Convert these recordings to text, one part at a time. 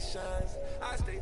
shines. I stay.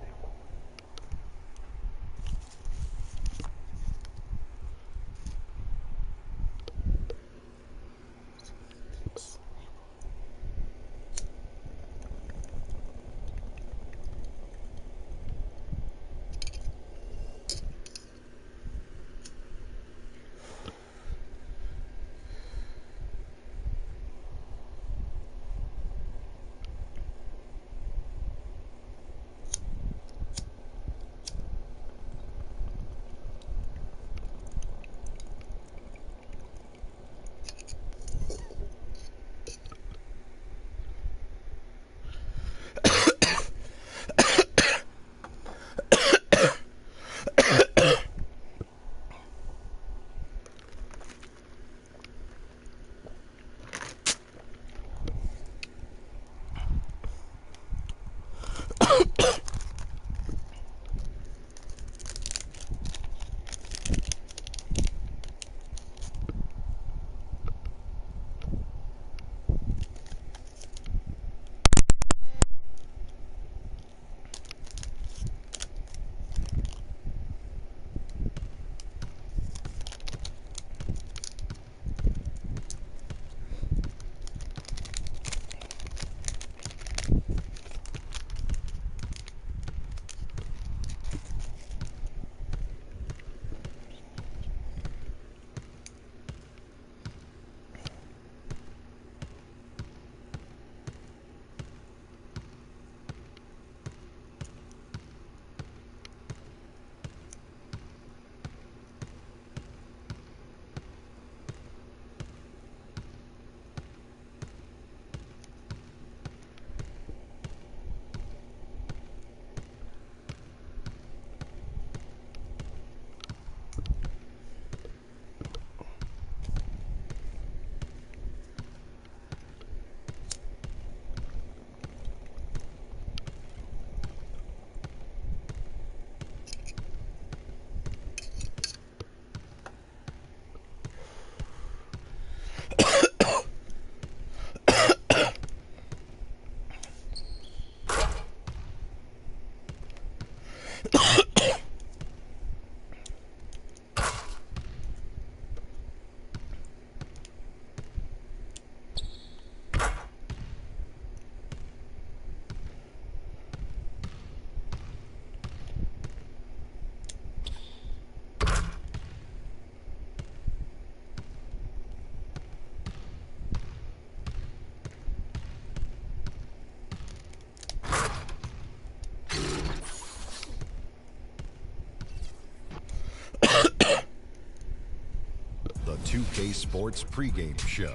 The 2K Sports pregame show.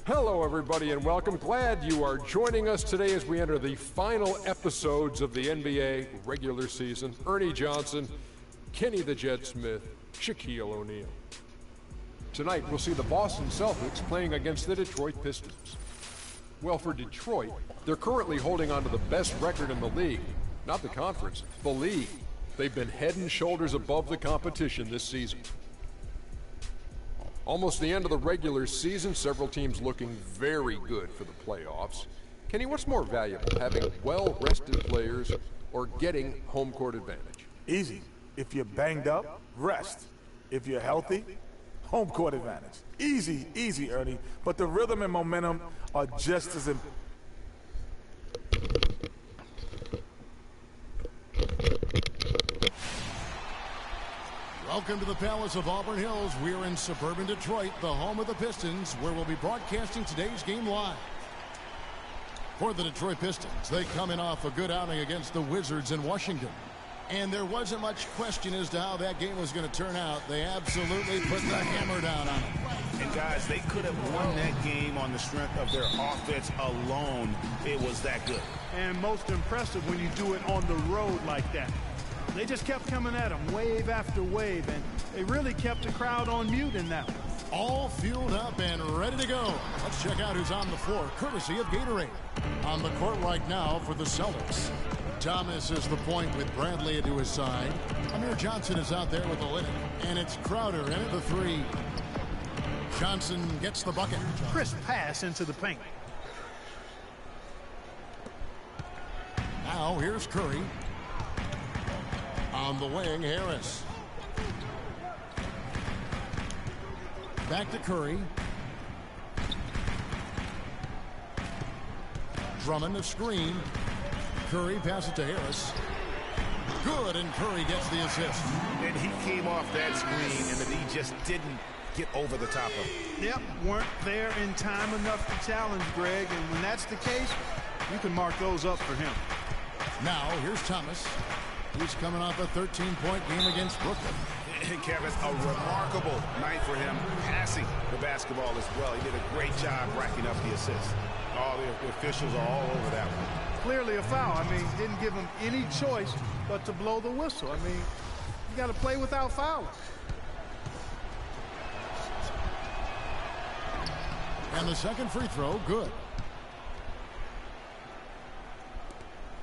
Hello, everybody, and welcome. Glad you are joining us today as we enter the final episodes of the NBA regular season. Ernie Johnson, Kenny the Jet Smith, Shaquille O'Neal. Tonight, we'll see the Boston Celtics playing against the Detroit Pistons. Well, for Detroit, they're currently holding on to the best record in the league. Not the conference, the league. They've been head and shoulders above the competition this season. Almost the end of the regular season, several teams looking very good for the playoffs. Kenny, what's more valuable, having well-rested players or getting home court advantage? Easy. If you're banged up, rest. If you're healthy, home court advantage. Easy, easy, Ernie. But the rhythm and momentum are just as important. Welcome to the Palace of Auburn Hills. We're in suburban Detroit, the home of the Pistons, where we'll be broadcasting today's game live. For the Detroit Pistons, they come in off a good outing against the Wizards in Washington. And there wasn't much question as to how that game was going to turn out. They absolutely put the hammer down on them. And guys, they could have won that game on the strength of their offense alone. It was that good. And most impressive when you do it on the road like that. They just kept coming at them wave after wave, and they really kept the crowd on mute in that one. All fueled up and ready to go. Let's check out who's on the floor, courtesy of Gatorade. On the court right now for the Celtics, Thomas is the point with Bradley to his side. Amir Johnson is out there with the linen, and it's Crowder in at the three. Johnson gets the bucket. Crisp pass into the paint. Now here's Curry. On the wing, Harris. Back to Curry. Drummond a screen. Curry passes to Harris. Good, and Curry gets the assist. And he came off that screen, and then he just didn't get over the top of it. Yep, weren't there in time enough to challenge Greg, and when that's the case, you can mark those up for him. Now, here's Thomas. He's coming off a 13-point game against Brooklyn. And Kevin, a remarkable night for him passing the basketball as well. He did a great job racking up the assists. All the officials are all over that one. Clearly a foul. I mean, didn't give him any choice but to blow the whistle. I mean, you got to play without fouling. And the second free throw, good.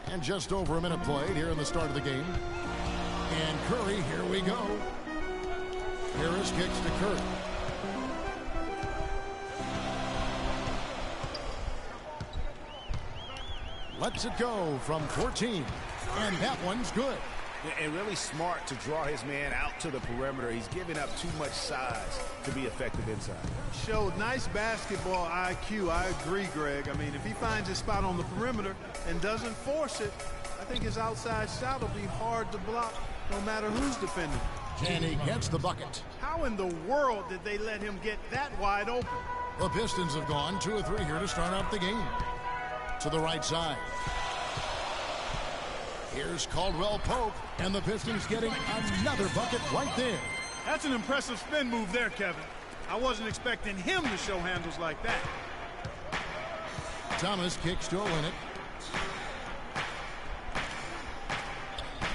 And just over a minute played here in the start of the game. And Curry, here we go. Harris kicks to Curry. Lets it go from 14. And that one's good. And really smart to draw his man out to the perimeter. He's giving up too much size to be effective inside. Showed nice basketball IQ. I agree, Greg. I mean, if he finds his spot on the perimeter and doesn't force it, I think his outside shot will be hard to block no matter who's defending. And he gets the bucket. How in the world did they let him get that wide open? The Pistons have gone 2 of 3 here to start off the game. To the right side. Here's Caldwell Pope, and the Pistons getting another bucket right there. That's an impressive spin move there, Kevin. I wasn't expecting him to show handles like that. Thomas kicks to Olynyk.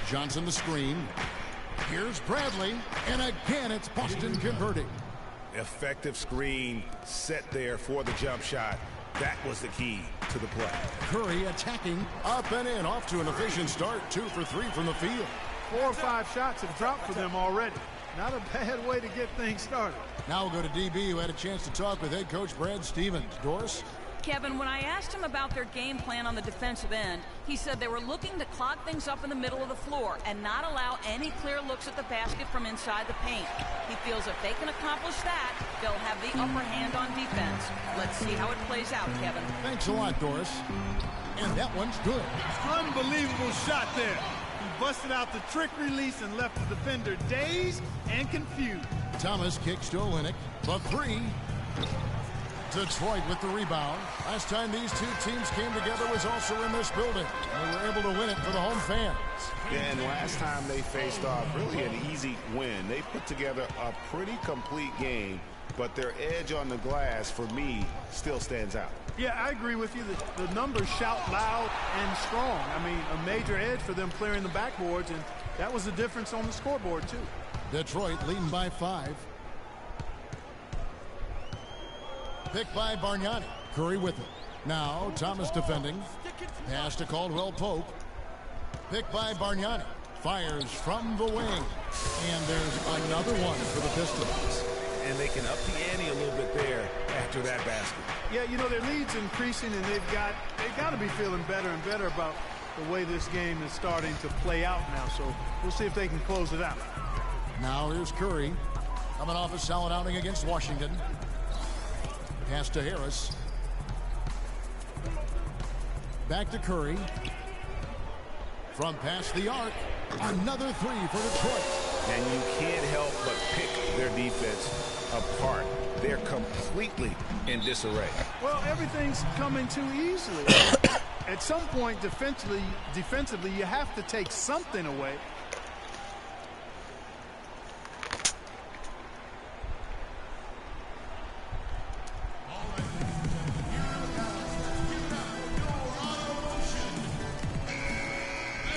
Johnson the screen. Here's Bradley, and again it's Boston converting. Effective screen set there for the jump shot. That was the key to the play. Curry attacking up and in, off to an efficient start. 2 for 3 from the field. 4 or 5 shots have dropped for them already. Not a bad way to get things started. Now we'll go to DB, who had a chance to talk with head coach Brad Stevens. Doris? Kevin, when I asked him about their game plan on the defensive end, he said they were looking to clog things up in the middle of the floor and not allow any clear looks at the basket from inside the paint. He feels if they can accomplish that, they'll have the upper hand on defense. Let's see how it plays out, Kevin. Thanks a lot, Doris. And that one's good. Unbelievable shot there. He busted out the trick release and left the defender dazed and confused. Thomas kicks to Olynyk. The 3. Detroit with the rebound. Last time these two teams came together was also in this building. They were able to win it for the home fans. And last time they faced off, really an easy win. They put together a pretty complete game, but their edge on the glass, for me, still stands out. Yeah, I agree with you. The numbers shout loud and strong. I mean, a major edge for them clearing the backboards, and that was the difference on the scoreboard, too. Detroit leading by 5. Picked by Bargnani. Curry with it. Now Thomas defending. Pass to Caldwell Pope. Picked by Bargnani. Fires from the wing. And there's another one for the Pistons. And they can up the ante a little bit there after that basket. Yeah, you know, their lead's increasing, and they've got to be feeling better and better about the way this game is starting to play out now. So we'll see if they can close it out. Now here's Curry. Coming off a solid outing against Washington. Pass to Harris. Back to Curry. From past the arc. Another 3 for Detroit. And you can't help but pick their defense apart. They're completely in disarray. Well, everything's coming too easily. At some point, defensively, you have to take something away.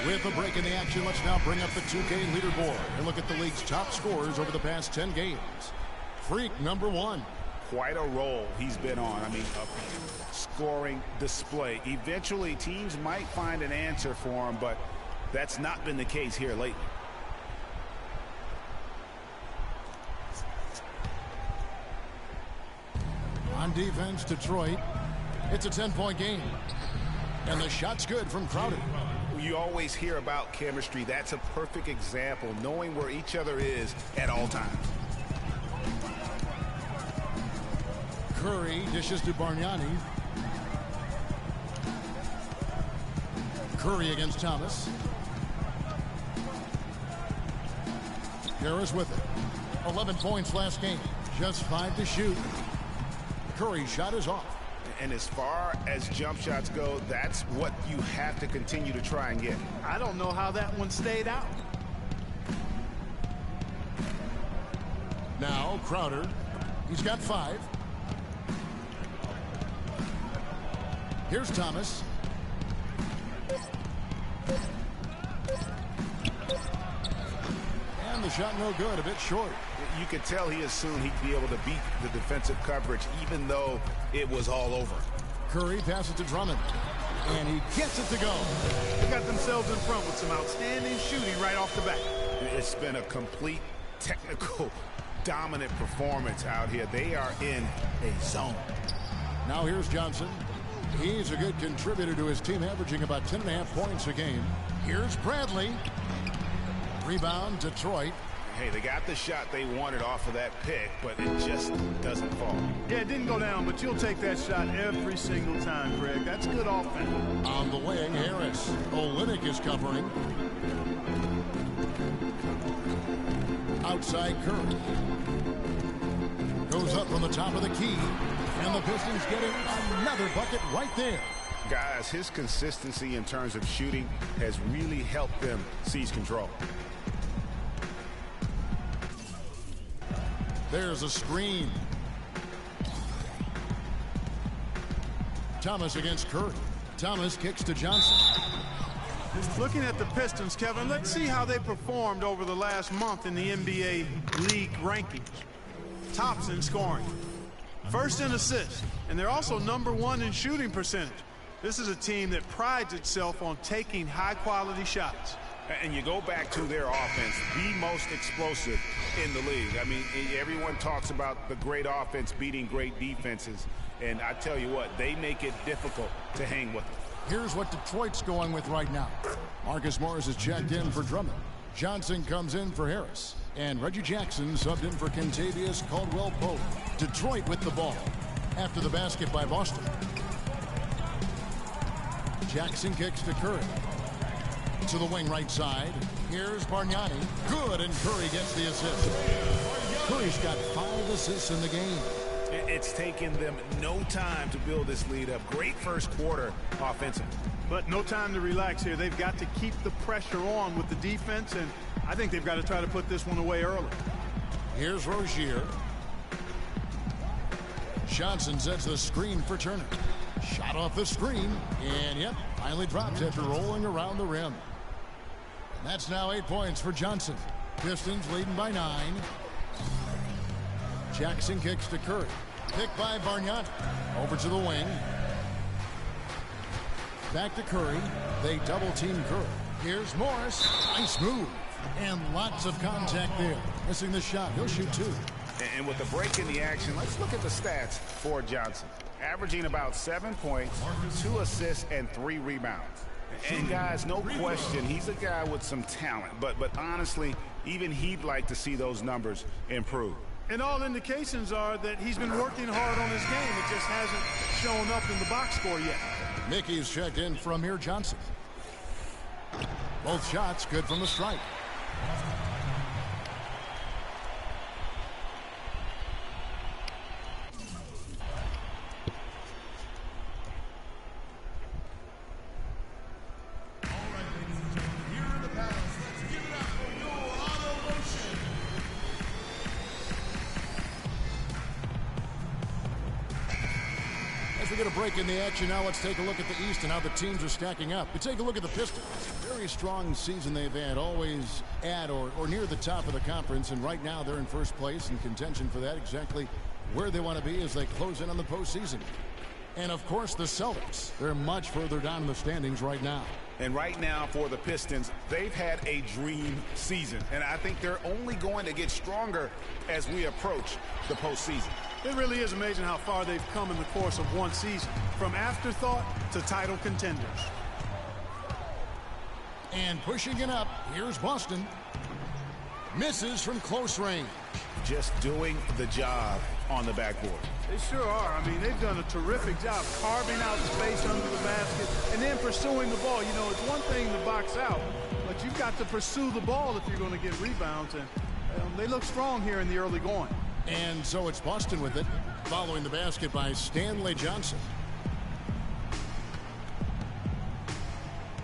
With a break in the action, let's now bring up the 2K leaderboard and look at the league's top scorers over the past 10 games. Freak number 1. Quite a role he's been on. I mean, a scoring display. Eventually, teams might find an answer for him, but that's not been the case here lately. On defense, Detroit. It's a 10-point game. And the shot's good from Crowder. You always hear about chemistry. That's a perfect example, knowing where each other is at all times. Curry dishes to Bargnani. Curry against Thomas. Harris with it. 11 points last game. Just 5 to shoot. Curry's shot is off. And as far as jump shots go, that's what you have to continue to try and get. I don't know how that one stayed out. Now Crowder. He's got 5. Here's Thomas. And the shot no good, a bit short. You could tell he assumed he'd be able to beat the defensive coverage, even though it was all over. Curry passes to Drummond. And he gets it to go. They got themselves in front with some outstanding shooting right off the bat. It's been a complete technical dominant performance out here. They are in a zone. Now here's Johnson. He's a good contributor to his team, averaging about 10.5 points a game. Here's Bradley. Rebound, Detroit. Hey, they got the shot they wanted off of that pick, but it just doesn't fall. Yeah, it didn't go down, but you'll take that shot every single time, Greg. That's good offense. On the wing, Harris. Olynyk is covering. Outside Curry. Goes up from the top of the key. And the Pistons getting another bucket right there. Guys, his consistency in terms of shooting has really helped them seize control. There's a screen. Thomas against Curry. Thomas kicks to Johnson. Looking at the Pistons, Kevin, let's see how they performed over the last month in the NBA league rankings. Tops in scoring. First in assists. And they're also #1 in shooting percentage. This is a team that prides itself on taking high-quality shots. And you go back to their offense, the most explosive in the league. I mean, everyone talks about the great offense beating great defenses. And I tell you what, they make it difficult to hang with them. Here's what Detroit's going with right now. Marcus Morris is checked in for Drummond. Johnson comes in for Harris. And Reggie Jackson subbed in for Kentavious Caldwell-Pope. Detroit with the ball after the basket by Boston. Jackson kicks to Curry. To the wing right side. Here's Bargnani. Good, and Curry gets the assist. Curry's got 5 assists in the game. It's taken them no time to build this lead up. Great first quarter offensively. But no time to relax here. They've got to keep the pressure on with the defense, and I think they've got to try to put this one away early. Here's Rozier. Johnson sets the screen for Turner. Shot off the screen, and yep, finally drops after rolling around the rim. And that's now 8 points for Johnson. Pistons leading by 9. Jackson kicks to Curry. Picked by Bargnani. Over to the wing. Back to Curry. They double team Curry. Here's Morris. Nice move. And lots of contact there. Missing the shot. He'll shoot 2. And with the break in the action, let's look at the stats for Johnson. Averaging about 7 points, 2 assists, and 3 rebounds. And guys, no question, he's a guy with some talent. But honestly, even he'd like to see those numbers improve. And all indications are that he's been working hard on his game. It just hasn't shown up in the box score yet. Mickey's checked in for Amir Johnson. Both shots good from the strike. We get a break in the action now. Let's take a look at the East and how the teams are stacking up. We take a look at the Pistons. Very strong season they've had, always at or near the top of the conference, and right now they're in first place in contention for that, exactly where they want to be as they close in on the postseason. And of course the Celtics. They're much further down in the standings right now. And right now for the Pistons, they've had a dream season, and I think they're only going to get stronger as we approach the postseason. It really is amazing how far they've come in the course of one season, from afterthought to title contenders. And pushing it up, here's Boston. Misses from close range. Just doing the job on the backboard. They sure are. I mean, they've done a terrific job carving out space under the basket and then pursuing the ball. You know, it's one thing to box out, but you've got to pursue the ball if you're going to get rebounds. And they look strong here in the early going. And so it's Boston with it, following the basket by Stanley Johnson.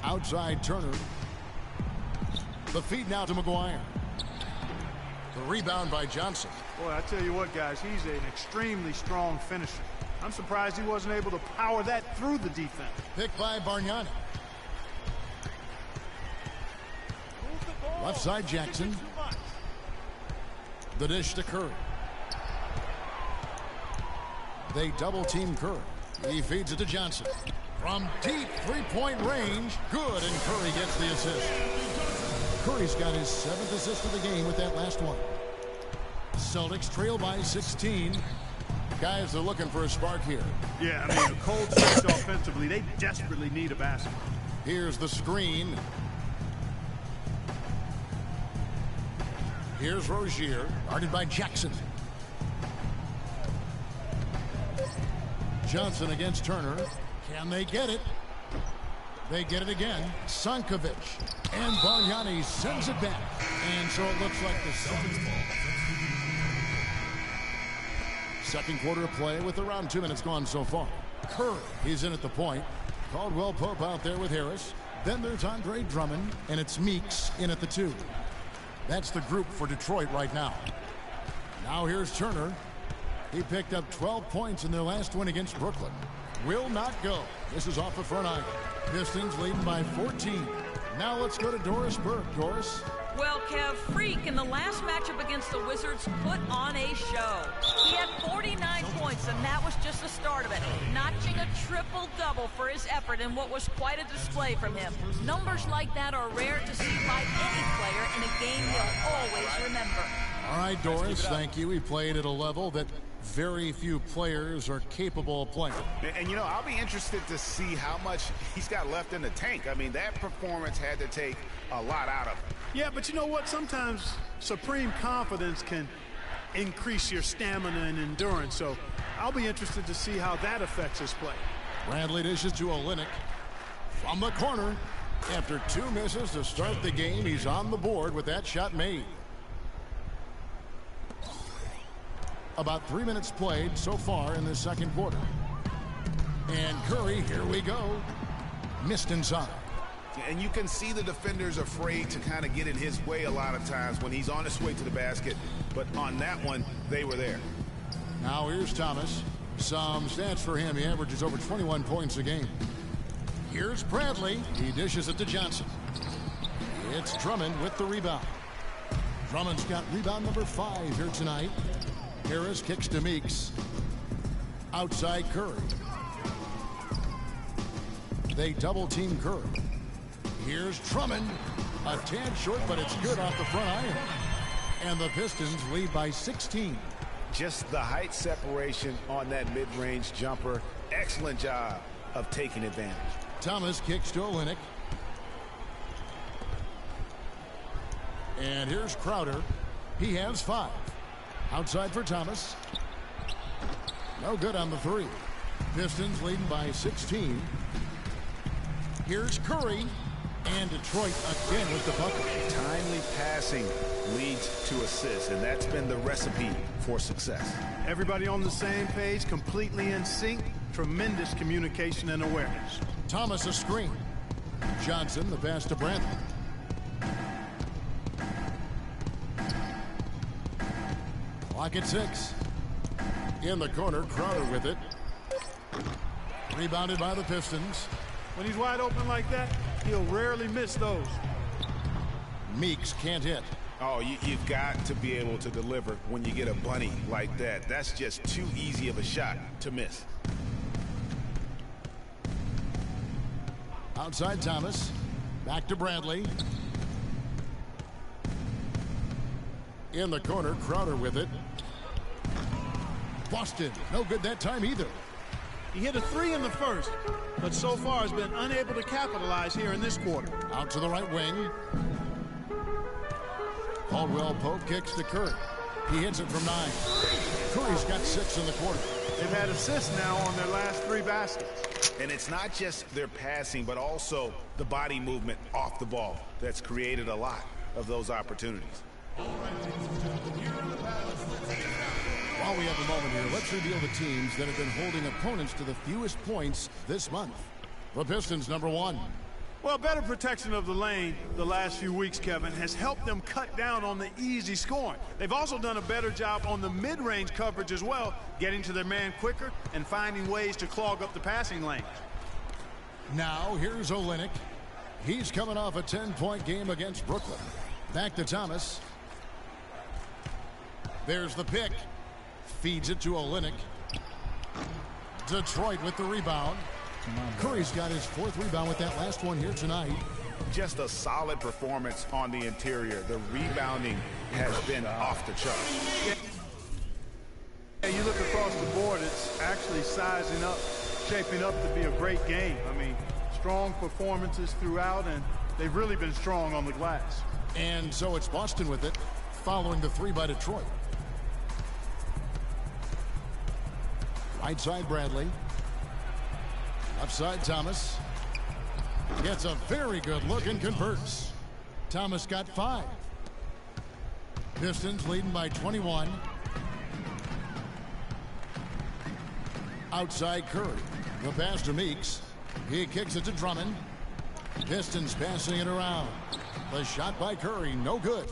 Outside Turner. The feed now to McGuire. The rebound by Johnson. Boy, I tell you what, guys, he's an extremely strong finisher. I'm surprised he wasn't able to power that through the defense. Picked by Bargnani. Left side Jackson. The dish to Curry. They double team Curry. He feeds it to Johnson. From deep three-point range. Good, and Curry gets the assist. Curry's got his 7th assist of the game with that last one. Celtics trail by 16. Guys are looking for a spark here. Yeah, I mean, a cold stretch offensively. They desperately need a basket. Here's the screen. Here's Rozier, guarded by Jackson. Johnson against Turner. Can they get it? They get it again. Sankovic. And Bargnani sends it back. And so it looks like the Celtics ball. Second quarter of play with around 2 minutes gone so far. Curry, he's in at the point. Caldwell Pope out there with Harris. Then there's Andre Drummond, and it's Meeks in at the 2. That's the group for Detroit right now. Now here's Turner. He picked up 12 points in their last win against Brooklyn. Will not go. This is off the front iron. Pistons leading by 14. Now let's go to Doris Burke. Doris? Well, Kev, Freak in the last matchup against the Wizards put on a show. He had 49 points, and that was just the start of it, notching a triple-double for his effort in what was quite a display from him. Numbers like that are rare to see by any player in a game he'll always remember. All right, Doris, thank you. He played at a level that very few players are capable of playing. And, you know, I'll be interested to see how much he's got left in the tank. I mean, that performance had to take a lot out of him. Yeah, but you know what? Sometimes supreme confidence can increase your stamina and endurance. So I'll be interested to see how that affects his play. Bradley dishes to Olynyk from the corner. After 2 misses to start the game, he's on the board with that shot made. About 3 minutes played so far in the second quarter. And Curry, here we go. Missed inside. And you can see the defenders afraid to kind of get in his way a lot of times when he's on his way to the basket. But on that one, they were there. Now here's Thomas. Some stats for him. He averages over 21 points a game. Here's Bradley. He dishes it to Johnson. It's Drummond with the rebound. Drummond's got rebound number 5 here tonight. Harris kicks to Meeks. Outside Curry. They double team Curry. Here's Drummond. A tad short, but it's good off the front iron. And the Pistons lead by 16. Just the height separation on that mid-range jumper. Excellent job of taking advantage. Thomas kicks to Olynyk. And here's Crowder. He has 5. Outside for Thomas. No good on the 3. Pistons leading by 16. Here's Curry. And Detroit again with the bucket. Timely passing leads to assists, and that's been the recipe for success. Everybody on the same page, completely in sync. Tremendous communication and awareness. Thomas a screen. Johnson the pass to Bradley. Clock at 6. In the corner, Crowder with it. Rebounded by the Pistons. When he's wide open like that, he'll rarely miss those. Meeks can't hit. Oh, you've got to be able to deliver when you get a bunny like that. That's just too easy of a shot to miss. Outside Thomas. Back to Bradley. In the corner, Crowder with it. Boston, no good that time either. He hit a 3 in the first. but so far has been unable to capitalize here in this quarter. Out to the right wing. Caldwell Pope kicks to Curry. He hits it from 9. Curry's got 6 in the quarter. They've had assists now on their last 3 baskets. And it's not just their passing, but also the body movement off the ball that's created a lot of those opportunities. While we have a moment here, let's reveal the teams that have been holding opponents to the fewest points this month. The Pistons, number 1. Well, better protection of the lane the last few weeks, Kevin, has helped them cut down on the easy scoring. They've also done a better job on the mid-range coverage as well, getting to their man quicker and finding ways to clog up the passing lane. Now, here's Olynyk. He's coming off a 10-point game against Brooklyn. Back to Thomas. There's the pick. Feeds it to Olynyk. Detroit with the rebound. Curry's got his 4th rebound with that last one here tonight. Just a solid performance on the interior. The rebounding has been off the charts. Yeah, you look across the board, it's actually sizing up, shaping up to be a great game. I mean, strong performances throughout, and they've really been strong on the glass. And so it's Boston with it, following the 3 by Detroit. Right side, Bradley. Upside, Thomas. Gets a very good look and converts. Thomas got 5. Pistons leading by 21. Outside, Curry. The pass to Meeks. He kicks it to Drummond. Pistons passing it around. The shot by Curry, no good.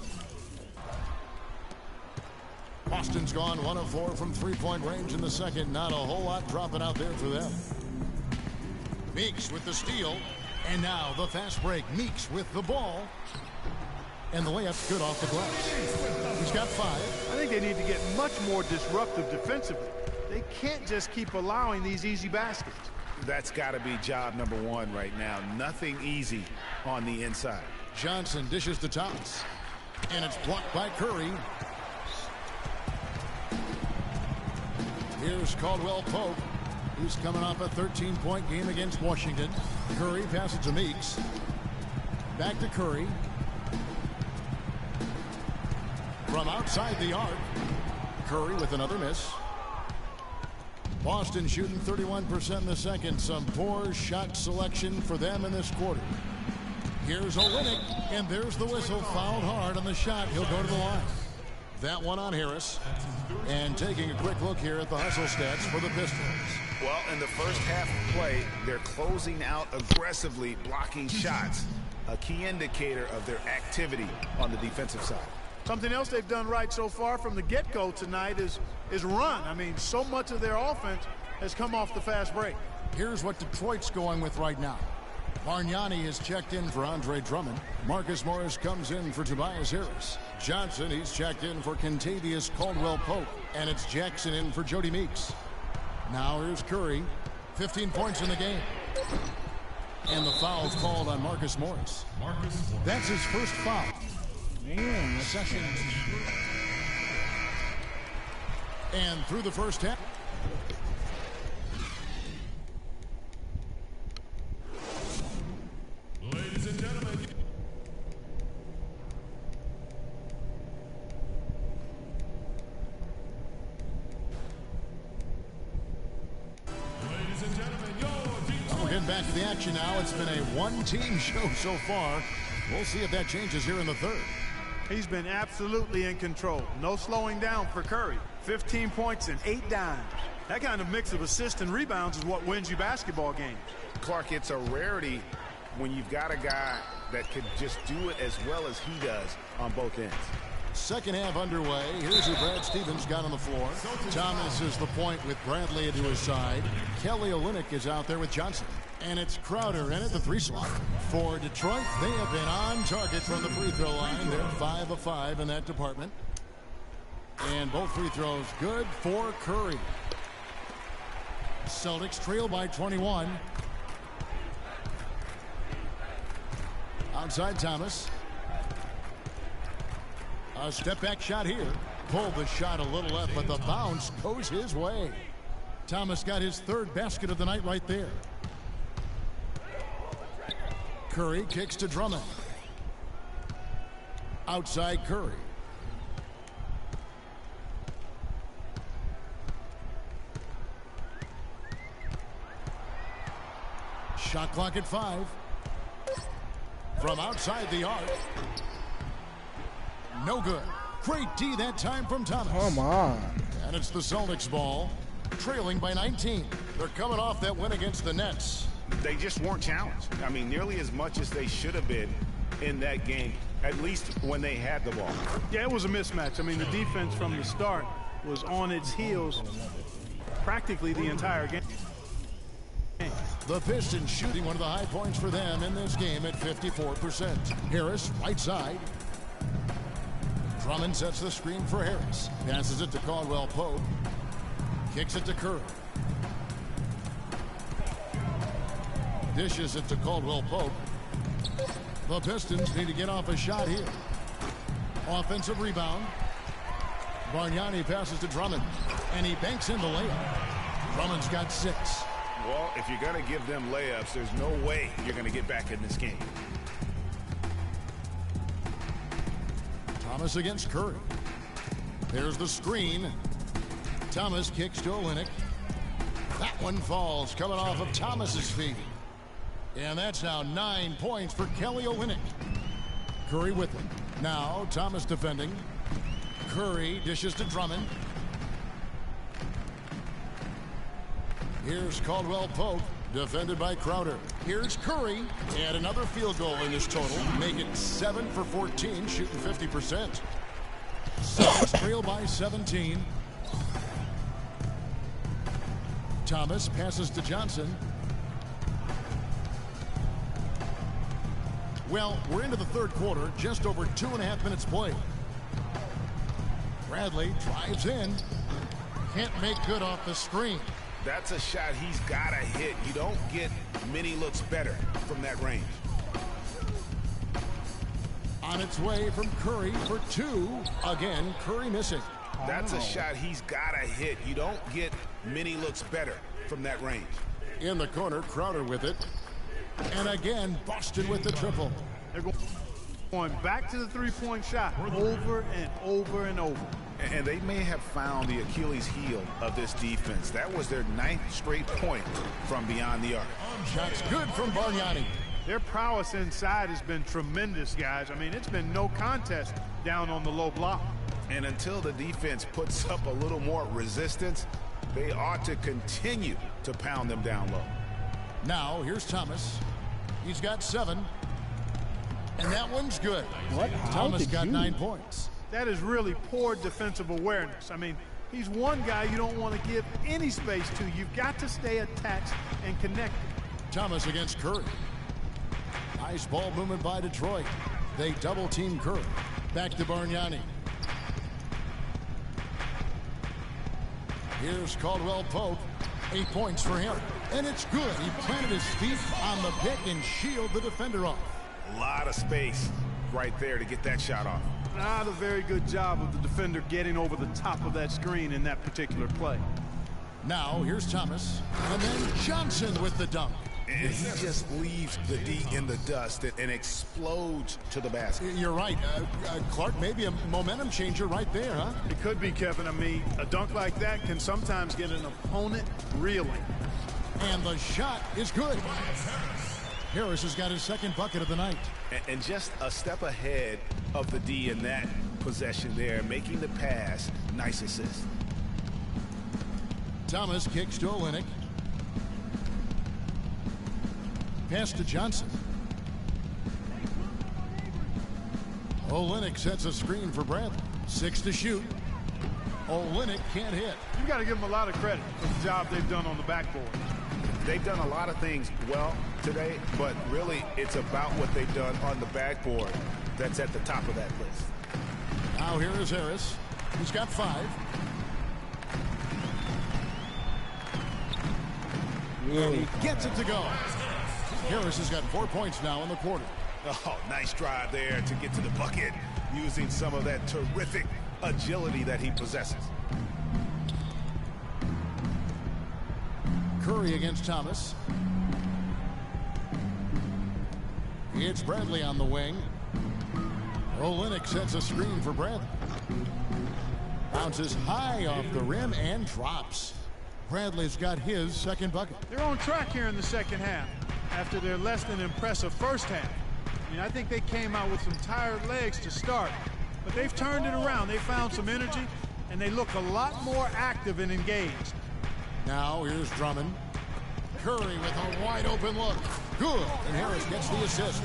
Boston's gone 1 of 4 from 3-point range in the second. Not a whole lot dropping out there for them. Meeks with the steal. And now the fast break. Meeks with the ball. And the layup's good off the glass. He's got 5. I think they need to get much more disruptive defensively. They can't just keep allowing these easy baskets. That's got to be job number 1 right now. Nothing easy on the inside. Johnson dishes to Thomas. And it's blocked by Curry. Here's Caldwell Pope. He's coming off a 13-point game against Washington. Curry passes to Meeks. Back to Curry. From outside the arc. Curry with another miss. Boston shooting 31% in the second. Some poor shot selection for them in this quarter. Here's Olynyk, and there's the whistle. Fouled hard on the shot. He'll go to the line. That one on Harris. And taking a quick look here at the hustle stats for the Pistons. Well, in the first half of play, they're closing out aggressively, blocking shots. A key indicator of their activity on the defensive side. Something else they've done right so far from the get-go tonight is run. I mean, so much of their offense has come off the fast break. Here's what Detroit's going with right now. Bargnani is checked in for Andre Drummond. Marcus Morris comes in for Tobias Harris. Johnson, he's checked in for Kentavious Caldwell-Pope. And it's Jackson in for Jody Meeks. Now here's Curry. 15 points in the game. And the foul's called on Marcus Morris. That's his first foul. Man, session. And through the first half. Ladies and gentlemen. Ladies and gentlemen, we're getting back to the action now. It's been a one-team show so far. We'll see if that changes here in the third. He's been absolutely in control. No slowing down for Curry. 15 points and 8 dimes. That kind of mix of assists and rebounds is what wins you basketball games. Clark, it's a rarity when you've got a guy that can just do it as well as he does on both ends. Second half underway. Here's who Brad Stevens got on the floor. Thomas is the point with Bradley to his side. Kelly Olynyk is out there with Johnson. And it's Crowder in at the 3 slot. For Detroit, they have been on target from the free throw line. They're 5 of 5 in that department. And both free throws good for Curry. Celtics trail by 21. Outside Thomas. A step back shot here. Pulled the shot a little left, but the bounce goes his way. Thomas got his 3rd basket of the night right there. Curry kicks to Drummond. Outside Curry. Shot clock at 5. From outside the arc. No good. Great D that time from Thomas. Come on. And it's the Celtics ball, trailing by 19. They're coming off that win against the Nets. They just weren't challenged. I mean, nearly as much as they should have been in that game, at least when they had the ball. Yeah, it was a mismatch. I mean, the defense from the start was on its heels practically the entire game. The Pistons shooting one of the high points for them in this game at 54%. Harris, right side. Drummond sets the screen for Harris. Passes it to Caldwell Pope. Kicks it to Curry. Dishes it to Caldwell Pope. The Pistons need to get off a shot here. Offensive rebound. Bargnani passes to Drummond. And he banks in the layup. Drummond's got 6. Well, if you're going to give them layups, there's no way you're going to get back in this game. Thomas against Curry. There's the screen. Thomas kicks to Olynyk. That one falls, coming off of Thomas's feet. And that's now 9 points for Kelly Olynyk. Curry with him. Now Thomas defending. Curry dishes to Drummond. Here's Caldwell Pope, defended by Crowder. Here's Curry, and another field goal in this total. Make it 7 for 14, shooting 50%. Celtics trail by 17. Thomas passes to Johnson. Well, we're into the third quarter, just over 2.5 minutes played. Bradley drives in. Can't make good off the screen. That's a shot he's got to hit. You don't get many looks better from that range. On its way from Curry for 2. Again, Curry missing. That's a shot he's got to hit. You don't get many looks better from that range. In the corner, Crowder with it. And again, Boston with the triple. They're going back to the three-point shot over and over and over. And they may have found the Achilles heel of this defense. That was their 9th straight point from beyond the arc. Shots good from Bargnani. Their prowess inside has been tremendous, guys. I mean, it's been no contest down on the low block. And until the defense puts up a little more resistance, they ought to continue to pound them down low. Now, here's Thomas. He's got 7. And that one's good. What? Thomas got 9 points. That is really poor defensive awareness. I mean, he's one guy you don't want to give any space to. You've got to stay attached and connected. Thomas against Curry. Nice ball movement by Detroit. They double team Curry. Back to Bargnani. Here's Caldwell Pope. 8 points for him. And it's good. He planted his feet on the pick and shielded the defender off. A lot of space right there to get that shot off. Not a very good job of the defender getting over the top of that screen in that particular play. Now, here's Thomas. And then Johnson with the dunk. And he just leaves the D in the dust and explodes to the basket. You're right. Clark, maybe a momentum changer right there, huh? It could be, Kevin. I mean, a dunk like that can sometimes get an opponent reeling. And the shot is good. Harris has got his 2nd bucket of the night. And just a step ahead of the D in that possession there, making the pass. Nice assist. Thomas kicks to Olynyk. Pass to Johnson. Olynyk sets a screen for Bradley. 6 to shoot. Olynyk can't hit. You've got to give them a lot of credit for the job they've done on the backboard. They've done a lot of things well today, but really it's about what they've done on the backboard that's at the top of that list. Now here is Harris. He's got 5. And he gets it to go. Harris has got 4 points now in the quarter. Oh, nice drive there to get to the bucket using some of that terrific agility that he possesses. Curry against Thomas. It's Bradley on the wing. Olenek sets a screen for Bradley. Bounces high off the rim and drops. Bradley's got his second bucket. They're on track here in the second half after their less than impressive first half. I mean, I think they came out with some tired legs to start, but they've turned it around. They found some energy, and they look a lot more active and engaged. Now here's Drummond. Curry with a wide open look. Good. And Harris gets the assist.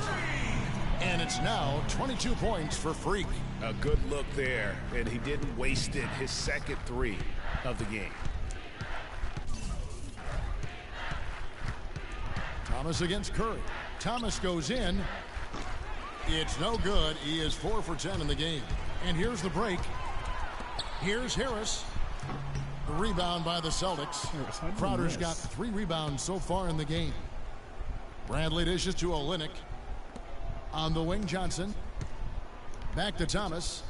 And it's now 22 points for Freak. A good look there, and he didn't waste it. His second three of the game. Thomas against Curry. Thomas goes in. It's no good. He is 4 for 10 in the game. And here's the break. Here's Harris. The rebound by the Celtics. Crowder's got 3 rebounds so far in the game. Bradley dishes to Olenek. On the wing, Johnson. Back to Thomas.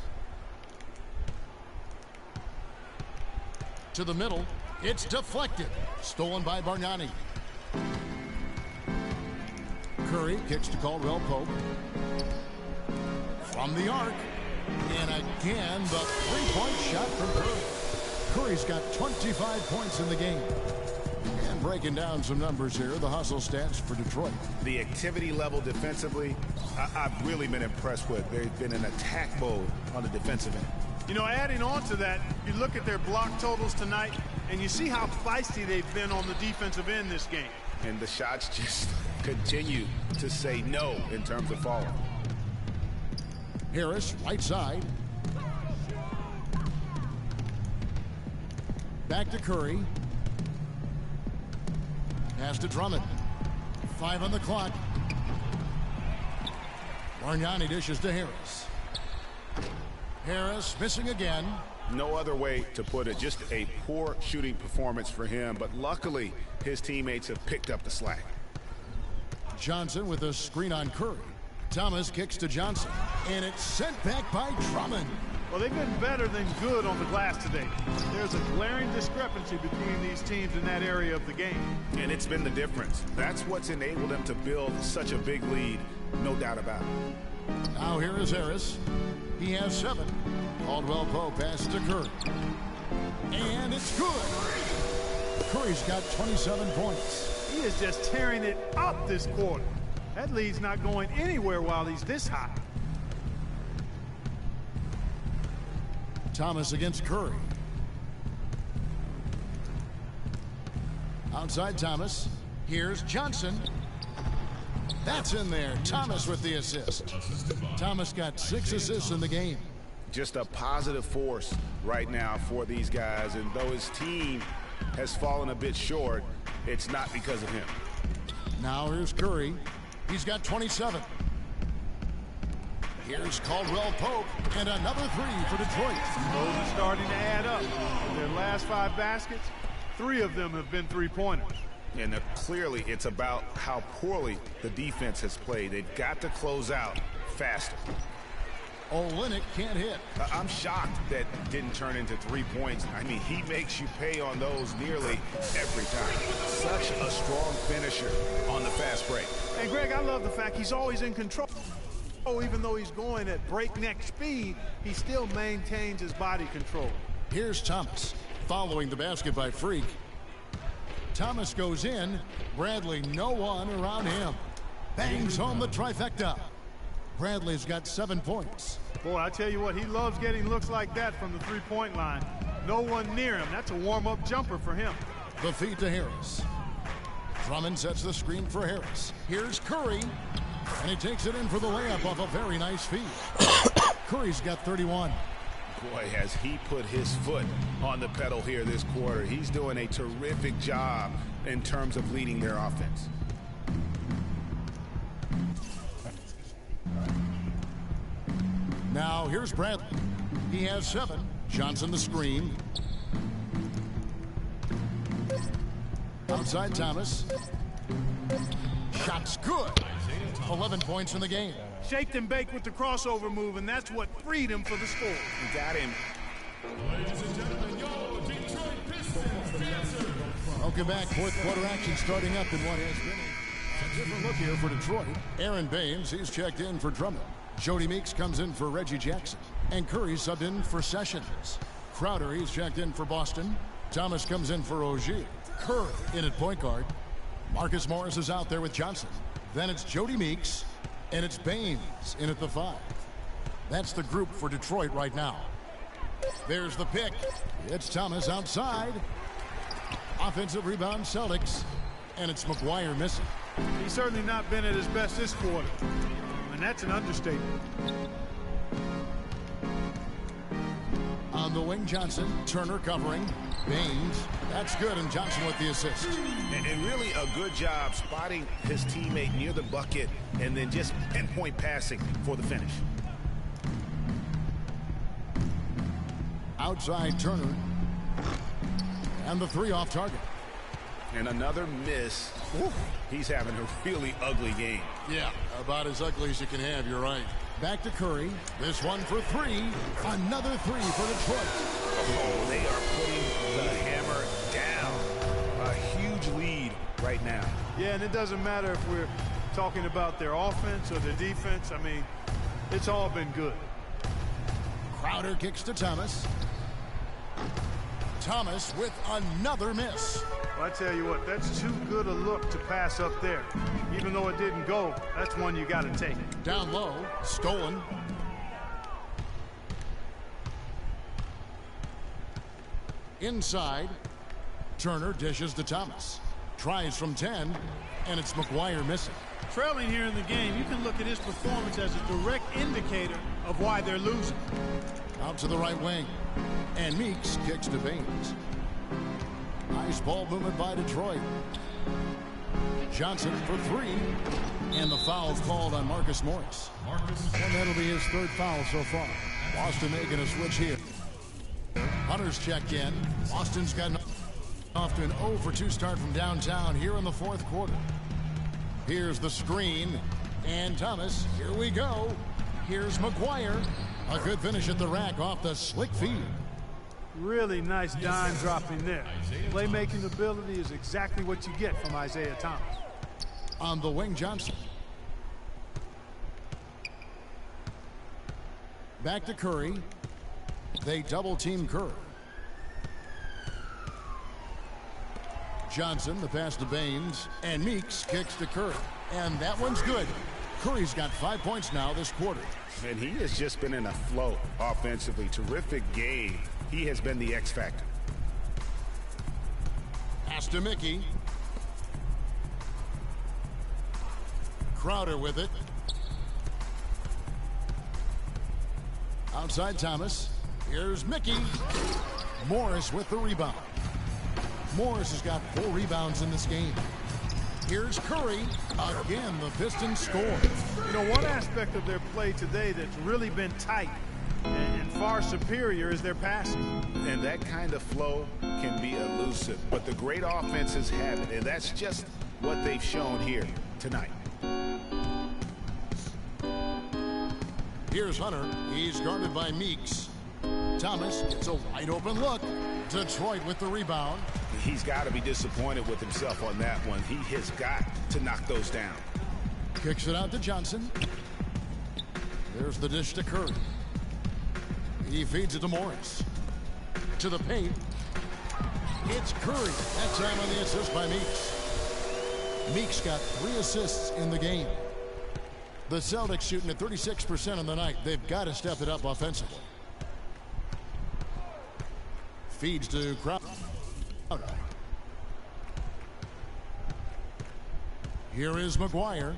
To the middle. It's deflected. Stolen by Bargnani. Curry kicks to Caldwell Pope. From the arc. And again, the three-point shot from Curry. Curry's got 25 points in the game. And breaking down some numbers here, the hustle stats for Detroit. The activity level defensively, I've really been impressed with. They've been in attack mode on the defensive end. You know, adding on to that, you look at their block totals tonight, and you see how feisty they've been on the defensive end this game. And the shots just continue to say no in terms of falling. Harris, right side. Back to Curry. Pass to Drummond. 5 on the clock. Bargnani dishes to Harris. Harris missing again. No other way to put it. Just a poor shooting performance for him, but luckily his teammates have picked up the slack. Johnson with a screen on Curry. Thomas kicks to Johnson, and it's sent back by Drummond. Well, they've been better than good on the glass today. There's a glaring discrepancy between these teams in that area of the game. And it's been the difference. That's what's enabled them to build such a big lead, no doubt about it. Now here is Harris. He has 7. Caldwell Pope passes to Curry. And it's good. Curry's got 27 points. He is just tearing it up this quarter. That lead's not going anywhere while he's this hot. Thomas against Curry. Outside Thomas. Here's Johnson. That's in there. Thomas with the assist. Thomas got 6 assists in the game. Just a positive force right now for these guys. And though his team has fallen a bit short, it's not because of him. Now here's Curry. He's got 27. Here's Caldwell Pope, and another 3 for Detroit. Those are starting to add up. In their last 5 baskets, 3 of them have been three-pointers. And clearly it's about how poorly the defense has played. They've got to close out faster. Olenek can't hit. I'm shocked that didn't turn into 3 points. I mean, he makes you pay on those nearly every time. Such a strong finisher on the fast break. And Greg, I love the fact he's always in control. Even though he's going at breakneck speed, he still maintains his body control. Here's Thomas, following the basket by Freak. Thomas goes in. Bradley, no one around him. Bangs home the trifecta. Bradley's got 7 points. Boy, I tell you what, he loves getting looks like that from the three-point line. No one near him. That's a warm-up jumper for him. The feed to Harris. Drummond sets the screen for Harris. Here's Curry. And he takes it in for the layup off a very nice feed. Curry's got 31. Boy, has he put his foot on the pedal here this quarter. He's doing a terrific job in terms of leading their offense. Now here's Bradley. He has 7. Johnson the screen. Outside Thomas. Shot's good. 11 points in the game. Shaked and baked with the crossover move, and that's what freed him for the score. He got him. Ladies and gentlemen, your Detroit Pistons dancer. Welcome back. Fourth quarter action starting up in what has been A different look here for Detroit. Aaron Baines, he's checked in for Drummond. Jody Meeks comes in for Reggie Jackson. And Curry subbed in for Sessions. Crowder, he's checked in for Boston. Thomas comes in for Ogier. Kerr in at point guard. Marcus Morris is out there with Johnson. Then it's Jody Meeks, and it's Baines in at the 5. That's the group for Detroit right now. There's the pick. It's Thomas outside. Offensive rebound, Celtics. And it's McGuire missing. He's certainly not been at his best this quarter. And that's an understatement. On the wing, Johnson. Turner covering. Baines. That's good, and Johnson with the assist. And really a good job spotting his teammate near the bucket and then just pinpoint passing for the finish. Outside Turner. And the 3 off target. And another miss. He's having a really ugly game. Yeah, about as ugly as you can have, you're right. Back to Curry. This one for 3. Another 3 for Detroit. Oh, they are putting the hammer down. A huge lead right now. Yeah, and it doesn't matter if we're talking about their offense or their defense. I mean, it's all been good. Crowder kicks to Thomas. Thomas with another miss. Well, I tell you what, that's too good a look to pass up there. Even though it didn't go, that's one you got to take. Down low, stolen. Inside, Turner dishes to Thomas. Tries from 10, and it's McGuire missing. Trailing here in the game, you can look at his performance as a direct indicator of why they're losing. Out to the right wing. And Meeks kicks to Baines. Nice ball movement by Detroit. Johnson for 3. And the foul called on Marcus Morris. And that'll be his 3rd foul so far. Boston making a switch here. Hunter's checked in. Boston's gotten off to an 0 for 2 start from downtown here in the 4th quarter. Here's the screen. And Thomas, here we go. Here's McGuire. A good finish at the rack off the slick feed. Really nice dime dropping there. Playmaking ability is exactly what you get from Isaiah Thomas. On the wing, Johnson. Back to Curry. They double team Curry. Johnson, the pass to Baines. And Meeks kicks to Curry. And that one's good. Curry's got 5 points now this quarter. And he has just been in a flow offensively. Terrific game. He has been the X factor. Pass to Mickey. Crowder with it. Outside Thomas. Here's Mickey. Morris with the rebound. Morris has got 4 rebounds in this game. Here's Curry. Again, the Pistons score. You know, one aspect of their play today that's really been tight and far superior is their passing. And that kind of flow can be elusive, but the great offenses have it, and that's just what they've shown here tonight. Here's Hunter. He's guarded by Meeks. Thomas gets a wide open look. Detroit with the rebound. He's got to be disappointed with himself on that one. He has got to knock those down. Kicks it out to Johnson. There's the dish to Curry. He feeds it to Morris. To the paint. It's Curry. That time on the assist by Meeks. Meeks got 3 assists in the game. The Celtics shooting at 36% on the night. They've got to step it up offensively. Feeds to Crowder. Here is McGuire.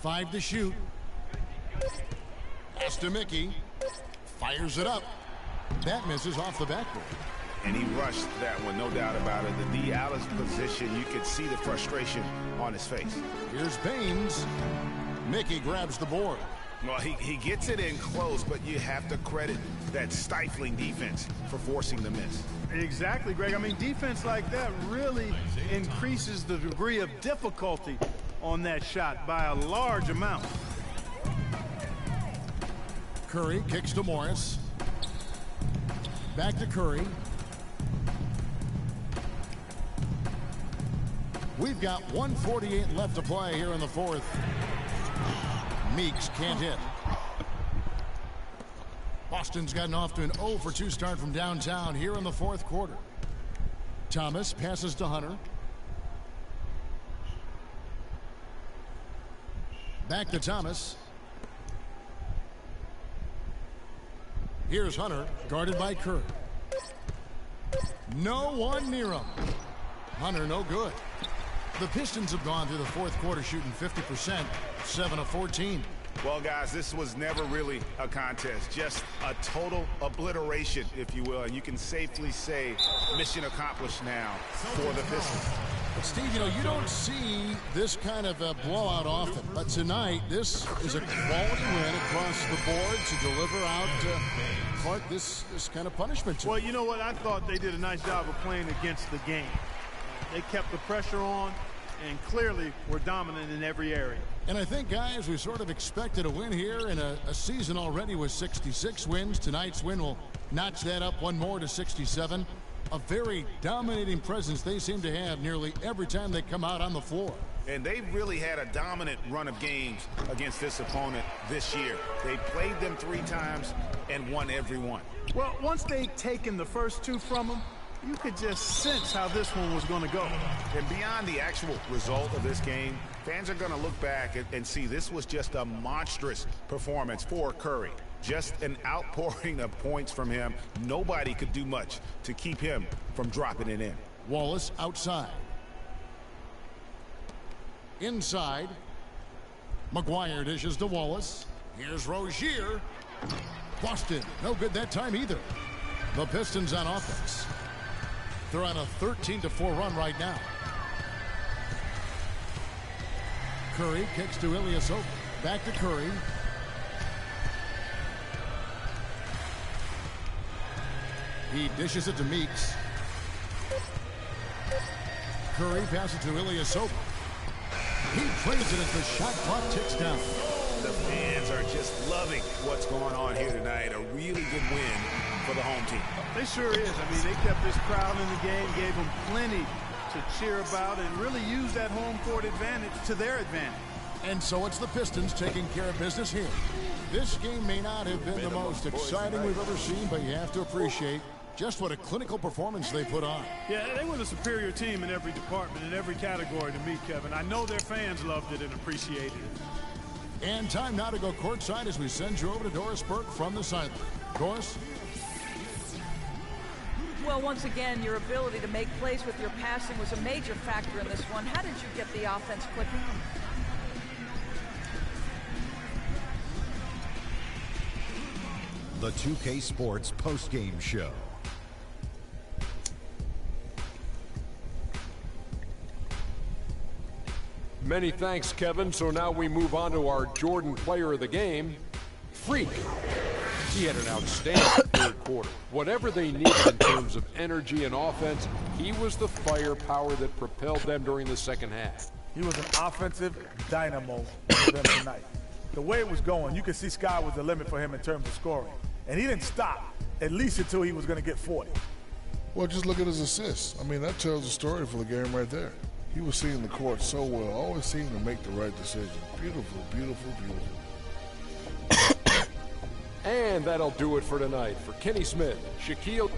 5 to shoot. Pass to Mickey. Fires it up. That misses off the backboard. And he rushed that one, no doubt about it. The D out of position, you could see the frustration on his face. Here's Baines. Mickey grabs the board. Well, he gets it in close, but you have to credit that stifling defense for forcing the miss. Exactly, Greg. I mean, defense like that really increases the degree of difficulty on that shot by a large amount. Curry kicks to Morris. Back to Curry. We've got 1:48 left to play here in the fourth. Meeks can't hit. Boston's gotten off to an 0 for 2 start from downtown here in the fourth quarter. Thomas passes to Hunter. Back to Thomas. Here's Hunter, guarded by Curry. No one near him. Hunter, no good. The Pistons have gone through the fourth quarter shooting 50%, 7 of 14. Well, guys, this was never really a contest, just a total obliteration, if you will. And you can safely say mission accomplished now for the Pistons. But, Steve, you know, you don't see this kind of a blowout often. But tonight, this is a quality win across the board to deliver out, Clark, this kind of punishment. Well, you know what? I thought they did a nice job of playing against the game. They kept the pressure on and clearly were dominant in every area. And I think, guys, we sort of expected a win here in a season already with 66 wins. Tonight's win will notch that up one more to 67. A very dominating presence they seem to have nearly every time they come out on the floor. And they've really had a dominant run of games against this opponent this year. They played them 3 times and won every one. Well, once they'd taken the first 2 from them, you could just sense how this one was going to go. And beyond the actual result of this game, fans are going to look back and see this was just a monstrous performance for Curry. Just an outpouring of points from him. Nobody could do much to keep him from dropping it in. Wallace outside. Inside. McGuire dishes to Wallace. Here's Rozier. Boston, no good that time either. The Pistons on offense. They're on a 13-4 run right now. Curry kicks to Ilyasova. Back to Curry. He dishes it to Meeks. Curry passes to Ilyasova. He plays it as the shot clock ticks down. The fans are just loving what's going on here tonight. A really good win for the home team. They sure is. I mean, they kept this crowd in the game, gave them plenty to cheer about, and really used that home court advantage to their advantage. And so it's the Pistons taking care of business here. This game may not have been the most exciting we've ever seen, but you have to appreciate just what a clinical performance they put on. Yeah, they were the superior team in every department, in every category to me, Kevin. I know their fans loved it and appreciated it. And time now to go courtside as we send you over to Doris Burke from the sideline. Doris? Well, once again, your ability to make plays with your passing was a major factor in this one. How did you get the offense clicking? The 2K Sports postgame show. Many thanks, Kevin. So now we move on to our Jordan player of the game, Freak. He had an outstanding third quarter. Whatever they needed in terms of energy and offense, he was the firepower that propelled them during the second half. He was an offensive dynamo for them tonight. The way it was going, you could see sky was the limit for him in terms of scoring. And he didn't stop, at least until he was going to get 40. Well, just look at his assists. I mean, that tells the story for the game right there. He was seeing the court so well, always seemed to make the right decision. Beautiful, beautiful, beautiful. And that'll do it for tonight. For Kenny Smith, Shaquille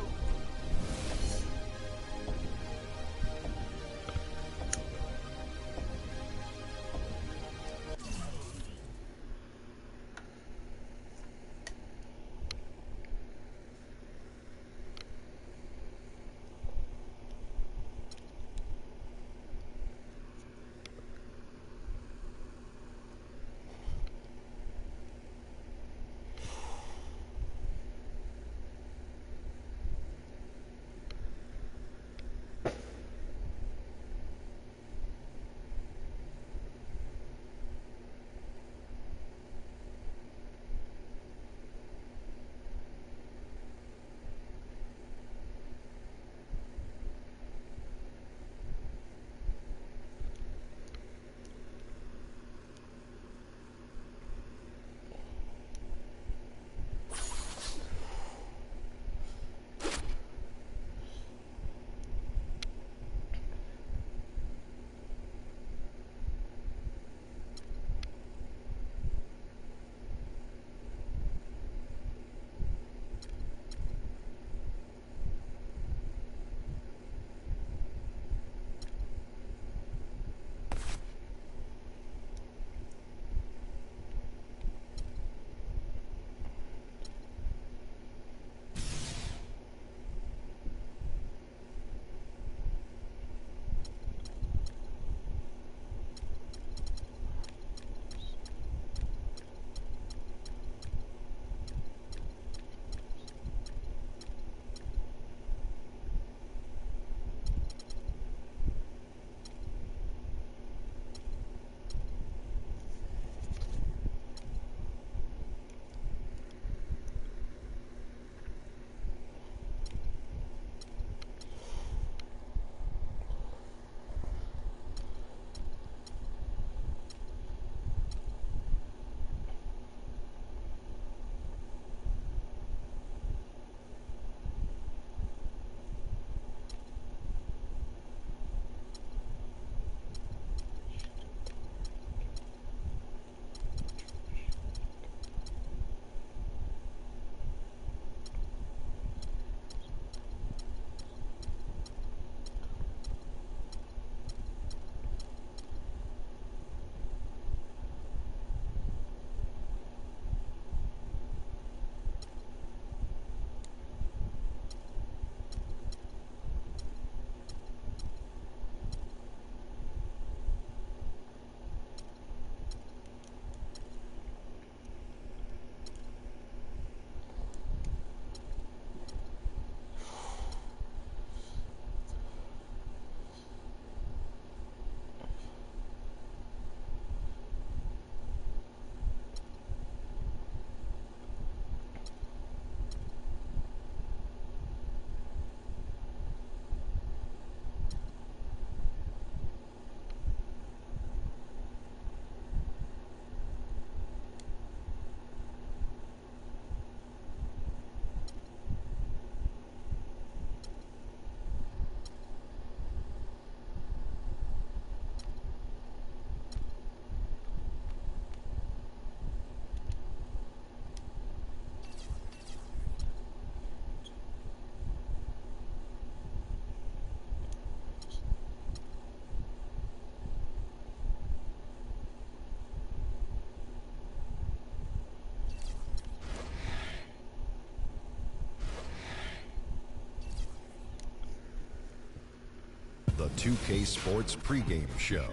2K Sports pregame show.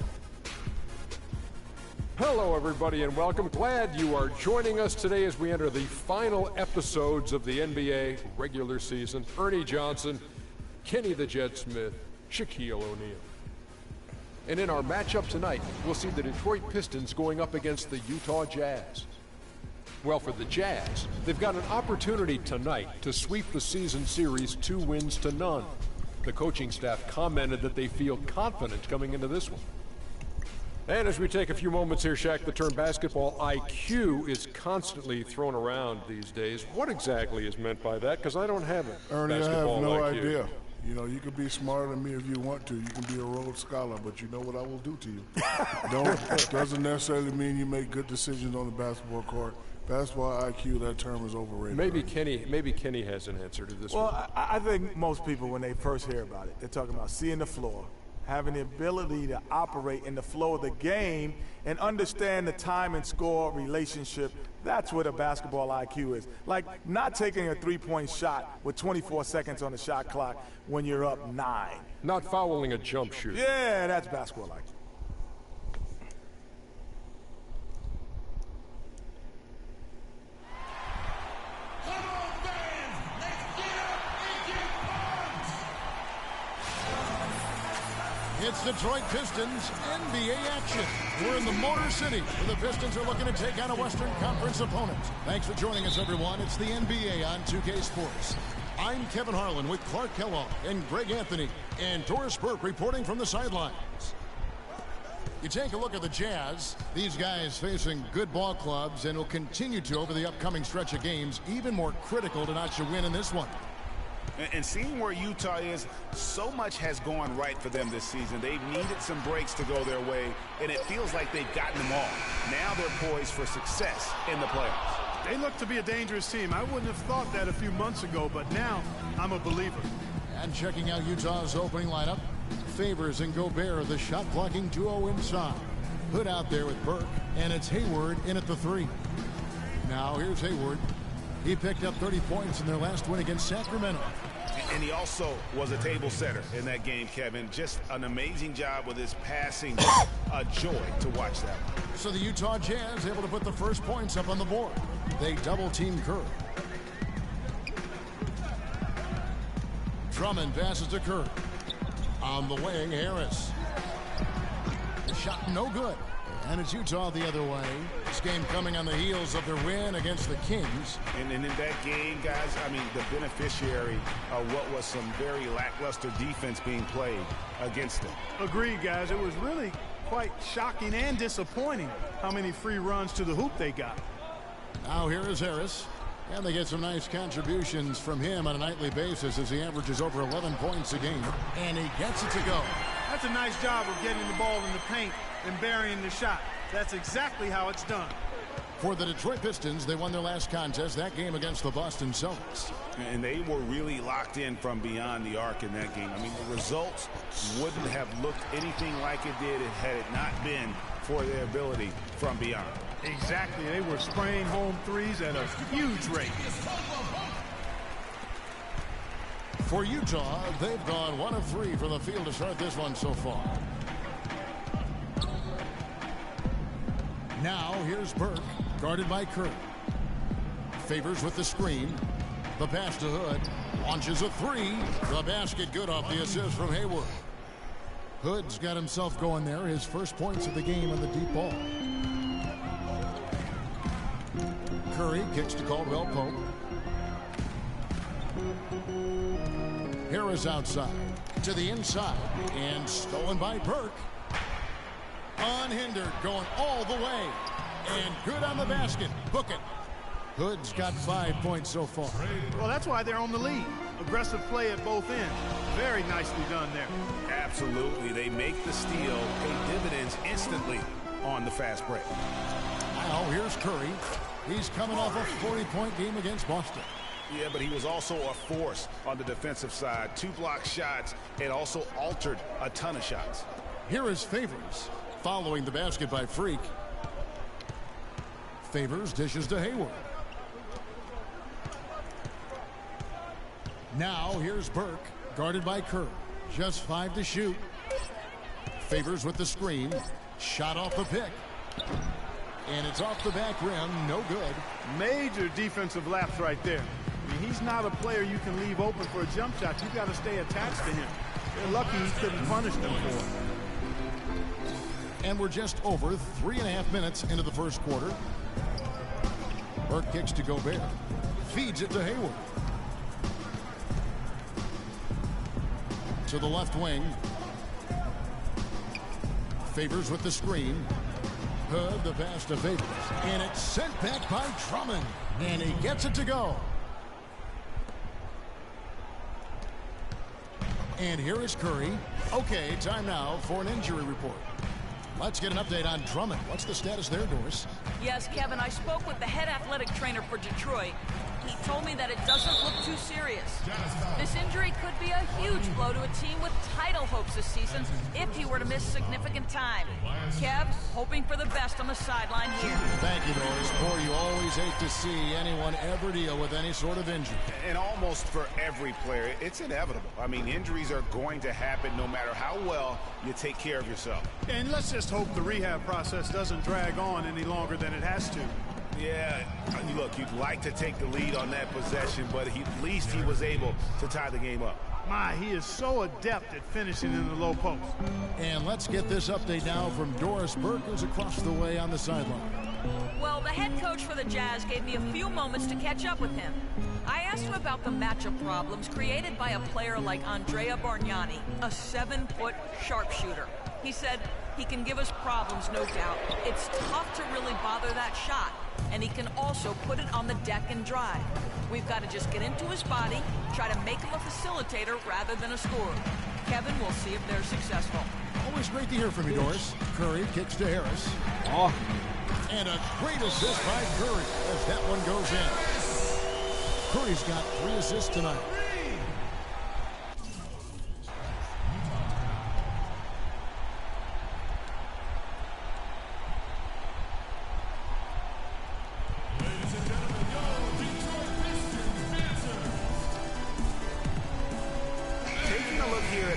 Hello, everybody, and welcome. Glad you are joining us today as we enter the final episodes of the NBA regular season. Ernie Johnson, Kenny the Jet Smith, Shaquille O'Neal. And in our matchup tonight, we'll see the Detroit Pistons going up against the Utah Jazz. Well, for the Jazz, they've got an opportunity tonight to sweep the season series 2 wins to none. The coaching staff commented that they feel confident coming into this one. And as we take a few moments here, Shaq, the term basketball IQ is constantly thrown around these days. What exactly is meant by that? Because I don't have it. Ernie, I have basketball no IQ. idea. You know, you can be smarter than me if you want to. You can be a Rhodes Scholar, but you know what I will do to you. Doesn't necessarily mean you make good decisions on the basketball court. Basketball IQ, that term is overrated. Maybe Kenny has an answer to this one. Well, I think most people, when they first hear about it, they're talking about seeing the floor, having the ability to operate in the flow of the game and understand the time and score relationship. That's what a basketball IQ is. Like not taking a three-point shot with 24 seconds on the shot clock when you're up 9. Not fouling a jump shoot. Yeah, that's basketball IQ. It's Detroit Pistons NBA action. We're in the Motor City, where the Pistons are looking to take on a Western Conference opponent. Thanks for joining us, everyone. It's the NBA on 2K Sports. I'm Kevin Harlan with Clark Kellogg and Greg Anthony, and Doris Burke reporting from the sidelines. You take a look at the Jazz. These guys facing good ball clubs and will continue to over the upcoming stretch of games, even more critical to notch a win in this one. And seeing where Utah is, so much has gone right for them this season. They've needed some breaks to go their way, and it feels like they've gotten them all. Now they're poised for success in the playoffs. They look to be a dangerous team. I wouldn't have thought that a few months ago, but now I'm a believer. And checking out Utah's opening lineup, Favors and Gobert, the shot-blocking duo inside. Hood out there with Burke, and it's Hayward in at the 3. Now here's Hayward. He picked up 30 points in their last win against Sacramento. And he also was a table setter in that game, Kevin. Just an amazing job with his passing. A joy to watch that one. So the Utah Jazz able to put the first points up on the board. They double-team Curry. Drummond passes to Curry. On the wing, Harris. The shot no good. And it's Utah the other way. This game coming on the heels of their win against the Kings. And in that game, guys, I mean, the beneficiary of what was some very lackluster defense being played against them. Agreed, guys. It was really quite shocking and disappointing how many free runs to the hoop they got. Now here is Harris. And they get some nice contributions from him on a nightly basis as he averages over 11 points a game. And he gets it to go. That's a nice job of getting the ball in the paint and burying the shot. That's exactly how it's done. For the Detroit Pistons, they won their last contest, that game against the Boston Celtics. And they were really locked in from beyond the arc in that game. I mean, the results wouldn't have looked anything like it did had it not been for their ability from beyond. Exactly. They were spraying home threes at a huge rate. For Utah, they've gone 1 of 3 from the field to start this one so far. Now here's Burke, guarded by Curry. Favors with the screen. The pass to Hood. Launches a 3. The basket good off the assist from Hayward. Hood's got himself going there. His first points of the game on the deep ball. Curry kicks to Caldwell Pope. Harris outside. To the inside. And stolen by Burke. Unhindered, going all the way. And good on the basket. Book it. Hood's got 5 points so far. Well, that's why they're on the lead. Aggressive play at both ends. Very nicely done there. Absolutely. They make the steal, pay dividends instantly on the fast break. Now here's Curry. He's coming off a 40-point game against Boston. Yeah, but he was also a force on the defensive side. 2 block shots and also altered a ton of shots. Here is Favors. Following the basket by Freak. Favors dishes to Hayward. Now here's Burke, guarded by Curry. Just 5 to shoot. Favors with the screen. Shot off the pick. And it's off the back rim. No good. Major defensive lapse right there. I mean, he's not a player you can leave open for a jump shot. You've got to stay attached to him. They're lucky he couldn't punish them for it. And we're just over 3.5 minutes into the first quarter. Burke kicks to Gobert. Feeds it to Hayward. To the left wing. Favors with the screen. Hood, the pass to Favors. And it's sent back by Drummond. And he gets it to go. And here is Curry. Okay, time now for an injury report. Let's get an update on Drummond. What's the status there, Doris? Yes, Kevin, I spoke with the head athletic trainer for Detroit. He told me that it doesn't look too serious. This injury could be a huge blow to a team with title hopes this season if he were to miss significant time. Kev, hoping for the best on the sideline here. Thank you, Doris. Boy, you always hate to see anyone ever deal with any sort of injury. And almost for every player, it's inevitable. I mean, injuries are going to happen no matter how well you take care of yourself. And let's just hope the rehab process doesn't drag on any longer than it has to. Yeah, look, you'd like to take the lead on that possession, but at least he was able to tie the game up. My, he is so adept at finishing in the low post. And let's get this update now from Doris Burke, who's across the way on the sideline. Well, the head coach for the Jazz gave me a few moments to catch up with him. I asked him about the matchup problems created by a player like Andrea Bargnani, a 7-foot sharpshooter. He said he can give us problems, no doubt. It's tough to really bother that shot, and he can also put it on the deck and drive. We've got to just get into his body, try to make him a facilitator rather than a scorer. Kevin, we'll see if they're successful. Always great to hear from you, Doris. Curry kicks to Harris. Oh. And a great assist by Curry as that one goes in. Curry's got 3 assists tonight.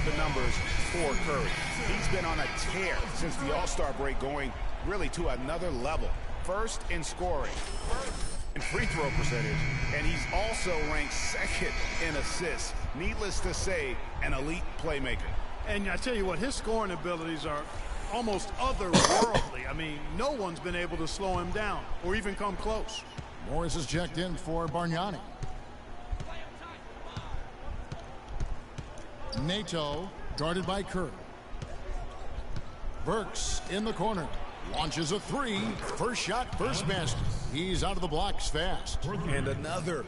The numbers for Curry. He's been on a tear since the All-Star break, going really to another level. First in scoring, in free throw percentage, and he's also ranked second in assists. Needless to say, an elite playmaker. And I tell you what, his scoring abilities are almost otherworldly. I mean, no one's been able to slow him down or even come close. Morris is checked in for Bargnani. Nato guarded by Curry. Burks in the corner. Launches a 3. First shot, first basket. He's out of the blocks fast. And another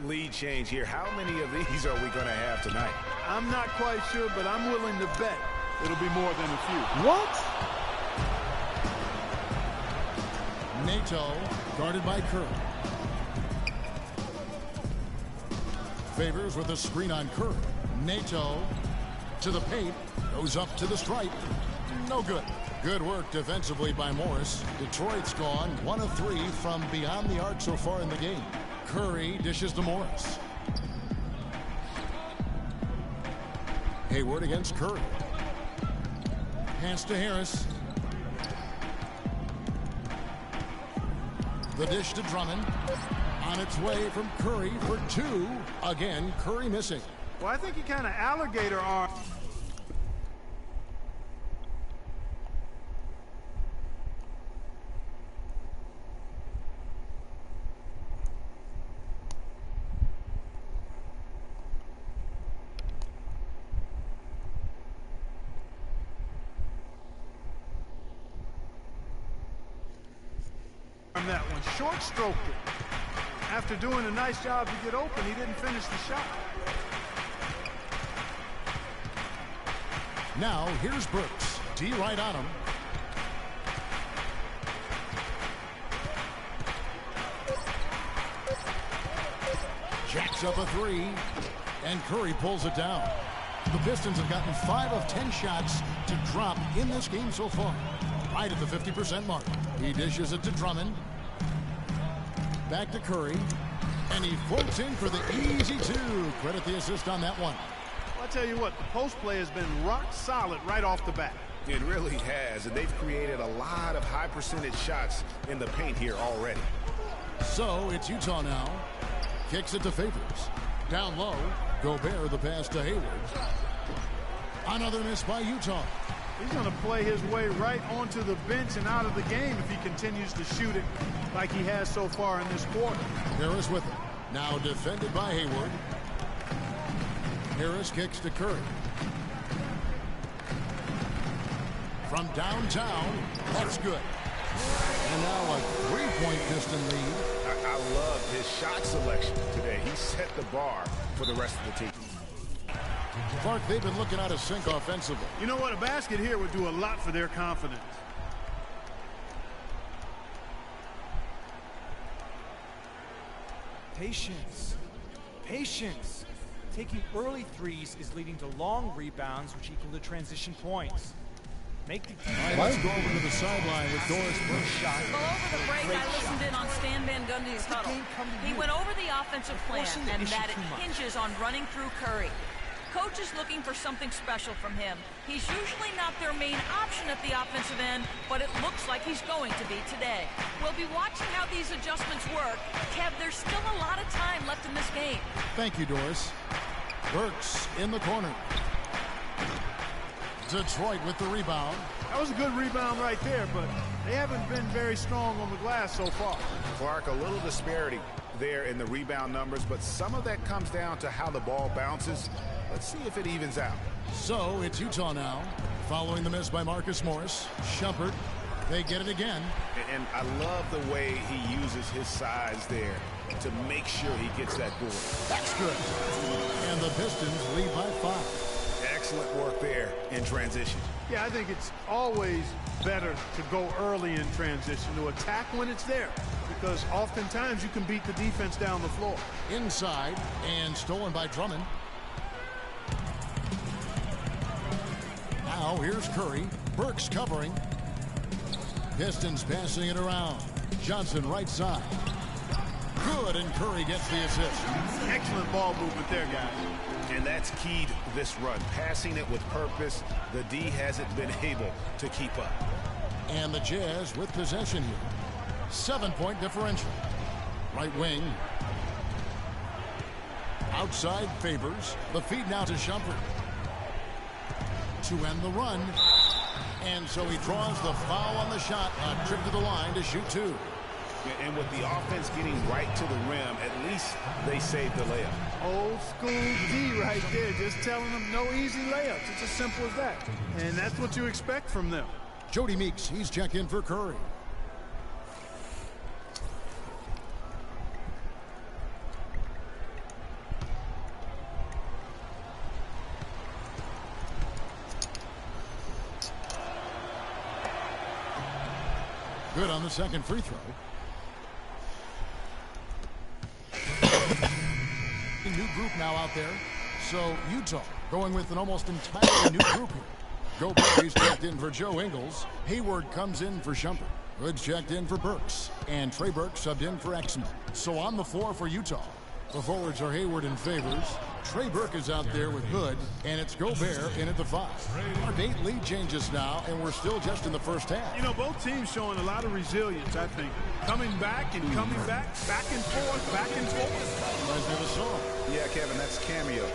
lead change here. How many of these are we going to have tonight? I'm not quite sure, but I'm willing to bet it'll be more than a few. What? Nato guarded by Curry. Favors with a screen on Curry. Nato to the paint, goes up to the stripe. No good. Good work defensively by Morris. Detroit's gone 1 of 3 from beyond the arc so far in the game. Curry dishes to Morris. Hayward against Curry. Pass to Harris. The dish to Drummond. On its way from Curry for 2. Again, Curry missing. Well, I think he kind of alligator arm. That one short stroked it. After doing a nice job to get open, he didn't finish the shot. Now here's Burks. D right on him. Jacks up a 3, and Curry pulls it down. The Pistons have gotten 5 of 10 shots to drop in this game so far. Right at the 50% mark. He dishes it to Drummond. Back to Curry. And he floats in for the easy 2. Credit the assist on that one. I'll tell you what, the post play has been rock solid right off the bat. It really has, and they've created a lot of high percentage shots in the paint here already. So it's Utah now. Kicks it to Favors. Down low, Gobert the pass to Hayward. Another miss by Utah. He's going to play his way right onto the bench and out of the game if he continues to shoot it like he has so far in this quarter. Harris with it. Now defended by Hayward. Harris kicks to Curry. From downtown, that's good. And now a three-point Piston lead. I love his shot selection today. He set the bar for the rest of the team. Clark, they've been looking out of sync offensively. You know what? A basket here would do a lot for their confidence. Patience. Patience. Taking early threes is leading to long rebounds, which equal to transition points. Make the Let's go over to the sideline with Doris Burke. shot. Well, over the break, I listened in on Stan Van Gundy's huddle. He went over the offensive plan and that it hinges on running through Curry. Coach is looking for something special from him. He's usually not their main option at the offensive end, but it looks like he's going to be today. We'll be watching how these adjustments work. Kev, there's still a lot of time left in this game. Thank you, Doris. Burks in the corner. Detroit with the rebound. That was a good rebound right there, but they haven't been very strong on the glass so far. Clark, a little disparity there in the rebound numbers, but some of that comes down to how the ball bounces. Let's see if it evens out. So it's Utah now. Following the miss by Marcus Morris. Shumpert. They get it again. And I love the way he uses his size there to make sure he gets that board. That's good. And the Pistons lead by 5. Excellent work there in transition. Yeah, I think it's always better to go early in transition, to attack when it's there, because oftentimes you can beat the defense down the floor. Inside and stolen by Drummond. Now here's Curry. Burks covering. Pistons passing it around. Johnson right side. Good, and Curry gets the assist. Excellent ball movement there, guys. And that's keyed this run. Passing it with purpose. The D hasn't been able to keep up. And the Jazz with possession here. 7-point differential. Right wing. Outside Favors. The feed now to Shumpert. To end the run. And so he draws the foul on the shot. A trip to the line to shoot 2. And with the offense getting right to the rim, at least they saved the layup. Old school D right there, just telling them no easy layups. It's as simple as that. And that's what you expect from them. Jody Meeks, he's checked in for Curry. Good on the second free throw. New group now out there. So Utah going with an almost entirely new group here. Gobert's checked in for Joe Ingles. Hayward comes in for Shumpert. Hood's checked in for Burks. And Trey Burks subbed in for Exman. So on the floor for Utah, the forwards are Hayward and Favors. Trey Burke is out there with Hood, and it's Gobert in at the 5. Our 8 lead changes now, and we're still just in the first half. You know, both teams showing a lot of resilience, I think. Coming back and coming back and forth, back and forth. Reminds me of a song. Yeah, Kevin, that's Cameo,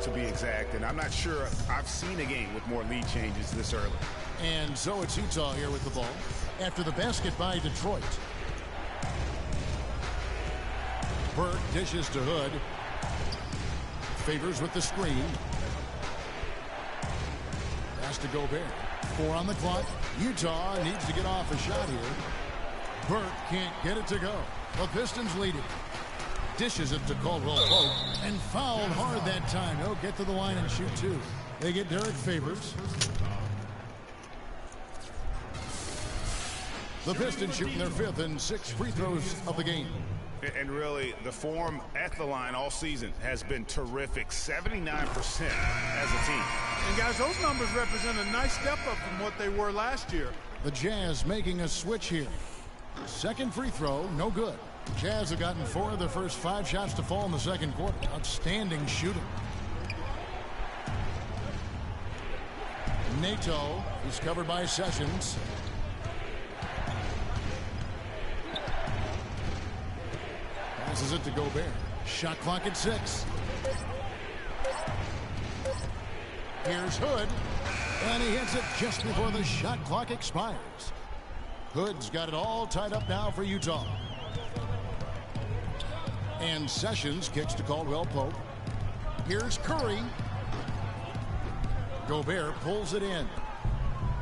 to be exact. And I'm not sure I've seen a game with more lead changes this early. And so it's Utah here with the ball. After the basket by Detroit. Burke dishes to Hood. Favors with the screen. Pass to Gobert. 4 on the clock. Utah needs to get off a shot here. Burke can't get it to go. The Pistons lead it. Dishes it to Caldwell Pope. And fouled hard that time. He'll get to the line and shoot 2. They get Derek Favors. The Pistons shooting their 5th and 6th free throws of the game. And really, the form at the line all season has been terrific. 79% as a team. And guys, those numbers represent a nice step up from what they were last year. The Jazz making a switch here. Second free throw, no good. Jazz have gotten 4 of their first 5 shots to fall in the second quarter. Outstanding shooting. Nato. He's covered by Sessions. Passes it to Gobert. Shot clock at 6. Here's Hood. And he hits it just before the shot clock expires. Hood's got it all tied up now for Utah. And Sessions kicks to Caldwell Pope. Here's Curry. Gobert pulls it in.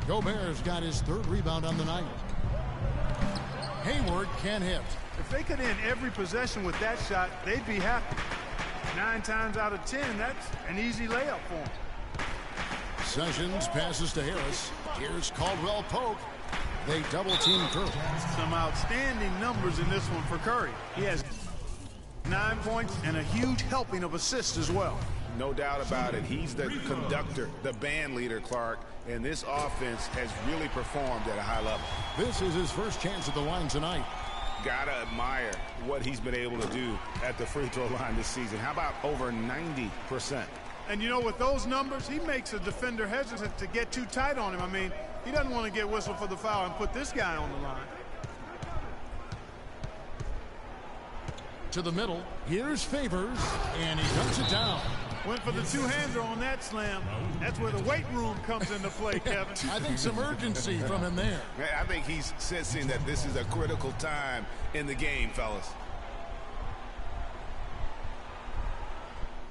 Gobert's got his 3rd rebound on the night. Hayward can't hit. If they could end every possession with that shot, they'd be happy. 9 times out of 10, that's an easy layup for them. Sessions passes to Harris. Here's Caldwell Pope. They double-team Curry. Some outstanding numbers in this one for Curry. He has 9 points and a huge helping of assists as well. No doubt about it. He's the conductor, the band leader, Clark, and this offense has really performed at a high level. This is his first chance at the line tonight. Gotta admire what he's been able to do at the free throw line this season. How about over 90%? And you know, with those numbers, he makes a defender hesitant to get too tight on him. I mean, he doesn't want to get whistled for the foul and put this guy on the line. To the middle. Here's Favors, and he cuts it down. Went for the two-hander on that slam. That's where the weight room comes into play, Kevin. I think some urgency from him there. I think he's sensing that this is a critical time in the game, fellas.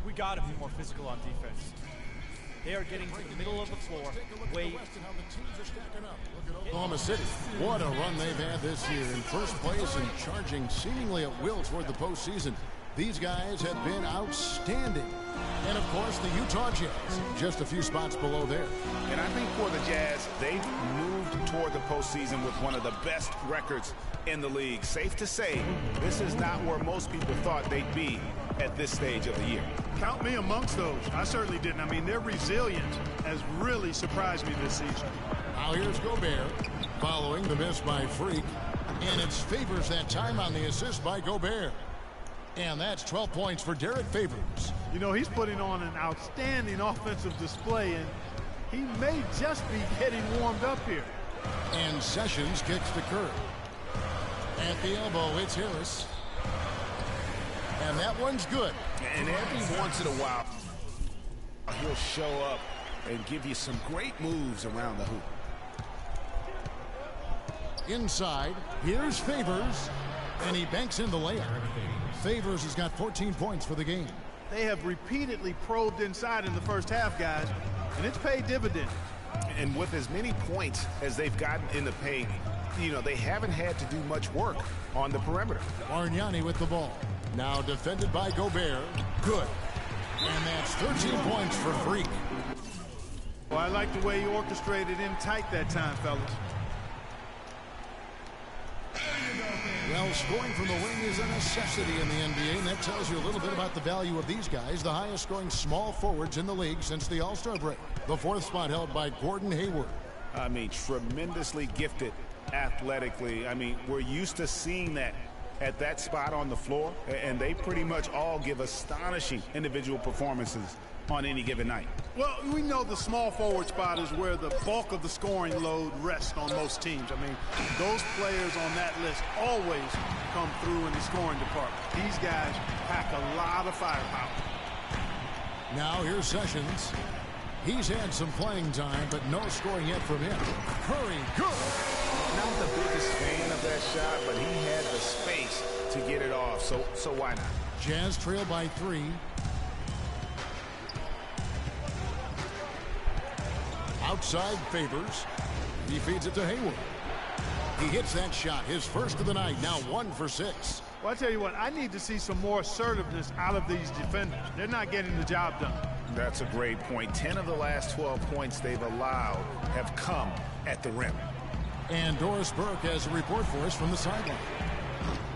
We got to be more physical on defense. They are getting to the middle of the floor way. Oklahoma City, what a run they've had this year, in first place and charging seemingly at will toward the postseason. These guys have been outstanding. And, of course, the Utah Jazz, just a few spots below there. And I think for the Jazz, they've moved toward the postseason with one of the best records in the league. Safe to say, this is not where most people thought they'd be at this stage of the year. Count me amongst those. I certainly didn't. I mean, their resilience has really surprised me this season. Now here's Gobert, following the miss by Freak. And it's Favors that time on the assist by Gobert. And that's 12 points for Derek Favors. You know, he's putting on an outstanding offensive display, and he may just be getting warmed up here. And Sessions kicks to Curry. At the elbow, it's Harris. And that one's good. And every once in a while, he'll show up and give you some great moves around the hoop. Inside, here's Favors. And he banks in the layup. Favors has got 14 points for the game. They have repeatedly probed inside in the first half, guys, and it's paid dividends. And with as many points as they've gotten in the paint, you know, they haven't had to do much work on the perimeter. Bargnani with the ball. Now defended by Gobert. Good. And that's 13 points for Freak. Well, I like the way he orchestrated in tight that time, fellas. Well, scoring from the wing is a necessity in the NBA, and that tells you a little bit about the value of these guys, the highest scoring small forwards in the league since the All-Star break. The 4th spot held by Gordon Hayward. I mean, tremendously gifted athletically. I mean, we're used to seeing that at that spot on the floor, and they pretty much all give astonishing individual performances on any given night. Well, we know the small forward spot is where the bulk of the scoring load rests on most teams. I mean, those players on that list always come through in the scoring department. These guys pack a lot of firepower. Now here's Sessions. He's had some playing time, but no scoring yet from him. Curry, good. Not the biggest fan of that shot, but he had the space to get it off, so why not? Jazz trail by 3. Outside Favors. He feeds it to Hayward. He hits that shot, his first of the night, now 1 for 6. Well, I tell you what, I need to see some more assertiveness out of these defenders. They're not getting the job done. That's a great point. 10 of the last 12 points they've allowed have come at the rim. And Doris Burke has a report for us from the sideline.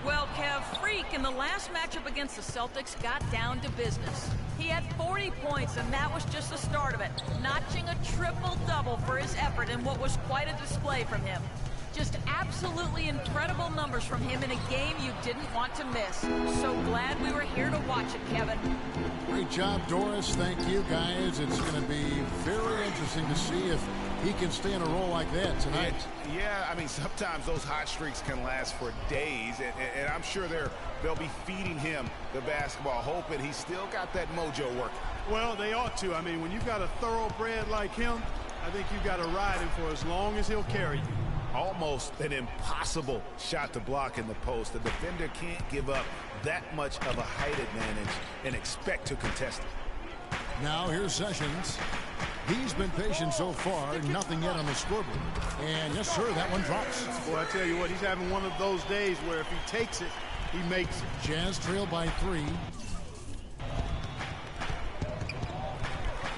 Well, Kev, Freak in the last matchup against the Celtics got down to business. He had 40 points, and that was just the start of it, notching a triple-double for his effort in what was quite a display from him. Just absolutely incredible numbers from him in a game you didn't want to miss. So glad we were here to watch it, Kevin. Great job, Doris. Thank you, guys. It's going to be very interesting to see if he can stay in a roll like that tonight. Yeah, I mean, sometimes those hot streaks can last for days, and I'm sure they'll be feeding him the basketball, hoping he's still got that mojo working. Well, they ought to. I mean, when you've got a thoroughbred like him, I think you've got to ride him for as long as he'll carry you. Almost an impossible shot to block in the post. The defender can't give up that much of a height advantage and expect to contest it. Now here's Sessions. He's been patient so far, nothing yet on the scoreboard. And yes, sir, that one drops. Well, I tell you what, he's having one of those days where if he takes it, he makes it. Jazz trail by 3.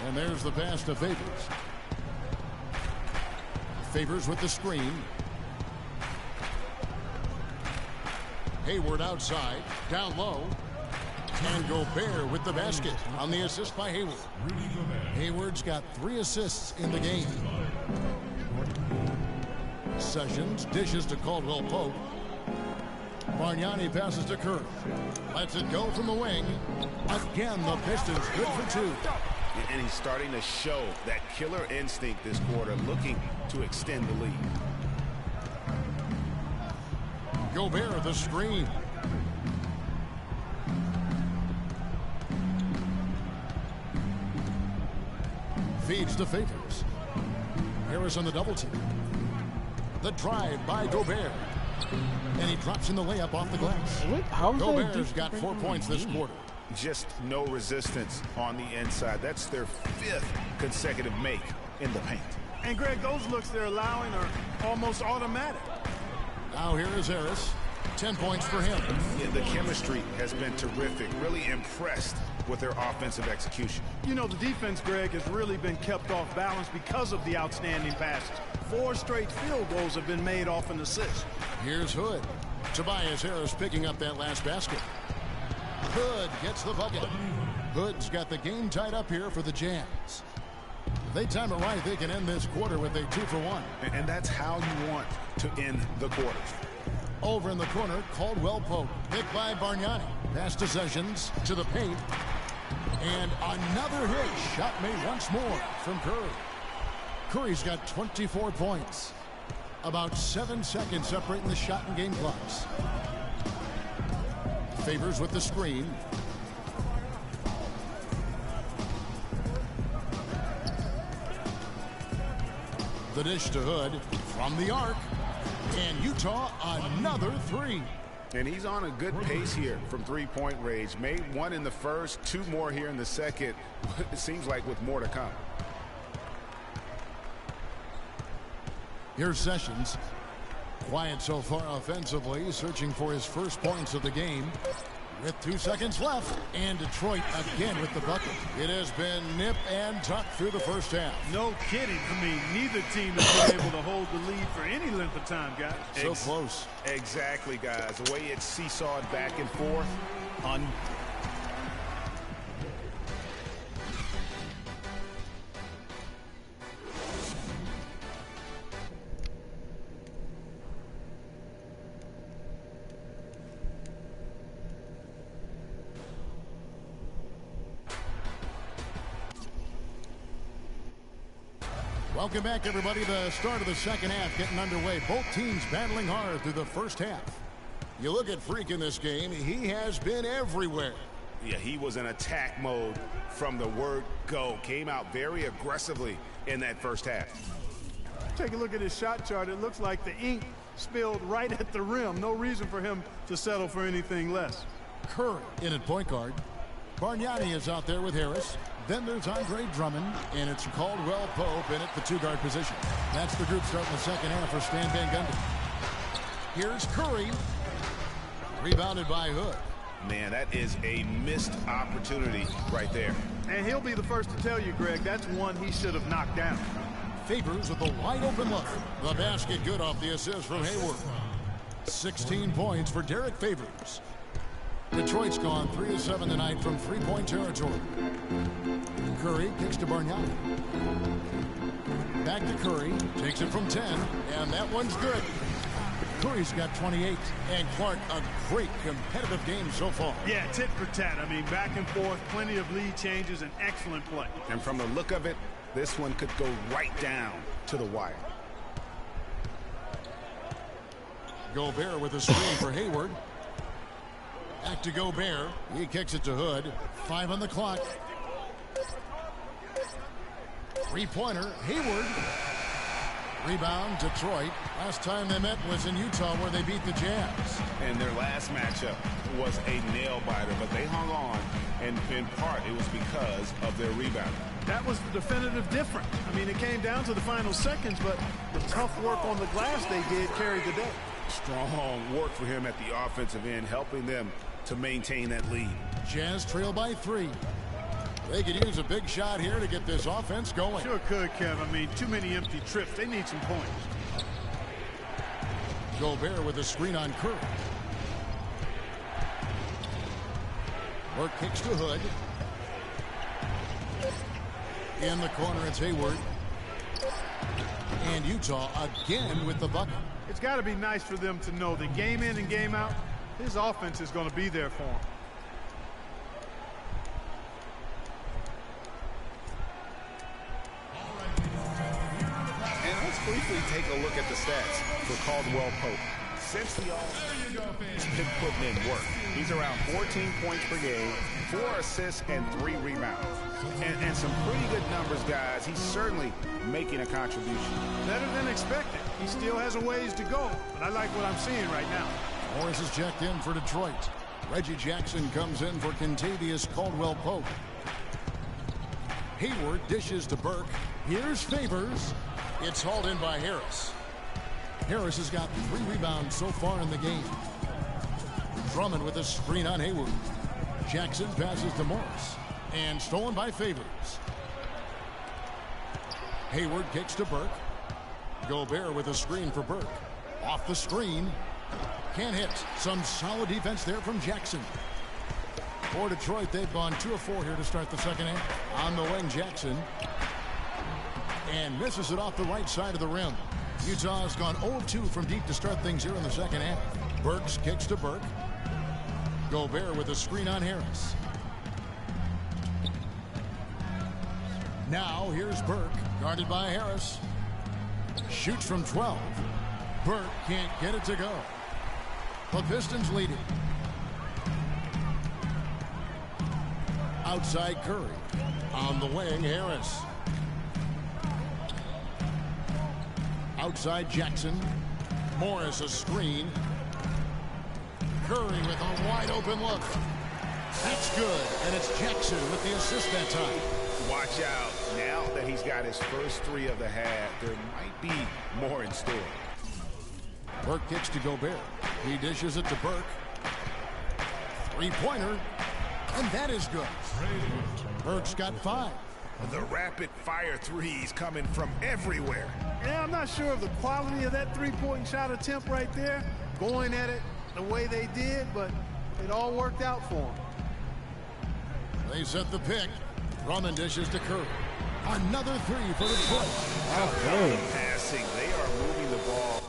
And there's the pass to Favors. Favors with the screen. Hayward outside, down low. And Gobert with the basket on the assist by Hayward. Hayward's got 3 assists in the game. Sessions dishes to Caldwell Pope. Bargnani passes to Curry. Lets it go from the wing. Again, the Pistons good for 2. And he's starting to show that killer instinct this quarter, looking to extend the lead. Gobert the screen. Feeds to Favors. Harris on the double team. The drive by Gobert. And he drops in the layup off the glass. Gobert's got 4 points this quarter. Just no resistance on the inside. That's their 5th consecutive make in the paint. And, Greg, those looks they're allowing are almost automatic. Now here is Harris. 10 points for him. Yeah, the chemistry has been terrific. Really impressed with their offensive execution. You know, the defense, Greg, has really been kept off balance because of the outstanding passes. 4 straight field goals have been made off an assist. Here's Hood. Tobias Harris picking up that last basket. Hood gets the bucket. Hood's got the game tied up here for the Jazz. If they time it right, they can end this quarter with a 2-for-1. And that's how you want to end the quarters. Over in the corner, Caldwell Pope. Picked by Bargnani. Pass to Sessions to the paint. And another hit. Shot made once more from Curry. Curry's got 24 points. About 7 seconds separating the shot and game clocks. Favors with the screen. The dish to Hood from the arc. And Utah another 3. And he's on a good pace here from three-point range. Made 1 in the first, 2 more here in the second. It seems like with more to come. Here's Sessions. Quiet so far offensively, searching for his first points of the game. With 2 seconds left, and Detroit again with the bucket. It has been nip and tuck through the first half. No kidding. I mean, neither team has been able to hold the lead for any length of time, guys. So close. Exactly, guys. The way it's seesawed back and forth. Welcome back, everybody. The start of the second half getting underway. Both teams battling hard through the first half. You look at Freak in this game, he has been everywhere. Yeah, he was in attack mode from the word go. Came out very aggressively in that first half. Take a look at his shot chart. It looks like the ink spilled right at the rim. No reason for him to settle for anything less. Curry in at point guard. Bargnani is out there with Harris. Then there's Andre Drummond, and it's Caldwell Pope in at the 2-guard position. That's the group starting the second half for Stan Van Gundy. Here's Curry. Rebounded by Hood. Man, that is a missed opportunity right there. And he'll be the first to tell you, Greg, that's one he should have knocked down. Favors with a wide open look. The basket good off the assist from Hayward. 16 points for Derek Favors. Detroit's gone 3 of 7 tonight from 3-point territory. Curry kicks to Bargnani. Back to Curry. Takes it from 10. And that one's good. Curry's got 28. And Clark, a great competitive game so far. Yeah, tit for tat. I mean, back and forth, plenty of lead changes, and excellent play. And from the look of it, this one could go right down to the wire. Gobert with a screen for Hayward. Back to Gobert. He kicks it to Hood. 5 on the clock. Three-pointer, Hayward. Rebound, Detroit. Last time they met was in Utah where they beat the Jazz. And their last matchup was a nail-biter, but they hung on, and in part it was because of their rebound. That was the definitive difference. I mean, it came down to the final seconds, but the tough work on the glass they did carried the day. Strong work for him at the offensive end, helping them to maintain that lead. Jazz trail by 3. They could use a big shot here to get this offense going. Sure could, Kev. I mean, too many empty trips. They need some points. Gobert with a screen on Curry. Work kicks to Hood. In the corner, it's Hayward. And Utah again with the bucket. It's got to be nice for them to know that game in and game out, his offense is going to be there for him. And let's briefly take a look at the stats for Caldwell Pope. Since the he's been putting in work. He's around 14 points per game, 4 assists, and 3 rebounds. And some pretty good numbers, guys. He's certainly making a contribution. Better than expected. He still has a ways to go, but I like what I'm seeing right now. Morris is checked in for Detroit. Reggie Jackson comes in for Kentavious Caldwell-Pope. Hayward dishes to Burke. Here's Favors. It's hauled in by Harris. Harris has got 3 rebounds so far in the game. Drummond with a screen on Hayward. Jackson passes to Morris. And stolen by Favors. Hayward kicks to Burke. Gobert with a screen for Burke. Off the screen. Can't hit. Some solid defense there from Jackson. For Detroit, they've gone 2 of 4 here to start the second half. On the wing, Jackson. And misses it off the right side of the rim. Utah has gone 0 of 2 from deep to start things here in the second half. Burks kicks to Burke. Gobert with a screen on Harris. Now here's Burke, guarded by Harris. Shoots from 12. Burke can't get it to go. The Pistons lead it. Outside Curry. On the wing, Harris. Outside Jackson. Morris a screen. Curry with a wide open look. That's good, and it's Jackson with the assist that time. Watch out. Now that he's got his first 3 of the half, there might be more in store. Burke kicks to Gobert. He dishes it to Burke. 3-pointer, and that is good. Burke's got 5. The rapid-fire threes coming from everywhere. Yeah, I'm not sure of the quality of that 3-point shot attempt right there. Going at it the way they did, but it all worked out for them. They set the pick. Drummond dishes to Curry. Another 3 for Detroit. Passing. They are moving the ball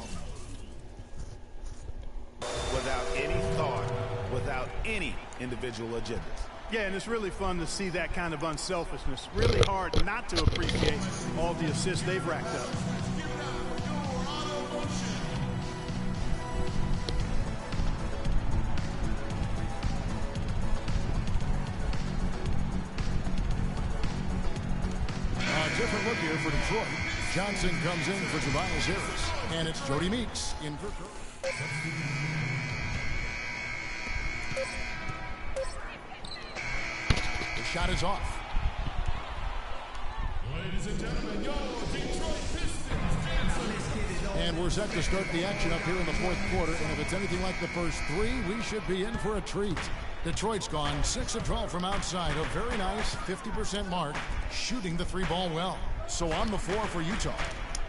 without any thought, without any individual agendas. Yeah, and it's really fun to see that kind of unselfishness. Really hard not to appreciate all the assists they've racked up. Different look here for Detroit. Johnson comes in for Tobias Harris. And it's Jody Meeks in for Curry. The shot is off. Ladies and gentlemen, your Detroit Pistons. And we're set to start the action up here in the 4th quarter. And if it's anything like the first 3, we should be in for a treat. Detroit's gone 6 of 12 from outside. A very nice 50% mark, shooting the 3-ball well. So on the floor for Utah,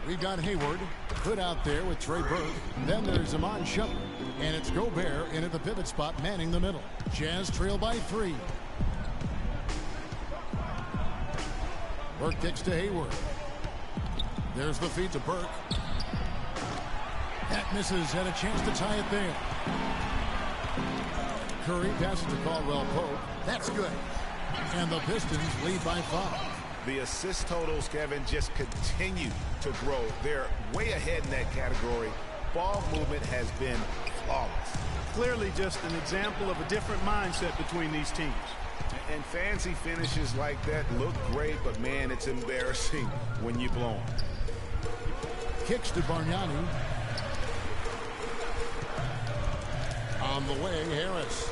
we've got Hayward, Hood out there with Trey Burke. Then there's Iman Shumpert, and it's Gobert in at the pivot spot, manning the middle. Jazz trail by 3. Burke kicks to Hayward. There's the feed to Burke. That misses, had a chance to tie it there. Curry passes to Caldwell-Pope. That's good. And the Pistons lead by 5. The assist totals, Kevin, just continue to grow. They're way ahead in that category. Ball movement has been flawless. Clearly just an example of a different mindset between these teams. And fancy finishes like that look great, but man, it's embarrassing when you blow them. Kicks to Bargnani. On the way, Harris.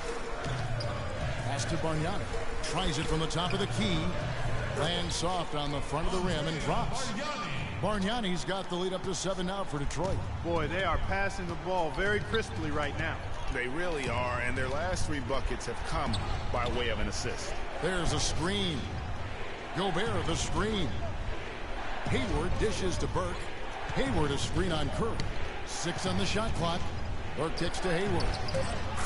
Pass to Bargnani. Tries it from the top of the key. Lands soft on the front of the rim and drops. Bargnani's got the lead up to 7 now for Detroit. Boy, they are passing the ball very crisply right now. They really are, and their last 3 buckets have come by way of an assist. There's a screen. Gobert the screen. Hayward dishes to Burke. Hayward a screen on Curry. 6 on the shot clock. Burke kicks to Hayward.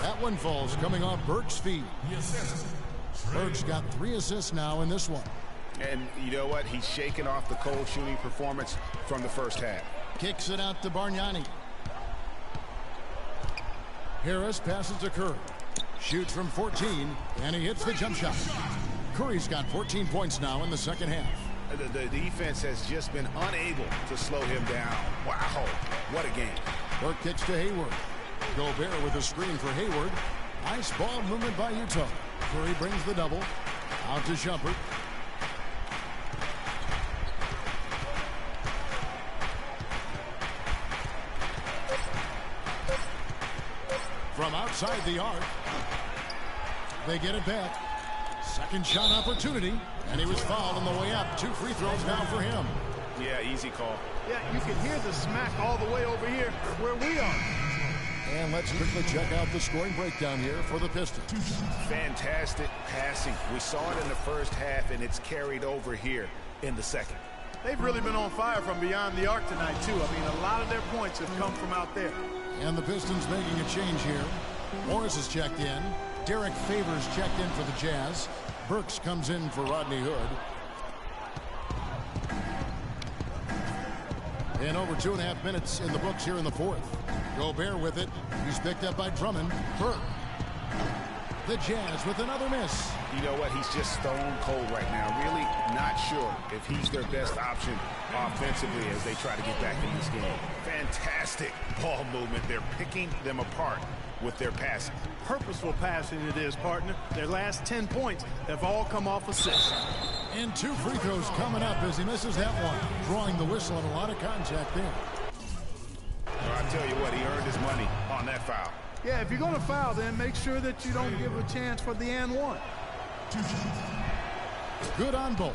That one falls coming off Burke's feet. Burke's got 3 assists now in this one. And you know what? He's shaking off the cold shooting performance from the first half. Kicks it out to Bargnani. Harris passes to Curry. Shoots from 14, and he hits the jump shot. Curry's got 14 points now in the second half. The defense has just been unable to slow him down. Wow, what a game. Burke kicks to Hayward. Gobert with a screen for Hayward. Nice ball movement by Utah. Curry brings the double. Out to Shumpert. From outside the arc. They get it back. Second shot opportunity. And he was fouled on the way up. 2 free throws now for him. Yeah, easy call. Yeah, you can hear the smack all the way over here where we are. And let's quickly check out the scoring breakdown here for the Pistons. Fantastic passing. We saw it in the first half, and it's carried over here in the second. They've really been on fire from beyond the arc tonight, too. I mean, a lot of their points have come from out there. And the Pistons making a change here. Morris is checked in. Derek Favors checked in for the Jazz. Burks comes in for Rodney Hood. And over 2.5 minutes in the books here in the fourth. Gobert with it. He's picked up by Drummond. Burke. The Jazz with another miss. You know what? He's just stone cold right now. Really not sure if he's their best option offensively as they try to get back in this game. Fantastic ball movement. They're picking them apart with their passing. Purposeful passing it is, partner. Their last 10 points have all come off assists. And 2 free throws coming up as he misses that one. Drawing the whistle and a lot of contact there. Well, I tell you what, he earned his money on that foul. Yeah, if you're going to foul, then make sure that you don't give a chance for the and one. Good on both.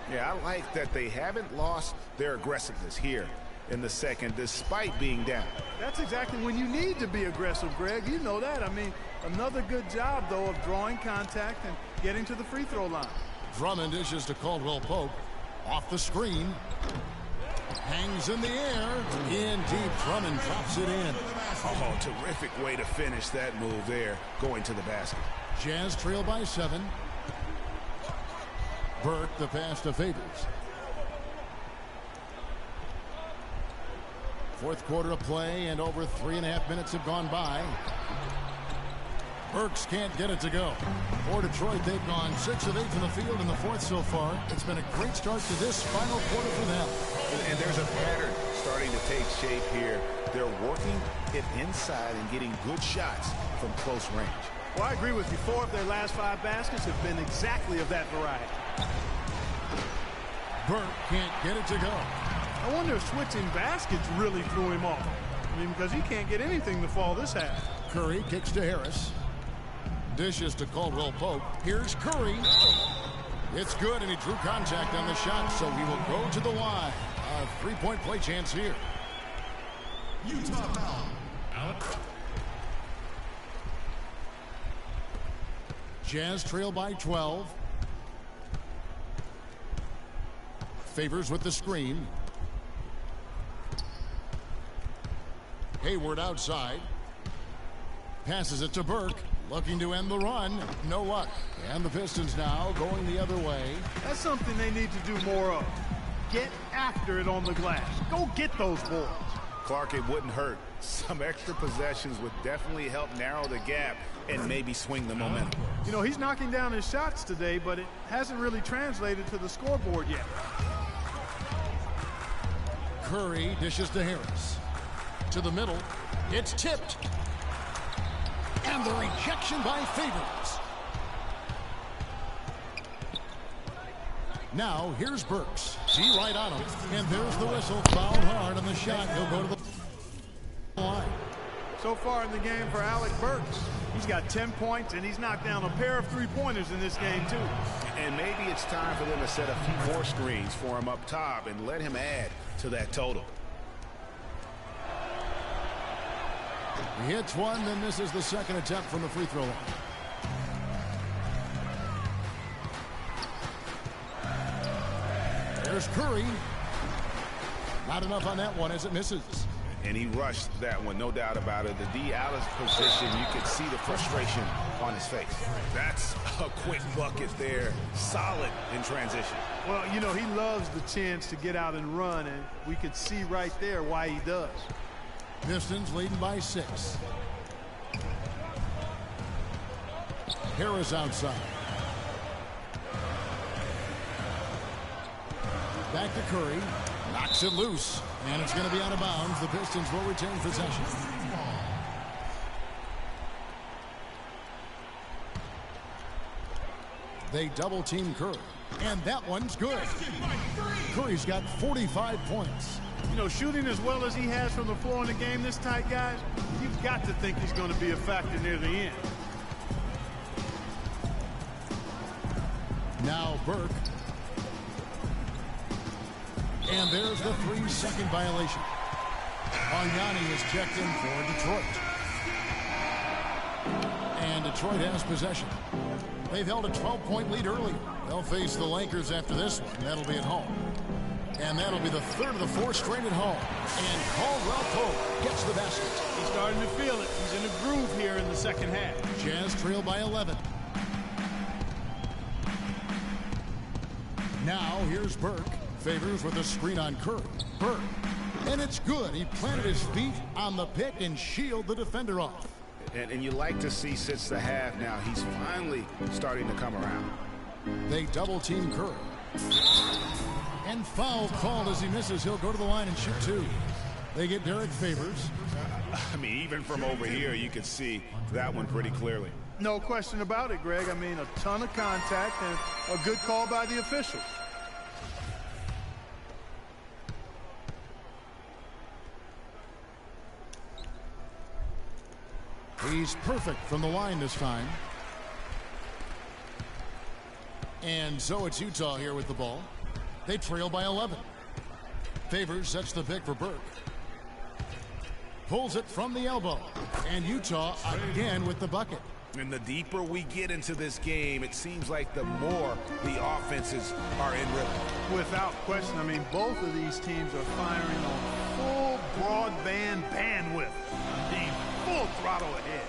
Yeah, I like that they haven't lost their aggressiveness here in the second, despite being down. That's exactly when you need to be aggressive, Greg. You know that. I mean, another good job, though, of drawing contact and getting to the free throw line. Drummond dishes to Caldwell Pope. Off the screen. Hangs in the air. In deep. Drummond drops it in. Oh, terrific way to finish that move there, going to the basket. Jazz trail by 7. Burke the pass to Favors. Fourth quarter of play, and over 3.5 minutes have gone by. Burks can't get it to go. For Detroit, they've gone 6 of 8 from the field in the fourth so far. It's been a great start to this final quarter for them. And there's a pattern starting to take shape here. They're working it inside and getting good shots from close range. Well, I agree with you. 4 of their last 5 baskets have been exactly of that variety. Burke can't get it to go. I wonder if switching baskets really threw him off. I mean, because he can't get anything to fall this half. Curry kicks to Harris. Dishes to Caldwell Pope. Here's Curry. It's good, and he drew contact on the shot, so he will go to the line. A 3-point play chance here. Utah foul. Alex. Jazz trail by 12. Favors with the screen. Hayward outside. Passes it to Burke. Looking to end the run. No luck. And the Pistons now going the other way. That's something they need to do more of. Get after it on the glass. Go get those boards. Clark, it wouldn't hurt Some extra possessions would definitely help narrow the gap and maybe swing the momentum. You know, he's knocking down his shots today, but it hasn't really translated to the scoreboard yet. Curry dishes to Harris. To the middle. It's tipped. And the rejection by Favors. Now, here's Burks. See right on him. And there's the whistle. Fouled hard on the shot. He'll go to the line. So far in the game for Alec Burks, he's got 10 points, and he's knocked down a pair of three-pointers in this game, too. And maybe it's time for them to set a few more screens for him up top and let him add to that total. He hits one, then misses the second attempt from the free throw line. There's Curry. Not enough on that one as it misses. And he rushed that one, no doubt about it. The D. Alice position, you could see the frustration on his face. That's a quick bucket there. Solid in transition. Well, you know, he loves the chance to get out and run, and we could see right there why he does. Pistons leading by 6. Harris outside. Back to Curry. Knocks it loose. And it's going to be out of bounds. The Pistons will retain possession. They double team Curry. And that one's good. Curry's got 45 points. You know, shooting as well as he has from the floor in the game this tight, guys, you've got to think he's going to be a factor near the end. Now Burke. And there's the 3-second violation. Bargnani is checked in for Detroit. And Detroit has possession. They've held a 12-point lead earlier. They'll face the Lakers after this one. That'll be at home. And that'll be the third of the 4 straight at home. And Caldwell Pope gets the basket. He's starting to feel it. He's in a groove here in the second half. Jazz trail by 11. Now here's Burke. Favors with a screen on Curry. Burke. And it's good. He planted his feet on the pick and shielded the defender off. And you like to see since the half now, he's finally starting to come around. They double team Curry. And foul called as he misses. He'll go to the line and shoot 2. They get Derek Favors. I mean, even from over here, you can see that one pretty clearly. No question about it, Greg. I mean, a ton of contact and a good call by the official. He's perfect from the line this time. And so it's Utah here with the ball. They trail by 11. Favors sets the pick for Burke. Pulls it from the elbow. And Utah again with the bucket. And the deeper we get into this game, it seems like the more the offenses are in rhythm. Without question, I mean, both of these teams are firing on full broadband bandwidth. Being full throttle ahead.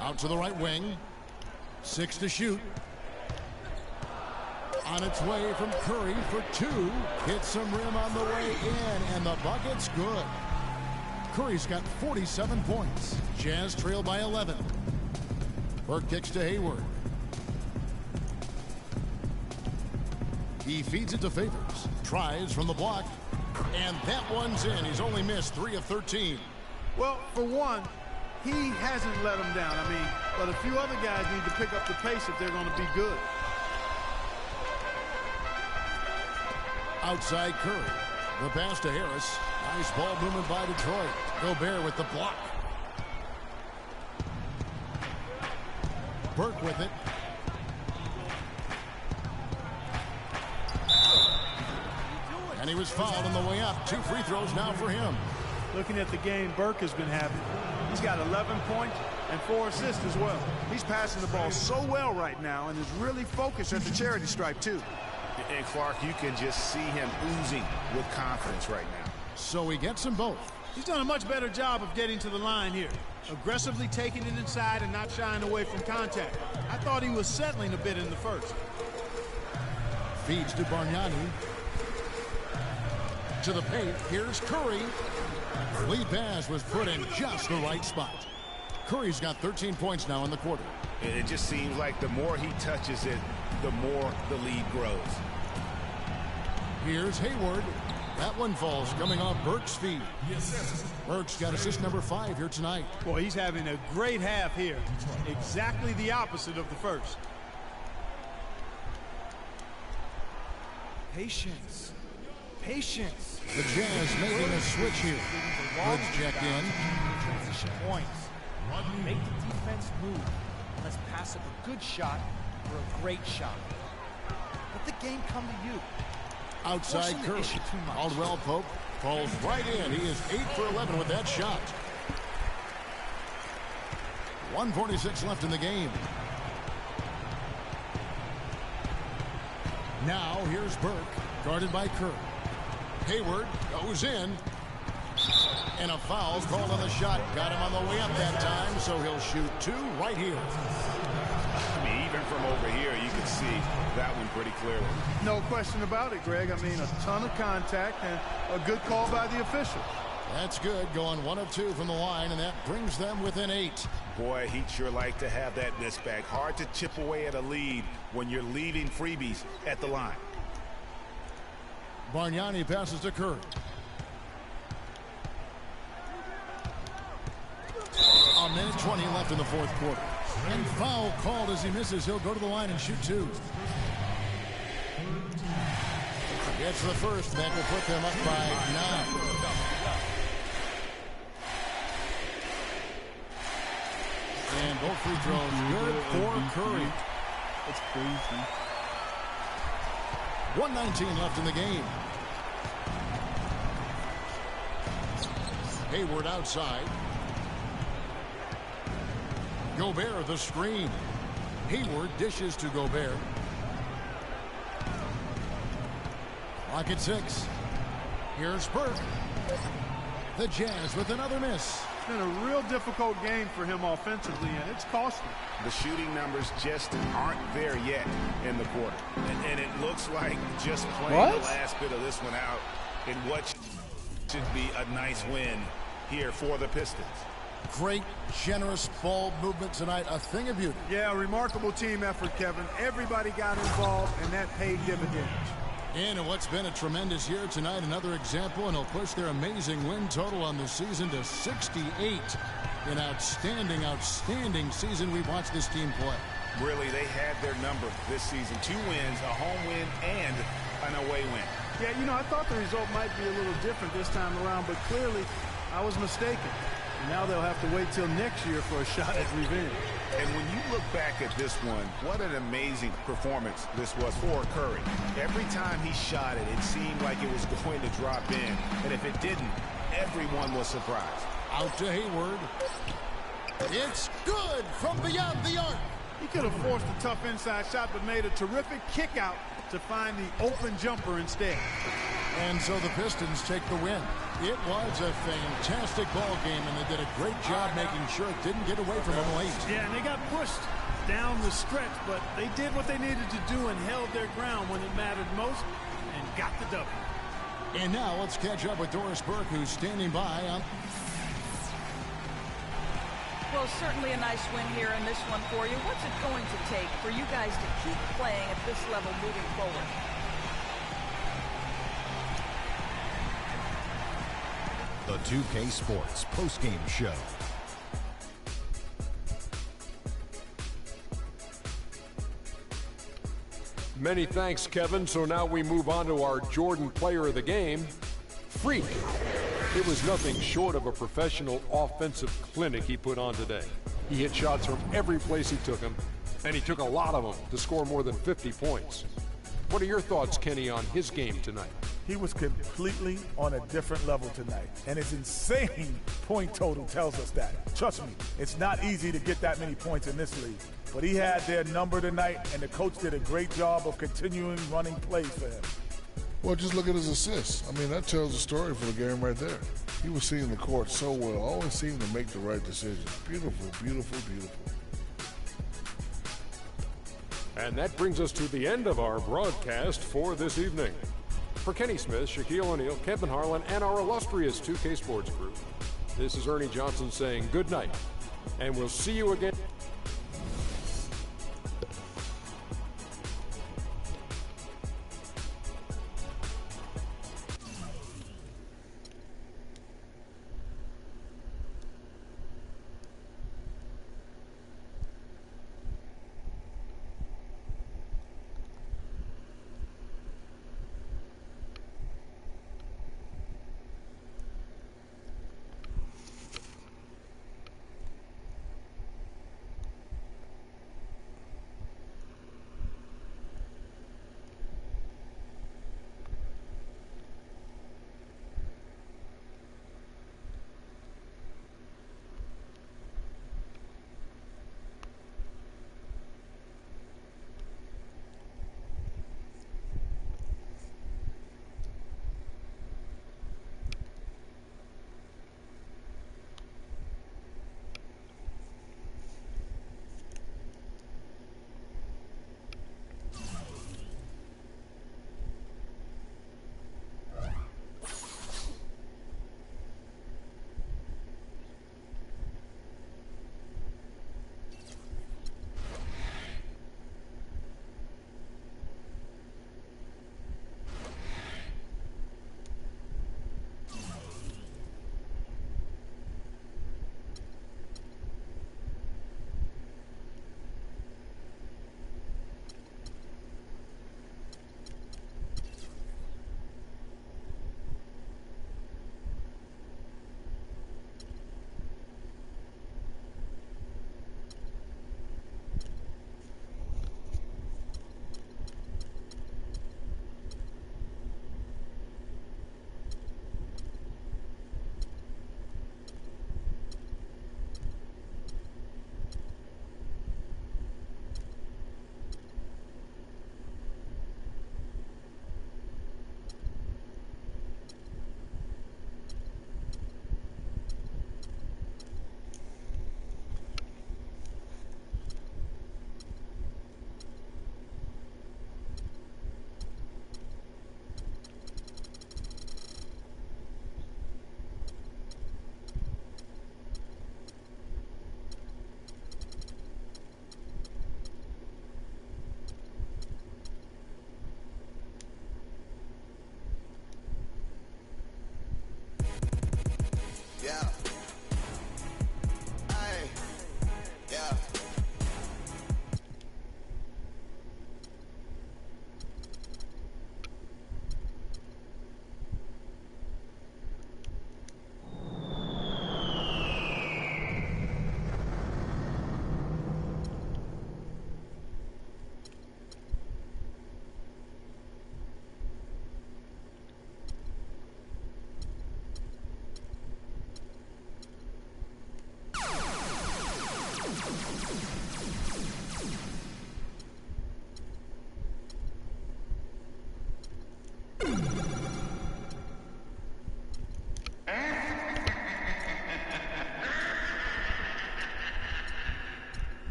Out to the right wing. 6 to shoot. On its way from Curry for 2. Hits some rim on the way in, and the bucket's good. Curry's got 47 points. Jazz trail by 11. Burke kicks to Hayward. He feeds it to Favors. Tries from the block. And that one's in. He's only missed 3 of 13. Well, for one, he hasn't let them down. I mean, but a few other guys need to pick up the pace if they're going to be good. Outside Curry. The pass to Harris. Nice ball movement by Detroit. Gobert with the block. Burke with it. And he was fouled on the way up. 2 free throws now for him. Looking at the game Burke has been having, he's got 11 points and 4 assists as well. He's passing the ball so well right now and is really focused at the charity stripe too. And Clark, you can just see him oozing with confidence right now. So he gets them both. He's done a much better job of getting to the line here. Aggressively taking it inside and not shying away from contact. I thought he was settling a bit in the first. Feeds to Bargnani. to the paint. Here's Curry. Lead pass was put in just the right spot. Curry's got 13 points now in the quarter. It just seems like the more he touches it, the more the lead grows. Here's Hayward. That one falls coming off Burke's feet. Burke's got assist number 5 here tonight. Boy, he's having a great half here. Exactly the opposite of the first. Patience. Patience. The Jazz making a switch here. Woods checked in. Transition points. Make the defense move. Let's pass up a good shot or a great shot. Let the game come to you. Outside Curry. Caldwell Pope falls right in. He is 8 for 11 with that shot. 1:46 left in the game. Now here's Burke, guarded by Curry. Hayward goes in. And a foul called on the shot. Got him on the way up that time, so he'll shoot 2 right here. I mean, even from over here, you can see that one pretty clearly. No question about it, Greg. I mean, a ton of contact and a good call by the official. That's good, going 1 of 2 from the line, and that brings them within 8. Boy, he'd sure like to have that miss back. Hard to chip away at a lead when you're leaving freebies at the line. Bargnani passes to Curry. A minute 20 left in the fourth quarter. And foul called as he misses. He'll go to the line and shoot 2. Gets the first. That will put them up by 9. And both free throws good for Curry. That's crazy. 1:19 left in the game. Hayward outside. Gobert the screen. Hayward dishes to Gobert. Clock at 6. Here's Burke. The Jazz with another miss. It's been a real difficult game for him offensively, and it's costly. The shooting numbers just aren't there yet in the quarter. And it looks like just playing the last bit of this one out in what should be a nice win here for the Pistons. Great, generous ball movement tonight. A thing of beauty. Yeah, remarkable team effort, Kevin. Everybody got involved, and that paid dividends. And in what's been a tremendous year tonight, another example, and he'll push their amazing win total on the season to 68. An outstanding, outstanding season we've watched this team play. Really, they had their number this season. 2 wins, a home win, and an away win. Yeah, you know, I thought the result might be a little different this time around, but clearly I was mistaken. And now they'll have to wait till next year for a shot at revenge. And when you look back at this one, what an amazing performance this was for Curry. Every time he shot it, it seemed like it was going to drop in. And if it didn't, everyone was surprised. Out to Hayward. It's good from beyond the arc. He could have forced a tough inside shot, but made a terrific kick out to find the open jumper instead. And so the Pistons take the win. It was a fantastic ball game, and they did a great job making sure it didn't get away from them late. Yeah, and they got pushed down the stretch, but they did what they needed to do and held their ground when it mattered most and got the W. And now let's catch up with Doris Burke, who's standing by. Well, certainly a nice win here in this one for you. What's it going to take for you guys to keep playing at this level moving forward? The 2K Sports postgame show. Many thanks, Kevin. So now we move on to our Jordan player of the game, Freak. It was nothing short of a professional offensive clinic he put on today. He hit shots from every place he took them, and he took a lot of them to score more than 50 points. What are your thoughts, Kenny, on his game tonight? He was completely on a different level tonight, and his insane point total tells us that. Trust me, it's not easy to get that many points in this league, but he had their number tonight, and the coach did a great job of continuing running plays for him. Well, just look at his assists. I mean, that tells the story for the game right there. He was seeing the court so well, always seemed to make the right decisions. Beautiful, beautiful, beautiful. And that brings us to the end of our broadcast for this evening. For Kenny Smith, Shaquille O'Neal, Kevin Harlan, and our illustrious 2K Sports crew, this is Ernie Johnson saying good night, and we'll see you again. Yeah. Aye. Yeah.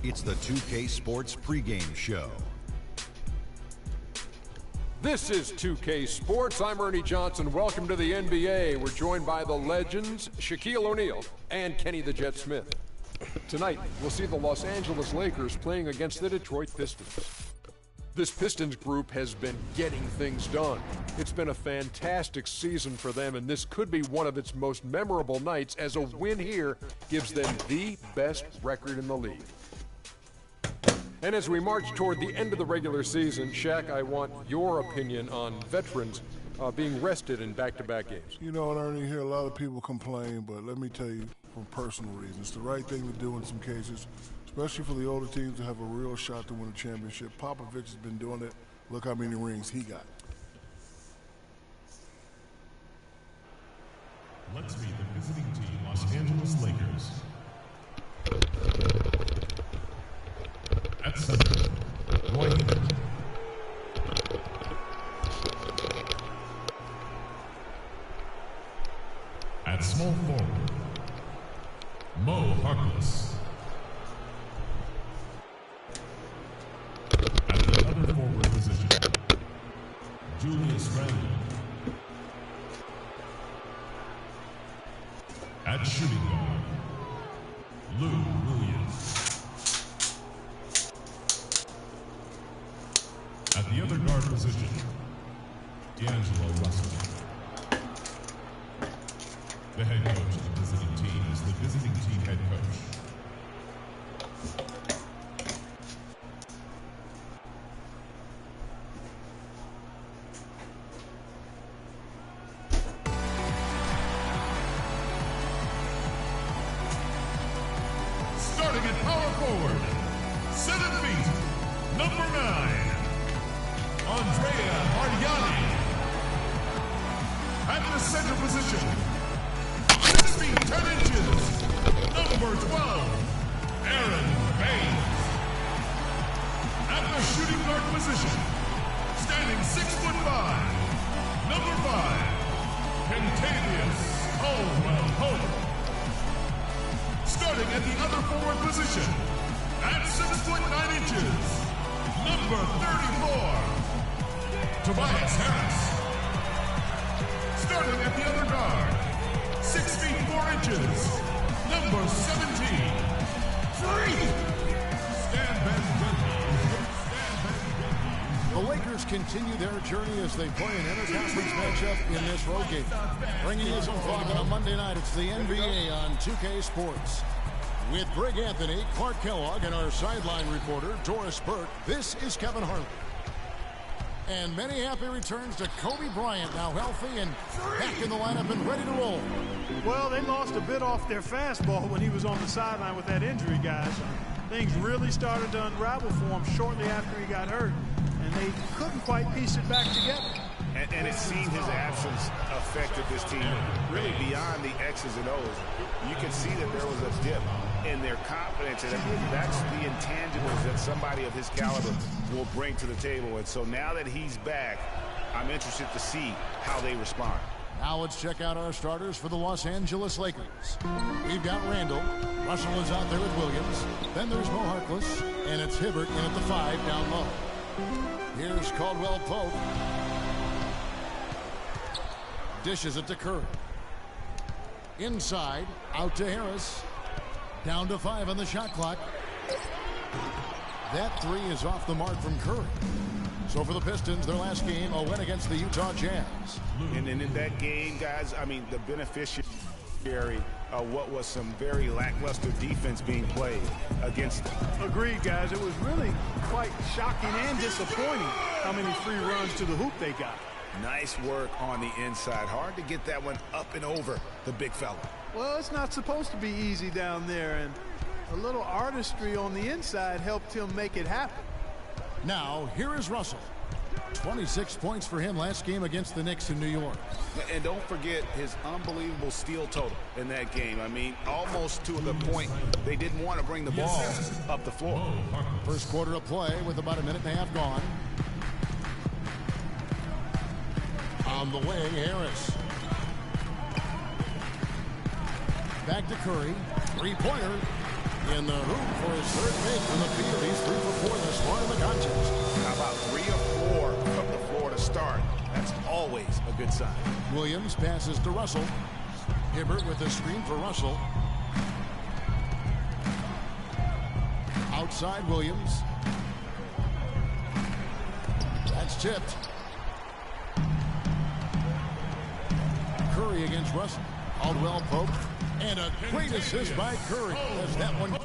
It's the 2K Sports pregame show. This is 2K Sports. I'm Ernie Johnson. Welcome to the NBA. We're joined by the legends, Shaquille O'Neal and Kenny the Jet Smith. Tonight, we'll see the Los Angeles Lakers playing against the Detroit Pistons. This Pistons group has been getting things done. It's been a fantastic season for them, and this could be one of its most memorable nights, as a win here gives them the best record in the league. And as we march toward the end of the regular season, Shaq, I want your opinion on veterans being rested in back-to-back games. You know, Ernie, hear a lot of people complain, but let me tell you, from personal reasons, it's the right thing to do in some cases, especially for the older teams to have a real shot to win a championship. Popovich has been doing it. Look how many rings he got. Let's meet the visiting team, Los Angeles Lakers. At center, Roy Hibbert. At small forward, Mo Harkless. At the other forward position, Julius Randle. At shooting guard, Lou Williams. At the other guard position, D'Angelo Russell. The head coach of the visiting team is the visiting team head coach. Starting at power forward, 7 feet, number 9, Andrea Bargnani. At the center position, 6 feet 10 inches, number 12, Aaron Baines. At the shooting guard position, standing 6'5", number 5, Kentavious Caldwell-Pope. Starting at the other forward position, at 6'9", number 34, Tobias Harris. Starting at the other guard, 6 feet 4 inches, number 17, Stan Van Gundy. The Lakers continue their journey as they play an interconference matchup in this road game. Bringing you some fun on a Monday night, it's the NBA on 2K Sports. With Greg Anthony, Clark Kellogg, and our sideline reporter, Doris Burke, this is Kevin Harlan. And many happy returns to Kobe Bryant, now healthy and back in the lineup and ready to roll. Well, they lost a bit off their fastball when he was on the sideline with that injury, guys. Things really started to unravel for him shortly after he got hurt, and they couldn't quite piece it back together. And it seemed his absence affected this team really beyond the X's and O's. You can see that there was a dip in their confidence, and that's the intangibles that somebody of his caliber will bring to the table. And so now that he's back, I'm interested to see how they respond. Now let's check out our starters for the Los Angeles Lakers. We've got Randall. Russell is out there with Williams. Then there's Mo Harkless, and it's Hibbert in at the 5 down low. Here's Caldwell-Pope. Dishes it to Curry. Inside, out to Harris. Down to 5 on the shot clock. That 3 is off the mark from Curry. So for the Pistons, their last game, a win against the Utah Jazz. And in that game, guys, I mean, the beneficiary of what was some very lackluster defense being played against them. Agreed, guys. It was really quite shocking and disappointing how many free runs to the hoop they got. Nice work on the inside. Hard to get that one up and over the big fella. Well, it's not supposed to be easy down there, and a little artistry on the inside helped him make it happen. Now, here is Russell. 26 points for him last game against the Knicks in New York. And don't forget his unbelievable steal total in that game. I mean, almost to the point they didn't want to bring the ball up the floor. First quarter of play with about a minute and a half gone. On the wing, Harris. Back to Curry. Three-pointer in the hoop for his third make from the field. He's 3 for 4 thus far in the contest. How about 3 of 4 from the floor to start? That's always a good sign. Williams passes to Russell. Hibbert with a screen for Russell. Outside Williams. That's tipped. Curry against Russell. Caldwell poked. And a great assist by Curry as that one.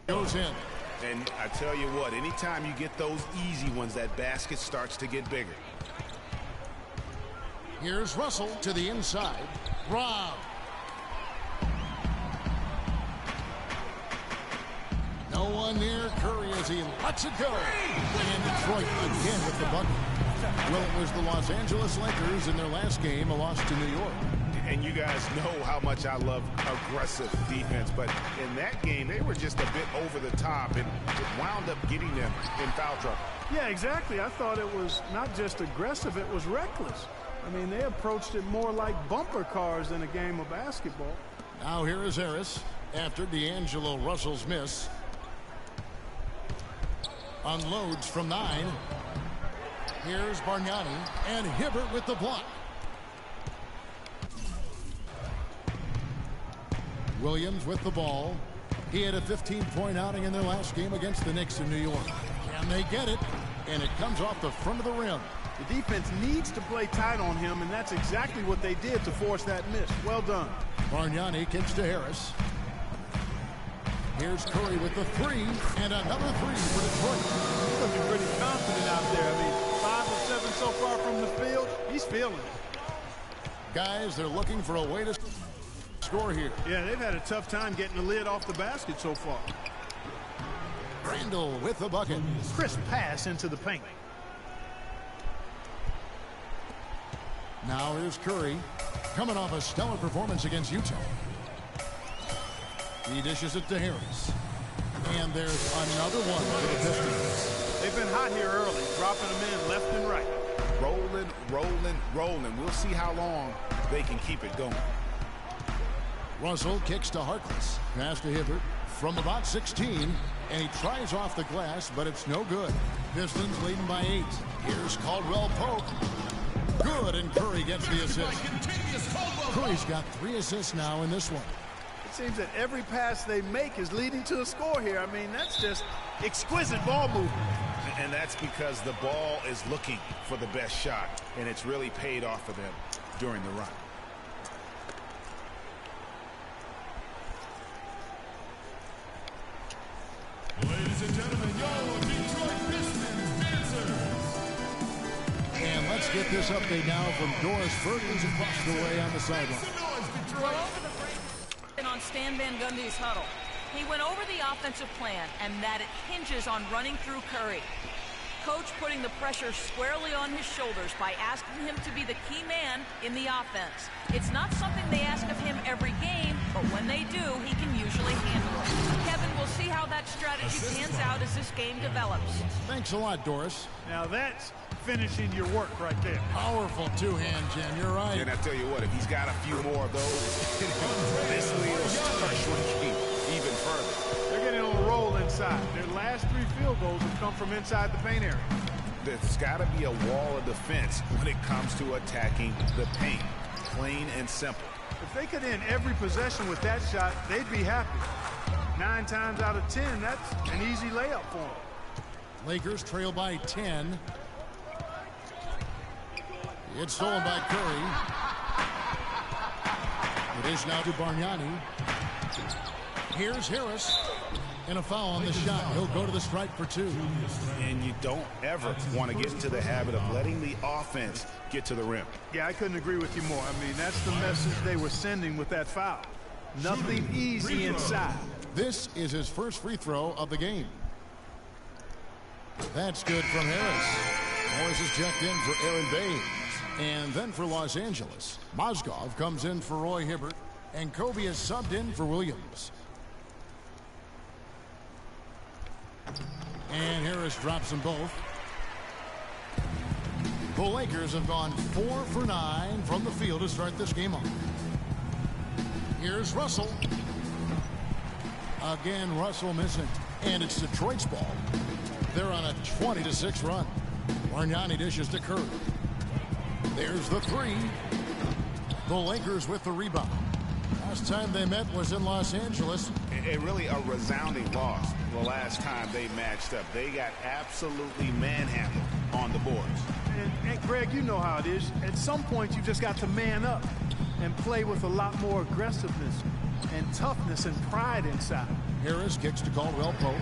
Goes in. And I tell you what, anytime you get those easy ones, that basket starts to get bigger. Here's Russell to the inside. Rob. No one near Curry as he lets it go. And Detroit again with the bucket. Well, it was the Los Angeles Lakers in their last game, a loss to New York. And you guys know how much I love aggressive defense, but in that game, they were just a bit over the top, and it wound up getting them in foul trouble. Yeah, exactly. I thought it was not just aggressive, it was reckless. I mean, they approached it more like bumper cars than a game of basketball. Now here is Harris after D'Angelo Russell's miss. Unloads from 9. Here's Bargnani and Hibbert with the block. Williams with the ball. He had a 15-point outing in their last game against the Knicks in New York. Can they get it? And it comes off the front of the rim. The defense needs to play tight on him, and that's exactly what they did to force that miss. Well done. Bargnani kicks to Harris. Here's Curry with the 3, and another 3 for Detroit. He's looking pretty confident out there. I mean, 5 of 7 so far from the field. He's feeling it. Guys, they're looking for a way to score here. Yeah, they've had a tough time getting the lid off the basket so far. Randall with the bucket. Crisp pass into the paint. Now here's Curry, coming off a stellar performance against Utah. He dishes it to Harris. And there's another one for the Pistons. They've been hot here early, dropping them in left and right. Rolling, rolling, rolling. We'll see how long they can keep it going. Russell kicks to Harkless. Pass to Hibbert from about 16. And he tries off the glass, but it's no good. Pistons leading by 8. Here's Caldwell Pope. Good, and Curry gets the assist. Curry's got 3 assists now in this one. It seems that every pass they make is leading to a score here. I mean, that's just exquisite ball movement. And that's because the ball is looking for the best shot, and it's really paid off for them during the run. Let's get this update now from Doris Fergus across the way on the sideline. Well, over the break and on Stan Van Gundy's huddle, he went over the offensive plan and that it hinges on running through Curry. Coach putting the pressure squarely on his shoulders by asking him to be the key man in the offense. It's not something they ask of him every game, but when they do, he can usually handle it. Kevin, we'll see how that strategy pans out as this game develops. Thanks a lot, Doris. Now that's finishing your work right there. Powerful two-hand jam, you're right. And I tell you what, if he's got a few more of those, this lead will start shrinking even further. They're getting on a roll inside. Their last 3 field goals have come from inside the paint area. There's got to be a wall of defense when it comes to attacking the paint. Plain and simple. If they could end every possession with that shot, they'd be happy. 9 times out of 10, that's an easy layup for them. Lakers trail by 10. It's stolen by Curry. It is now to Bargnani. Here's Harris. And a foul on the shot. He'll go to the stripe for 2. And you don't ever want to get into the habit of letting the offense get to the rim. Yeah, I couldn't agree with you more. I mean, that's the message they were sending with that foul. Nothing easy inside. This is his first free throw of the game. That's good from Harris. Morris is checked in for Aaron Baines. And then for Los Angeles, Mozgov comes in for Roy Hibbert. And Kobe is subbed in for Williams. And Harris drops them both. The Lakers have gone 4 for 9 from the field to start this game off. Here's Russell. Again, Russell missing. And it's Detroit's ball. They're on a 20-6 run. Bargnani dishes to Curry. There's the 3. The Lakers with the rebound. Last time they met was in Los Angeles. Really a resounding loss the last time they matched up. They got absolutely manhandled on the boards. And Greg, you know how it is. At some point, you just got to man up and play with a lot more aggressiveness and toughness and pride inside. Harris kicks to Caldwell Pope.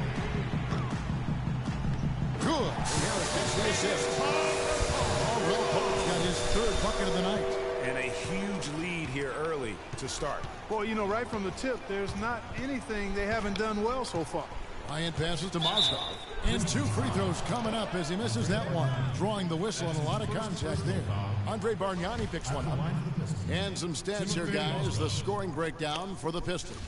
Good. And Harris gets the assist. Caldwell Pope's got his 3rd bucket of the night. And a huge lead here early to start. Boy, you know, right from the tip, there's not anything they haven't done well so far. Ryan passes to Mozgov. And 2 free throws coming up as he misses that one. Drawing the whistle and a lot of contact there. Andre Bargnani picks one up. And some stats here, guys. The scoring breakdown for the Pistons.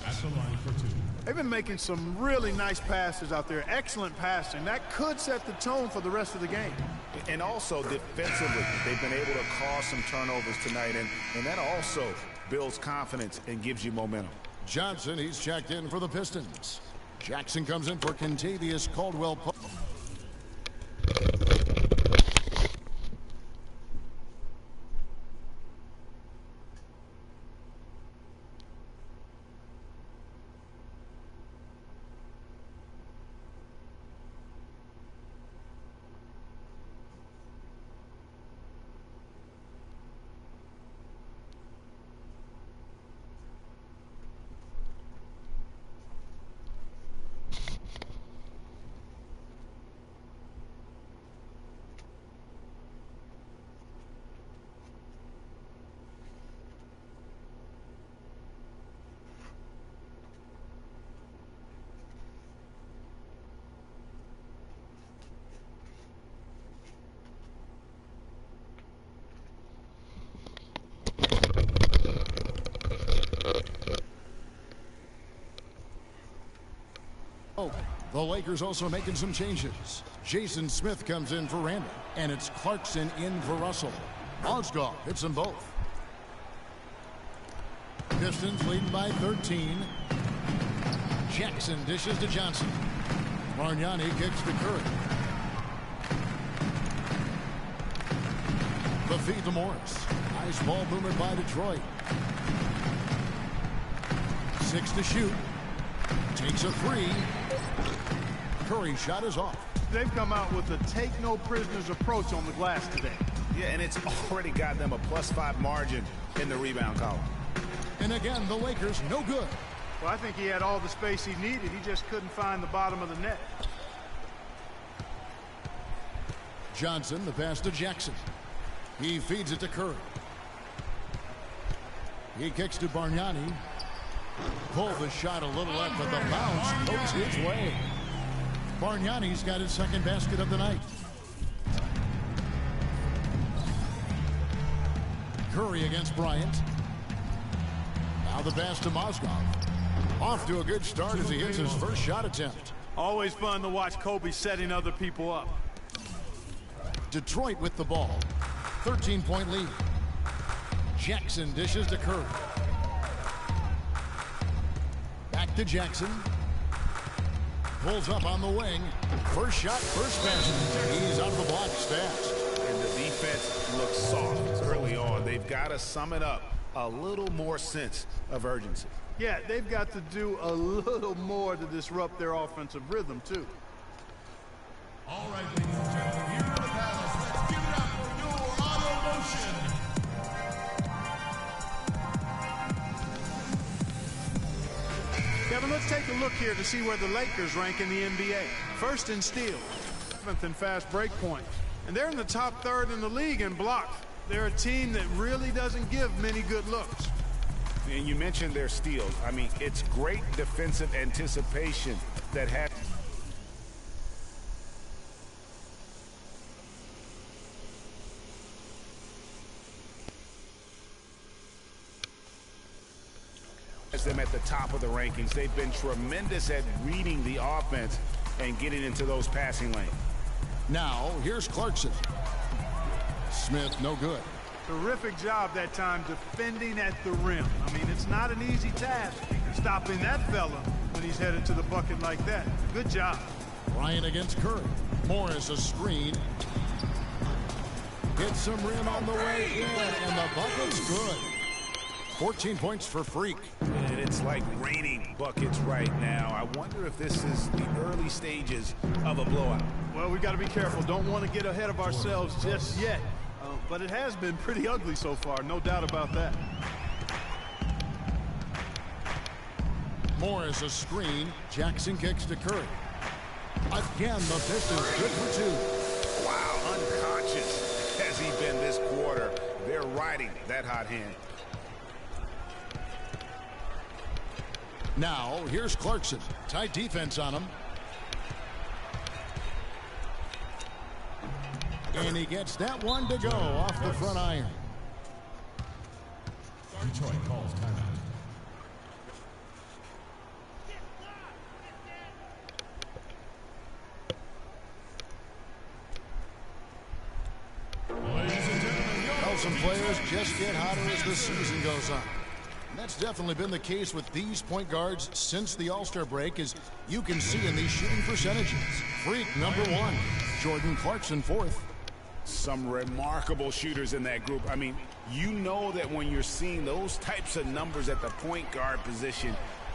They've been making some really nice passes out there. Excellent passing. That could set the tone for the rest of the game. And also defensively, they've been able to cause some turnovers tonight. And that also builds confidence and gives you momentum. Johnson, he's checked in for the Pistons. Jackson comes in for Kentavious Caldwell-Pope. The Lakers also making some changes. Jason Smith comes in for Randall, and it's Clarkson in for Russell. Mozgov hits them both. Pistons leading by 13. Jackson dishes to Johnson. Bargnani kicks to Curry. The feed to Morris. Nice ball boomer by Detroit. 6 to shoot. Takes a 3. Curry shot is off. They've come out with a take-no-prisoners approach on the glass today. Yeah, and it's already got them a +5 margin in the rebound column. And again, the Lakers no good. Well, I think he had all the space he needed. He just couldn't find the bottom of the net. Johnson, the pass to Jackson. He feeds it to Curry. He kicks to Bargnani. Pulled the shot a little left, but the bounce goes his way. Bargnani's got his second basket of the night. Curry against Bryant. Now the pass to Mozgov. Off to a good start as he hits his first shot attempt. Always fun to watch Kobe setting other people up. Detroit with the ball. 13-point lead. Jackson dishes to Curry. Back to Jackson. Pulls up on the wing. First shot, first basket. He's out of the block fast. And the defense looks soft early on. They've got to sum it up. A little more sense of urgency. Yeah, they've got to do a little more to disrupt their offensive rhythm, too. All right, ladies and gentlemen, here in the palace, let's give it up for your auto motion. Kevin, let's take a look here to see where the Lakers rank in the NBA. First in steals, 7th in fast break points. And they're in the top 3rd in the league in blocks. They're a team that really doesn't give many good looks. And you mentioned their steals. I mean, it's great defensive anticipation that has them at the top of the rankings. They've been tremendous at reading the offense and getting into those passing lanes. Now, here's Clarkson. Smith, no good. Terrific job that time defending at the rim. I mean, it's not an easy task stopping that fella when he's headed to the bucket like that. Good job. Bryant against Curry. Morris a screen. Hits some rim on the way in, and the bucket's good. 14 points for Freak. And it's like raining buckets right now. I wonder if this is the early stages of a blowout. Well, we got to be careful. Don't want to get ahead of ourselves just yet. But it has been pretty ugly so far, no doubt about that. Morris a screen. Jackson kicks to Curry. Again, the Pistons good for 2. Wow, unconscious has he been this quarter. They're riding that hot hand. Now, here's Clarkson. Tight defense on him. And he gets that one to go off the front iron. Detroit calls timeout. Well, some players just get hotter as the season goes on. And that's definitely been the case with these point guards since the All-Star break, as you can see in these shooting percentages. Freak, number 1. Jordan Clarkson, 4th. Some remarkable shooters in that group. I mean, you know that when you're seeing those types of numbers at the point guard position,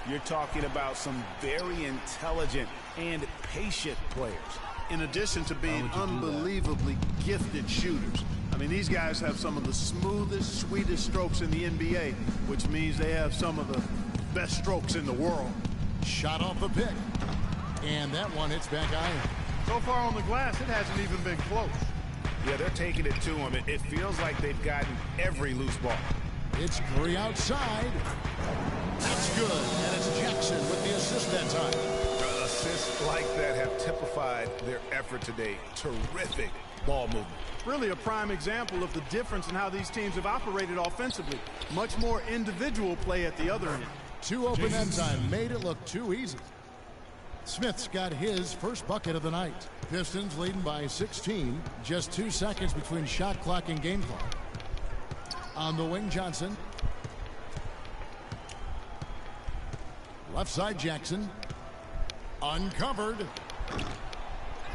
you're talking about some very intelligent and patient players. In addition to being unbelievably gifted shooters. I mean, these guys have some of the smoothest, sweetest strokes in the NBA, which means they have some of the best strokes in the world. Shot off the pick. And that one hits back iron. So far on the glass, it hasn't even been close. Yeah, they're taking it to him. It feels like they've gotten every loose ball. It's Curry outside. That's good. And it's Jackson with the assist that time. Assists like that have typified their effort today. Terrific ball movement. Really a prime example of the difference in how these teams have operated offensively. Much more individual play at the other end. 2 open end time made it look too easy. Smith's got his first bucket of the night. Pistons leading by 16. Just 2 seconds between shot clock and game clock. On the wing, Johnson. Left side, Jackson. Uncovered.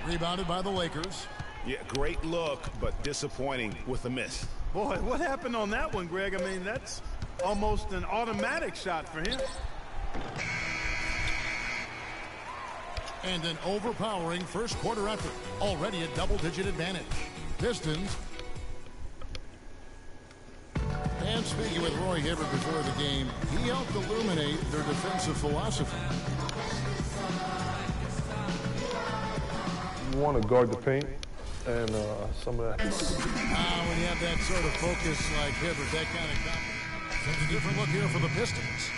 Rebounded by the Lakers. Yeah, great look, but disappointing with a miss. Boy, what happened on that one, Greg? I mean, that's almost an automatic shot for him. And an overpowering first quarter effort. Already a double-digit advantage. Pistons. And speaking with Roy Hibbert before the game, he helped illuminate their defensive philosophy. You want to guard the paint and some of that. When you have that sort of focus like Hibbert, that kind of confidence. A different look here for the Pistons.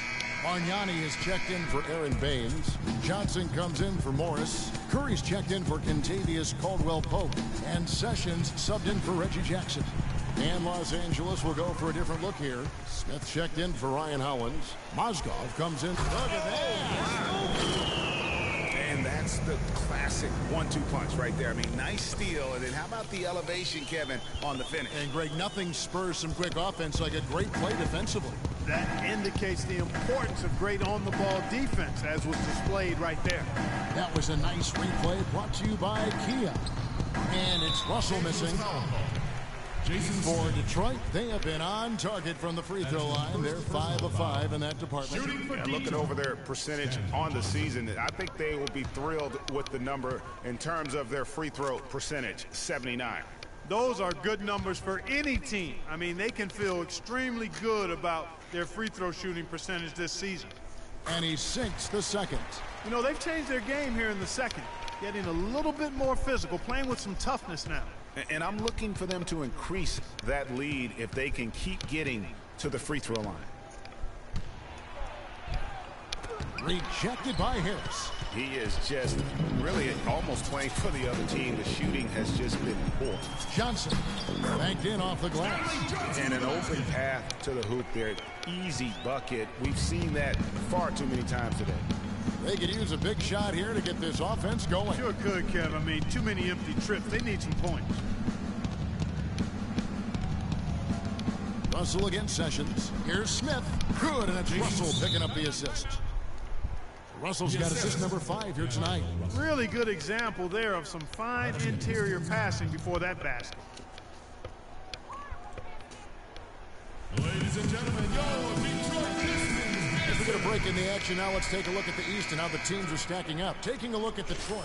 Bargnani is checked in for Aaron Baines. Johnson comes in for Morris. Curry's checked in for Kentavious Caldwell-Pope. And Sessions subbed in for Reggie Jackson. And Los Angeles will go for a different look here. Smith checked in for Ryan Howlands. Mozgov comes in. Look at that. And that's the classic 1-2 punch right there. I mean, nice steal. And then how about the elevation, Kevin, on the finish? And Greg, nothing spurs some quick offense like a great play defensively. That indicates the importance of great on-the-ball defense, as was displayed right there. That was a nice replay brought to you by Kia. And it's Russell missing. For Detroit, they have been on target from the free throw line. They're 5 of 5 in that department. Looking over their percentage on the season, I think they will be thrilled with the number in terms of their free throw percentage, 79. Those are good numbers for any team. I mean, they can feel extremely good about their free throw shooting percentage this season. And he sinks the second. You know, they've changed their game here in the second, getting a little bit more physical, playing with some toughness now. And I'm looking for them to increase that lead if they can keep getting to the free throw line. Rejected by Harris. He is just really almost playing for the other team. The shooting has just been poor. Johnson banked in off the glass. And an open path to the hoop there. Easy bucket. We've seen that far too many times today. They could use a big shot here to get this offense going. Sure could, Kev. I mean, too many empty trips. They need some points. Russell against Sessions. Here's Smith. Good, and it's Russell picking up the assist. Russell's got assist number 5 here tonight. Really good example there of some fine interior passing before that basket. Ladies and gentlemen, your Detroit Pistons. As we get a break in the action, now let's take a look at the East and how the teams are stacking up. Taking a look at Detroit.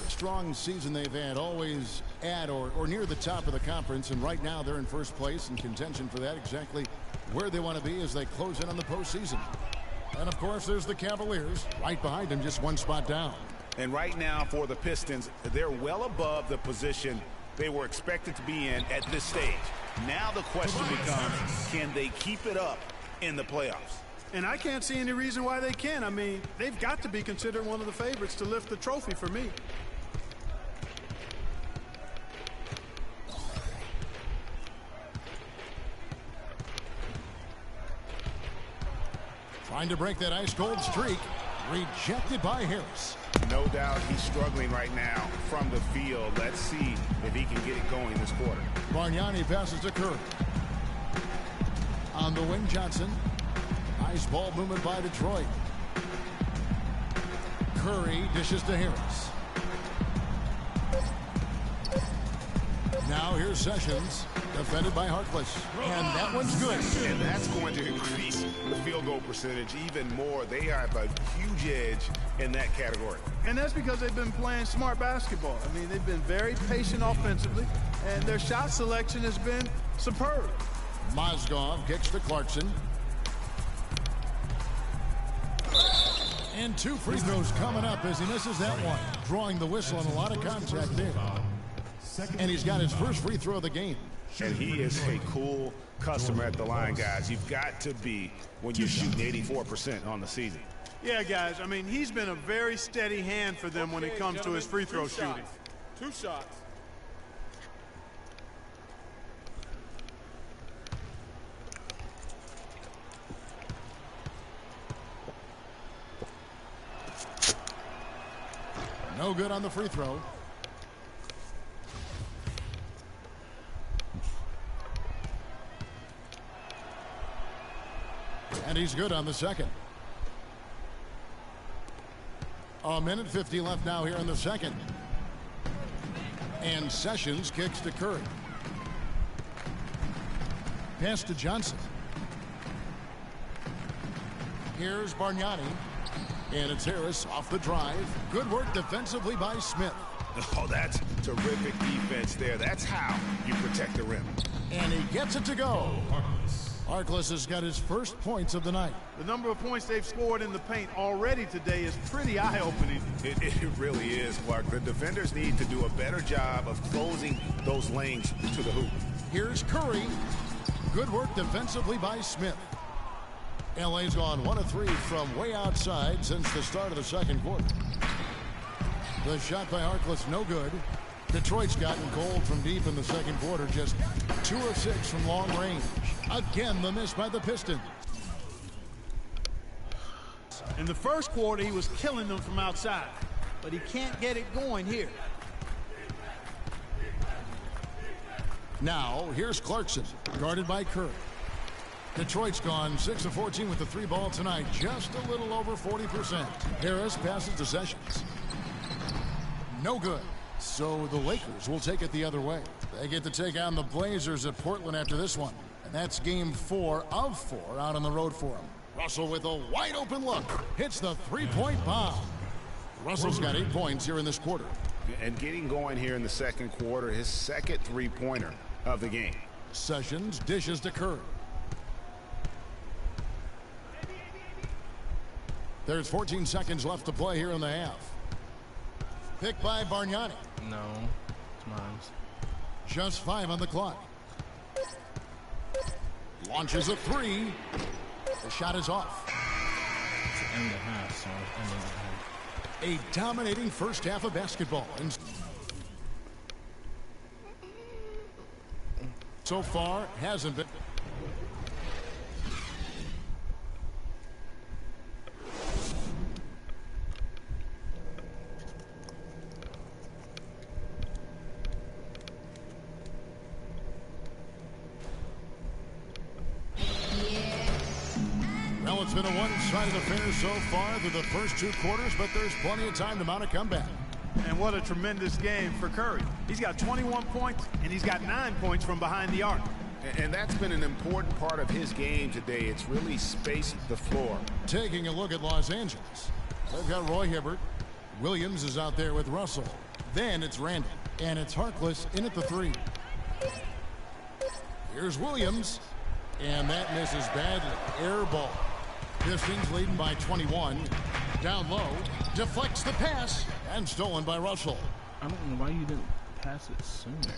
Strong season they've had, always at or near the top of the conference, and right now they're in first place in contention for that, exactly where they want to be as they close in on the postseason. And of course, there's the Cavaliers right behind them, just one spot down. And right now for the Pistons, they're well above the position they were expected to be in at this stage. Now the question becomes, can they keep it up in the playoffs? And I can't see any reason why they can. I mean, they've got to be considered one of the favorites to lift the trophy for me. Trying to break that ice-cold streak. Rejected by Harris. No doubt he's struggling right now from the field. Let's see if he can get it going this quarter. Bargnani passes to Curry. On the wing, Johnson. Nice ball movement by Detroit. Curry dishes to Harris. Now here's Sessions, defended by Harkless. And that one's good. And that's going to increase the field goal percentage even more. They have a huge edge in that category. And that's because they've been playing smart basketball. I mean, they've been very patient offensively, and their shot selection has been superb. Mozgov kicks to Clarkson. And 2 free throws coming up as he misses that one. Drawing the whistle and a lot of contact there. And he's got his first free throw of the game. And he is a cool customer at the line, guys. You've got to be when you're shooting 84% on the season. Yeah, guys, I mean, he's been a very steady hand for them when it comes to his free throw shooting. 2 shots. No good on the free throw. And he's good on the second. A minute 50 left now here in the second. And Sessions kicks to Curry. Pass to Johnson. Here's Bargnani. And it's Harris off the drive. Good work defensively by Smith. Oh, that's terrific defense there. That's how you protect the rim. And he gets it to go. Harkless has got his first points of the night. The number of points they've scored in the paint already today is pretty eye-opening. It really is, Clark. The defenders need to do a better job of closing those lanes to the hoop. Here's Curry. Good work defensively by Smith. LA's gone 1 of 3 from way outside since the start of the second quarter. The shot by Harkless, no good. Detroit's gotten cold from deep in the second quarter, just 2 of 6 from long range. Again, the miss by the Pistons. In the first quarter, he was killing them from outside, but he can't get it going here. Now, here's Clarkson, guarded by Curry. Detroit's gone 6 of 14 with the 3 ball tonight, just a little over 40%. Harris passes to Sessions. No good. So the Lakers will take it the other way. They get to take on the Blazers at Portland after this one. And that's game 4 of 4 out on the road for them. Russell with a wide open look. Hits the 3-point bomb. Russell's got 8 points here in this quarter. And getting going here in the second quarter, his second 3-pointer of the game. Sessions dishes to Curry. There's 14 seconds left to play here in the half. Picked by Bargnani. No, it's mine. Just 5 on the clock. Launches a 3. The shot is off. It's the end of the half, so it's ending the half. A dominating first half of basketball. And so far, hasn't been. Well, it's been a one-sided affair so far through the first 2 quarters, but there's plenty of time to mount a comeback. And what a tremendous game for Curry. He's got 21 points, and he's got 9 points from behind the arc. And that's been an important part of his game today. It's really spaced the floor. Taking a look at Los Angeles. They've got Roy Hibbert. Williams is out there with Russell. Then it's Randall. And it's Harkless in at the 3. Here's Williams. And that misses badly. Air ball. Pistons leading by 21. Down low. Deflects the pass. And stolen by Russell. I don't know why you didn't pass it sooner.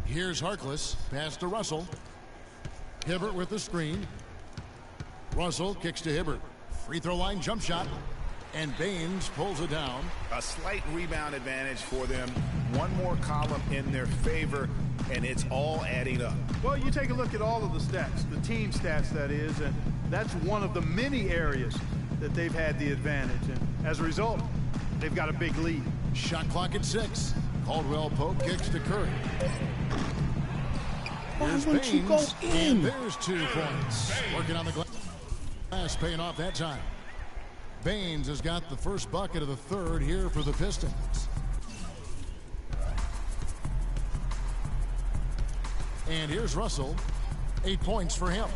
Here's Harkless. Pass to Russell. Hibbert with the screen. Russell kicks to Hibbert. Free throw line jump shot. And Baines pulls it down. A slight rebound advantage for them. One more column in their favor, and it's all adding up. Well, you take a look at all of the stats, the team stats, that is, and that's one of the many areas that they've had the advantage. And as a result, they've got a big lead. Shot clock at 6. Caldwell Pope kicks to Curry. Here's Baines, and there's 2 points. Working on the glass, paying off that time. Baines has got the first bucket of the third here for the Pistons. And here's Russell. 8 points for him.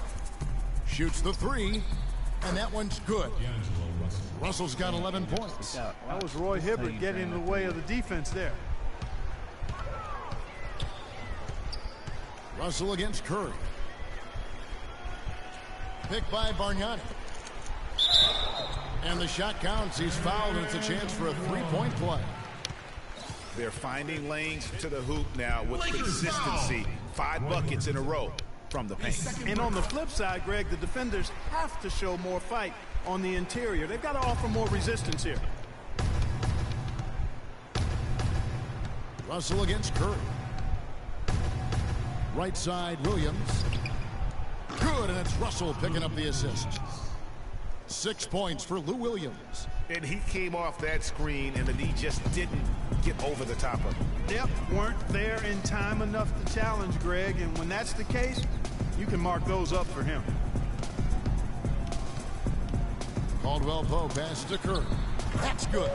Shoots the 3, and that one's good. Russell's got 11 points. That was Roy Hibbert getting in the way of the defense there. Russell against Curry. Picked by Bargnani. And the shot counts. He's fouled, and it's a chance for a 3-point play. They're finding lanes to the hoop now with consistency. 5 buckets in a row from the paint. And on the flip side, Greg, the defenders have to show more fight on the interior. They've got to offer more resistance here. Russell against Curry. Right side, Williams. Good, and it's Russell picking up the assist. 6 points for Lou Williams. And he came off that screen, and the D just didn't get over the top of him. Yep, weren't there in time enough to challenge Greg, and when that's the case, you can mark those up for him. Caldwell Pope passes to Curry. That's good.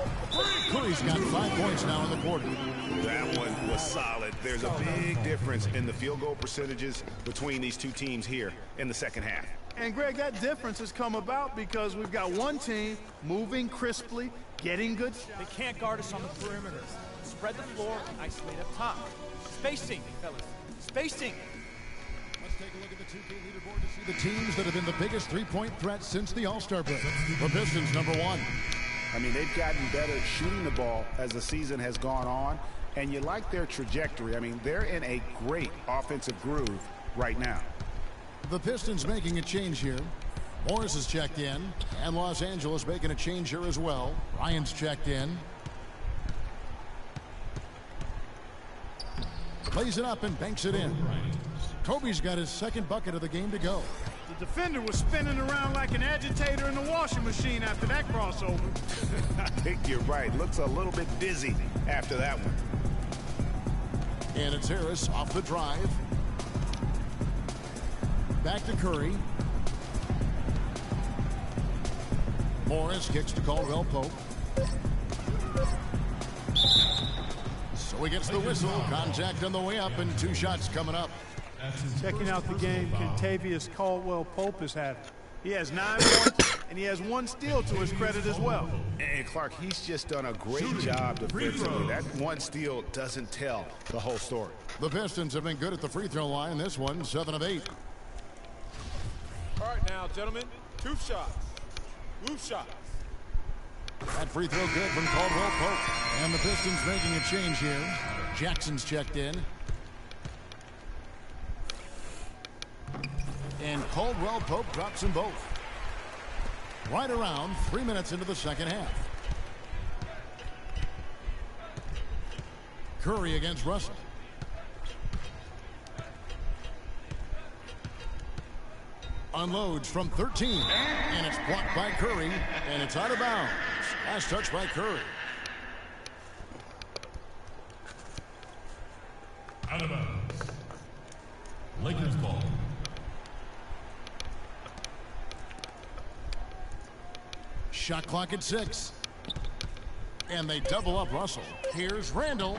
Curry's got 5 points now in the quarter. That one was solid. There's a big difference in the field goal percentages between these 2 teams here in the second half. And, Greg, that difference has come about because we've got one team moving crisply, getting good shots. They can't guard us on the perimeter. Spread the floor, isolate up top. Spacing, fellas. Spacing. Let's take a look at the 2K leaderboard to see the teams that have been the biggest 3-point threat since the All-Star break. The Pistons, number 1. I mean, they've gotten better shooting the ball as the season has gone on. and you like their trajectory. I mean, they're in a great offensive groove right now. The Pistons making a change here. Morris is checked in, and Los Angeles making a change here as well. Ryan's checked in. Plays it up and banks it in. Kobe's got his second bucket of the game to go. The defender was spinning around like an agitator in a washing machine after that crossover. I think you're right. Looks a little bit dizzy after that one. And it's Harris off the drive. Back to Curry. Morris kicks to Caldwell Pope. So he gets the whistle. Contact on the way up and 2 shots coming up. Checking out the game Kentavious Caldwell-Pope is having. He has 9 points, and he has 1 steal to his credit as well. And Clark, he's just done a great job defensively. That 1 steal doesn't tell the whole story. The Pistons have been good at the free throw line. This one, 7 of 8. All right now, gentlemen, 2 shots. 2 shots. That free throw good from Caldwell Pope. And the Pistons making a change here. Jackson's checked in. And Caldwell Pope drops them both. Right around 3 minutes into the second half. Curry against Russell. Unloads from 13. And it's blocked by Curry. And it's out of bounds. Last touch by Curry. Out of bounds. Lakers ball. Shot clock at 6. And they double up Russell. Here's Randall.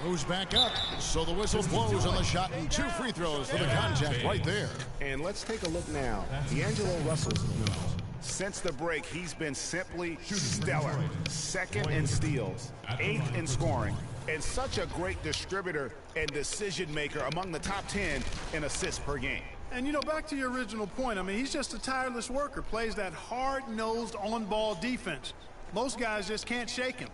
Goes back up. So the whistle blows on the shot and 2 free throws for the contact right there. And let's take a look now. D'Angelo Russell's since the break, he's been simply stellar. 2nd in steals, 8th in scoring, and such a great distributor and decision maker, among the top 10 in assists per game. And, you know, back to your original point, I mean, he's just a tireless worker, plays that hard-nosed on-ball defense. Most guys just can't shake him.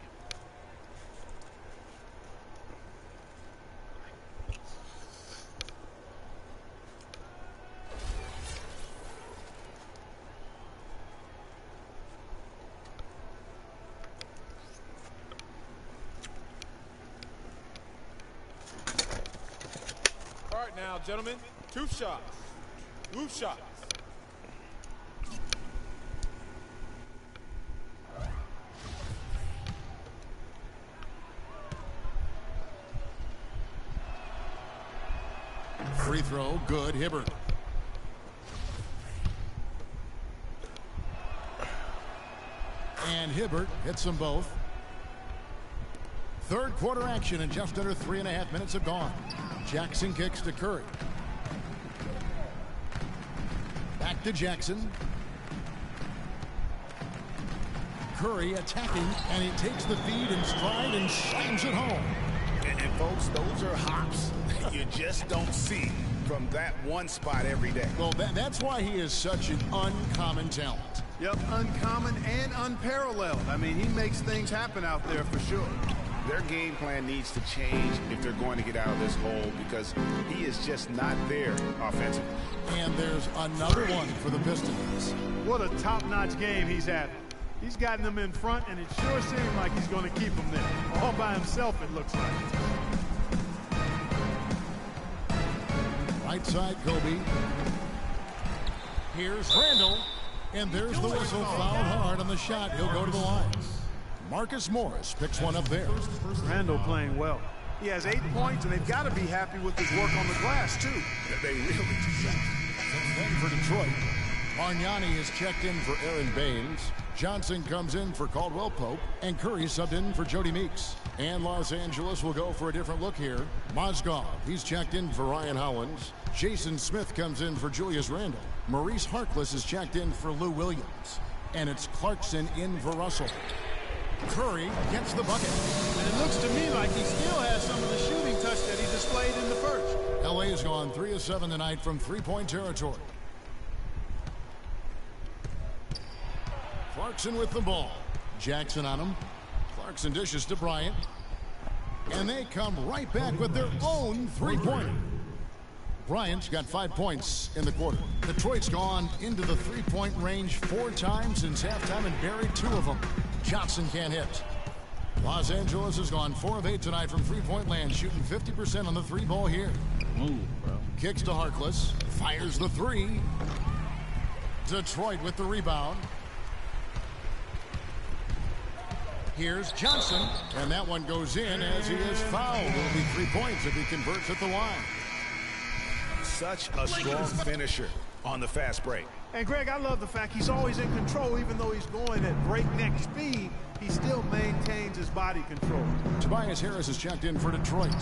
All right now, gentlemen, 2 shots. 2 shots. Free throw, good. Hibbert. And Hibbert hits them both. Third quarter action and just under 3.5 minutes have gone. Jackson kicks to Curry. Back to Jackson. Curry attacking, and he takes the feed in stride and slams it home. And folks, those are hops you just don't see from that one spot every day. Well, that's why he is such an uncommon talent. Yep, uncommon and unparalleled. I mean, he makes things happen out there for sure. Their game plan needs to change if they're going to get out of this hole, because he is just not there offensively. And there's another one for the Pistons. What a top-notch game he's having. He's gotten them in front, and it sure seems like he's going to keep them there. All by himself, it looks like. Right side, Kobe. Here's Randall. And there's the whistle. Fouled hard on the shot. He'll go to the line. Marcus Morris picks one up there. Randall playing well. He has 8 points, and they've got to be happy with his work on the glass, too. They really do. Then for Detroit, Margnani is checked in for Aaron Baines. Johnson comes in for Caldwell Pope, and Curry subbed in for Jody Meeks. And Los Angeles will go for a different look here. Mozgov, he's checked in for Ryan Hollins. Jason Smith comes in for Julius Randle. Maurice Harkless is checked in for Lou Williams. And it's Clarkson in for Russell. Curry gets the bucket. And it looks to me like he still has some of the shooting touch that he displayed in the first. LA has gone 3 of 7 tonight from 3-point territory. Clarkson with the ball. Jackson on him. Clarkson dishes to Bryant. And they come right back with their own three-pointer. Bryant's got 5 points in the quarter. Detroit's gone into the three-point range 4 times since halftime and buried 2 of them. Johnson can't hit. Los Angeles has gone 4 of 8 tonight from three-point land, shooting 50% on the 3-ball here. Move, bro. Kicks to Harkless, fires the 3. Detroit with the rebound. Here's Johnson, and that one goes in as he is fouled. It'll be 3 points if he converts at the line. Such a strong finisher on the fast break. And Greg, I love the fact he's always in control. Even though he's going at breakneck speed, he still maintains his body control. Tobias Harris is checked in for Detroit.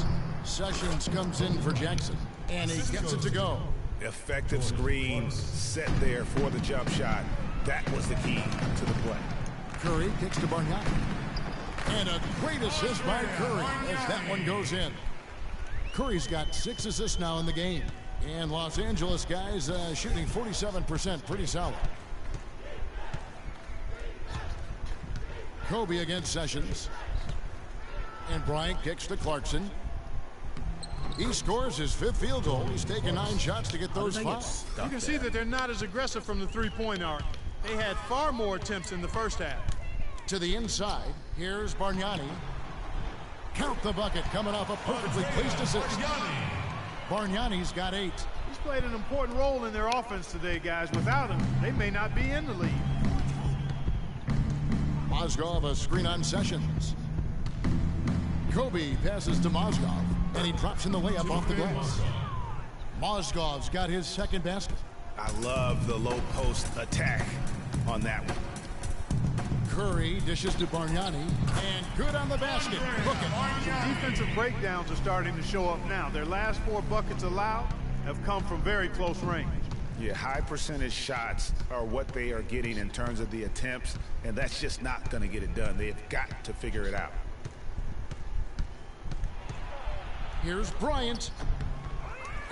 Sessions comes in for Jackson, and he gets it to go. Effective screen set there for the jump shot. That was the key to the play. Curry kicks to Bargnani. And a great assist by Curry as that one goes in. Curry's got 6 assists now in the game. And Los Angeles guys shooting 47%, pretty solid. Kobe against Sessions. And Bryant kicks to Clarkson. He scores his 5th field goal. He's taken 9 shots to get those 5. You can see that they're not as aggressive from the three-point arc. They had far more attempts in the first half. To the inside, here's Bargnani. Count the bucket, coming off a perfectly placed assist. Bargnani's got 8. He's played an important role in their offense today, guys. Without him, they may not be in the lead. Mozgov a screen on Sessions. Kobe passes to Mozgov, and he drops in the layup off the glass. Mozgov's got his 2nd basket. I love the low post attack on that one. Curry dishes to Bargnani, and good on the basket. Look at some defensive breakdowns are starting to show up now. Their last 4 buckets allowed have come from very close range. Yeah, high percentage shots are what they are getting in terms of the attempts, and that's just not going to get it done. They've got to figure it out. Here's Bryant,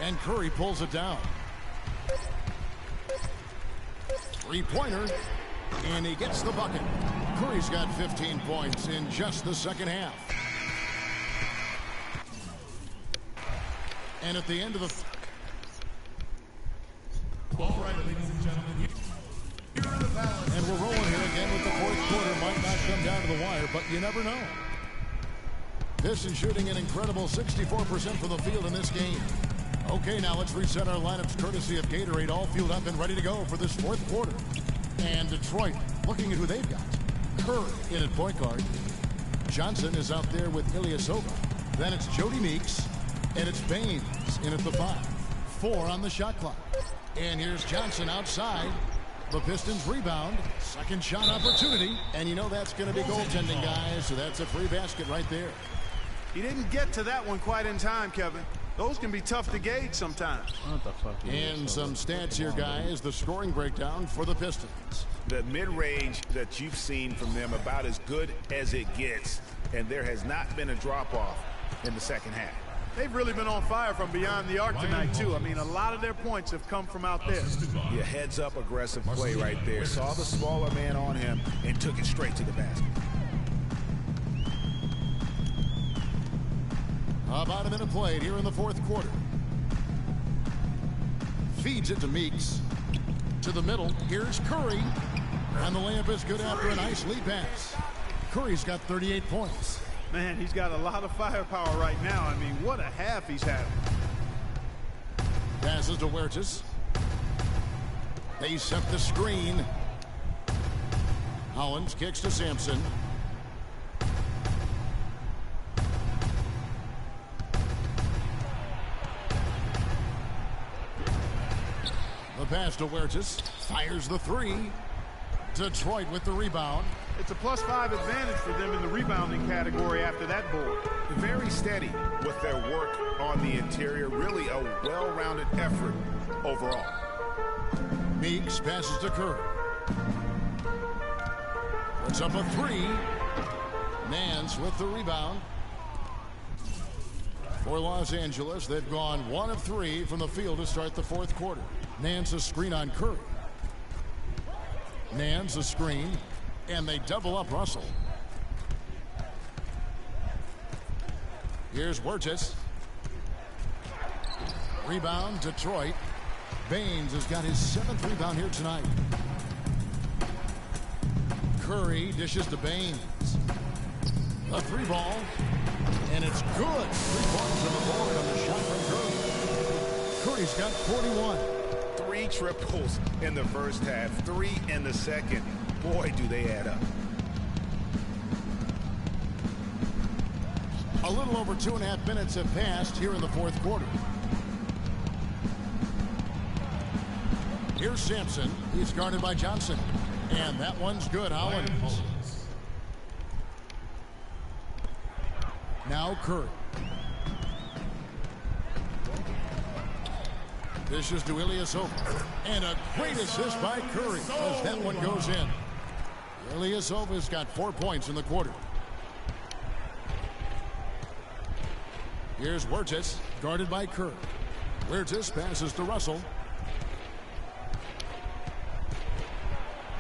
and Curry pulls it down. 3-pointer, and he gets the bucket. Curry's got 15 points in just the 2nd half. And at the end of the... All right, ladies and gentlemen, here are the balance. And we're rolling here again with the 4th quarter. Might not come down to the wire, but you never know. Pistons shooting an incredible 64% from the field in this game. Okay, now let's reset our lineups courtesy of Gatorade, all fueled up and ready to go for this 4th quarter. And Detroit, looking at who they've got. Curry in at point guard. Johnson is out there with Ilyasova. Then it's Jody Meeks, and it's Baines in at the 5. 4 on the shot clock. And here's Johnson outside. The Pistons rebound. 2nd shot opportunity. And you know that's going to be goaltending, guys, so that's a free basket right there. He didn't get to that one quite in time, Kevin. Those can be tough to gauge sometimes. What the fuck? And some stats here, guys. The scoring breakdown for the Pistons. The mid-range that you've seen from them about as good as it gets. And there has not been a drop-off in the 2nd half. They've really been on fire from beyond the arc tonight, too. I mean, a lot of their points have come from out there. Yeah, heads-up aggressive play right there. Saw the smaller man on him and took it straight to the basket. About a minute played here in the 4th quarter. Feeds it to Meeks. To the middle. Here's Curry. And the layup is good after a nice lead pass. Curry's got 38 points. Man, he's got a lot of firepower right now. I mean, what a half he's having. Passes to Huertas. They set the screen. Hollins kicks to Sampson. The pass to Huertas. Fires the 3. Detroit with the rebound. It's a +5 advantage for them in the rebounding category after that board. Very steady with their work on the interior. Really a well-rounded effort overall. Meeks passes to Curry. Puts up a 3. Nance with the rebound. For Los Angeles, they've gone 1 of 3 from the field to start the 4th quarter. Nance a screen on Curry. Nance a screen, and they double up Russell. Here's Wirtz. Rebound, Detroit. Baines has got his 7th rebound here tonight. Curry dishes to Baines. A 3-ball. And it's good. 3 points on the board on the shot from Curry. Curry's got 41. 3 triples in the first half, 3 in the second. Boy, do they add up. A little over 2.5 minutes have passed here in the 4th quarter. Here's Sampson. He's guarded by Johnson. And that one's good. Howlands. Now Curry. This is to Ilyasova. And a great assist by Curry as that one goes in. Ilyasova's got 4 points in the quarter. Here's Wirtz, guarded by Curry. Wirtz passes to Russell.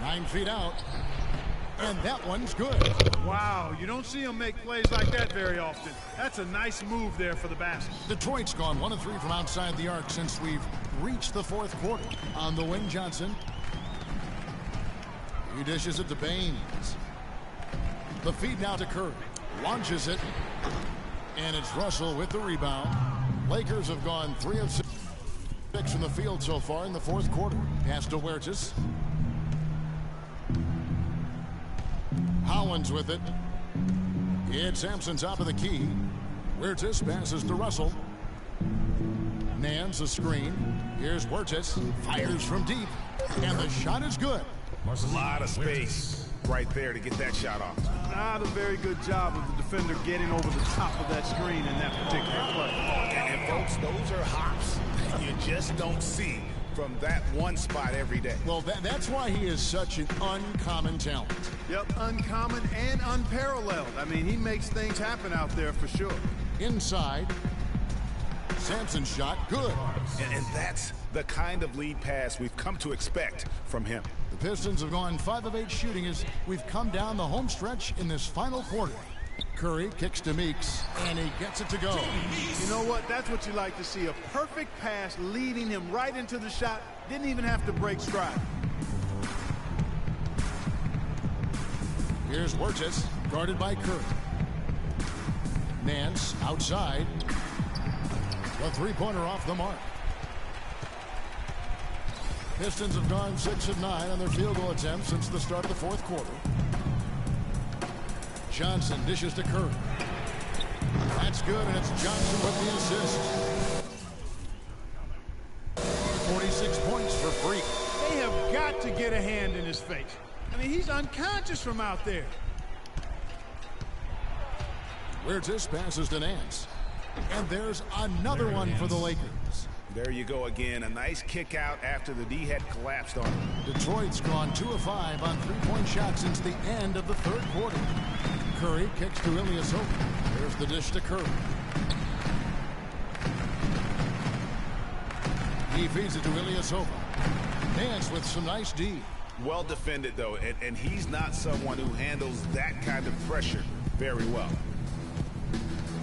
9 feet out. And that one's good. Wow, you don't see him make plays like that very often. That's a nice move there for the basket. Detroit's gone 1 of 3 from outside the arc since we've reached the 4th quarter. On the wing, Johnson. He dishes it to Baines. The feed now to Curry. Launches it. And it's Russell with the rebound. Lakers have gone 3 of 6 from the field so far in the 4th quarter. Pass to Wirtz. Howlands with it. It's Sampson top of the key. Wirtz passes to Russell. Nance a screen. Here's Wirtz. Fires from deep. And the shot is good. A lot of space right there to get that shot off. Not a very good job of the defender getting over the top of that screen in that particular play. And folks, those are hops you just don't see from that one spot every day. Well, that's why he is such an uncommon talent. Yep, uncommon and unparalleled. I mean, he makes things happen out there for sure. Inside. Sampson's shot, good. And that's the kind of lead pass we've come to expect from him. The Pistons have gone 5 of 8 shooting as we've come down the home stretch in this final quarter. Curry kicks to Meeks, and he gets it to go. You know what? That's what you like to see. A perfect pass leading him right into the shot. Didn't even have to break stride. Here's Wirtz, guarded by Curry. Nance outside. The 3-pointer off the mark. Pistons have gone 6 of 9 on their field goal attempts since the start of the 4th quarter. Johnson dishes to Curry. That's good, and it's Johnson with the assist. 46 points for Freak. They have got to get a hand in his face. I mean, he's unconscious from out there. Wirtz passes to Nance. And there's another one for the Lakers. There you go again. A nice kick out after the D had collapsed on him. Detroit's gone 2 of 5 on 3-point shots since the end of the 3rd quarter. Curry kicks to Ilyasova. There's the dish to Curry. He feeds it to Ilyasova. Nance with some nice D. Well defended, though, and he's not someone who handles that kind of pressure very well.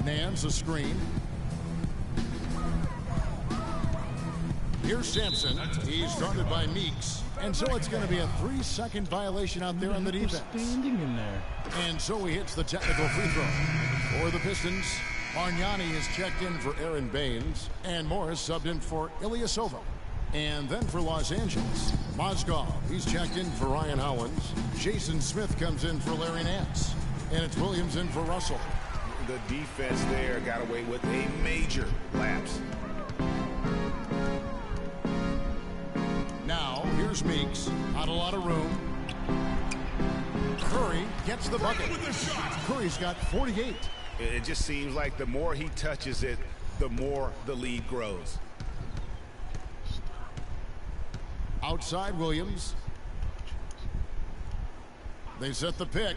Nance a screen. Here's Sampson. He's guarded by Meeks. And so it's going to be a 3-second violation out there on the defense. Standing in there. And so he hits the technical free throw. For the Pistons, Bargnani is checked in for Aaron Baines. And Morris subbed in for Ilyasova. And then for Los Angeles, Mozgov. He's checked in for Ryan Howlands. Jason Smith comes in for Larry Nance. And it's Williams in for Russell. The defense there got away with a major lapse. Now, here's Meeks. Not a lot of room. Curry gets the bucket. Curry's got 48. It just seems like the more he touches it, the more the lead grows. Outside Williams. They set the pick.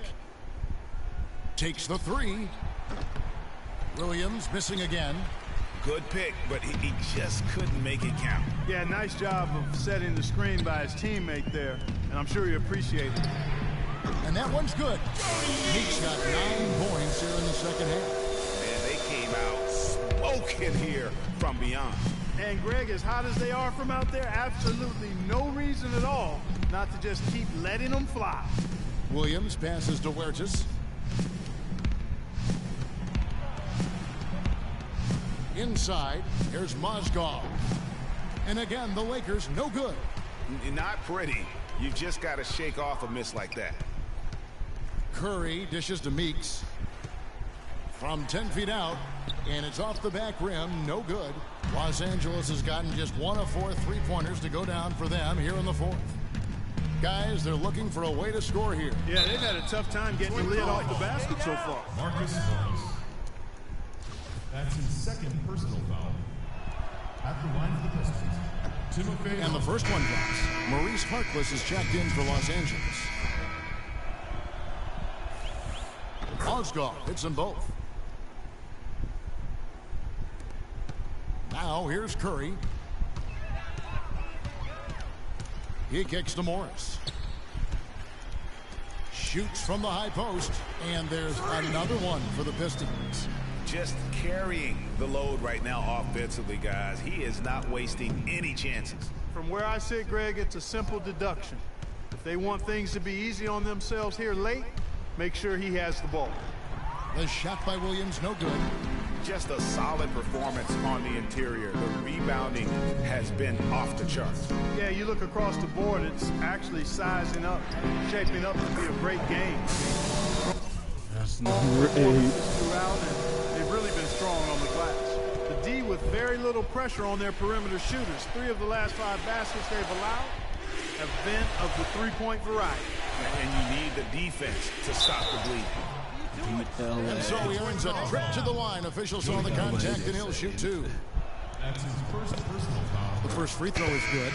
Takes the 3. Williams missing again. Good pick, but he just couldn't make it count. Yeah, nice job of setting the screen by his teammate there, and I'm sure he appreciated it. And that one's good. Meeks got 9 points here in the second half. And they came can hear from beyond. And Greg, as hot as they are from out there, absolutely no reason at all not to just keep letting them fly. Williams passes to Huertas. Inside, here's Mozgov. And again, the Lakers no good. Not pretty. You've just got to shake off a miss like that. Curry dishes to Meeks. From 10 feet out, and it's off the back rim, no good. Los Angeles has gotten just 1 of 4 three-pointers to go down for them here in the fourth. Guys, they're looking for a way to score here. Yeah, they've had a tough time getting the lid off the basket so far. Marcus Morris. That's his second personal foul. At the line for the Pistons, Timofey. And the first one drops. Maurice Harkless is checked in for Los Angeles. Mozgov hits them both. Now here's Curry. He kicks to Morris. Shoots from the high post, and there's another one for the Pistons. Just carrying the load right now offensively, guys. He is not wasting any chances. From where I sit, Greg, it's a simple deduction. If they want things to be easy on themselves here late, make sure he has the ball. The shot by Williams, no good. Just a solid performance on the interior. The rebounding has been off the charts. Yeah, you look across the board, it's actually sizing up, shaping up to be a great game. That's not Throughout, and they've really been strong on the glass. The D with very little pressure on their perimeter shooters. 3 of the last 5 baskets they've allowed have been of the three-point variety. And you need the defense to stop the bleed. And so he earns a trip to the line. Officials saw the contact, and he'll shoot 2. That's his first personal foul. The first free throw is good.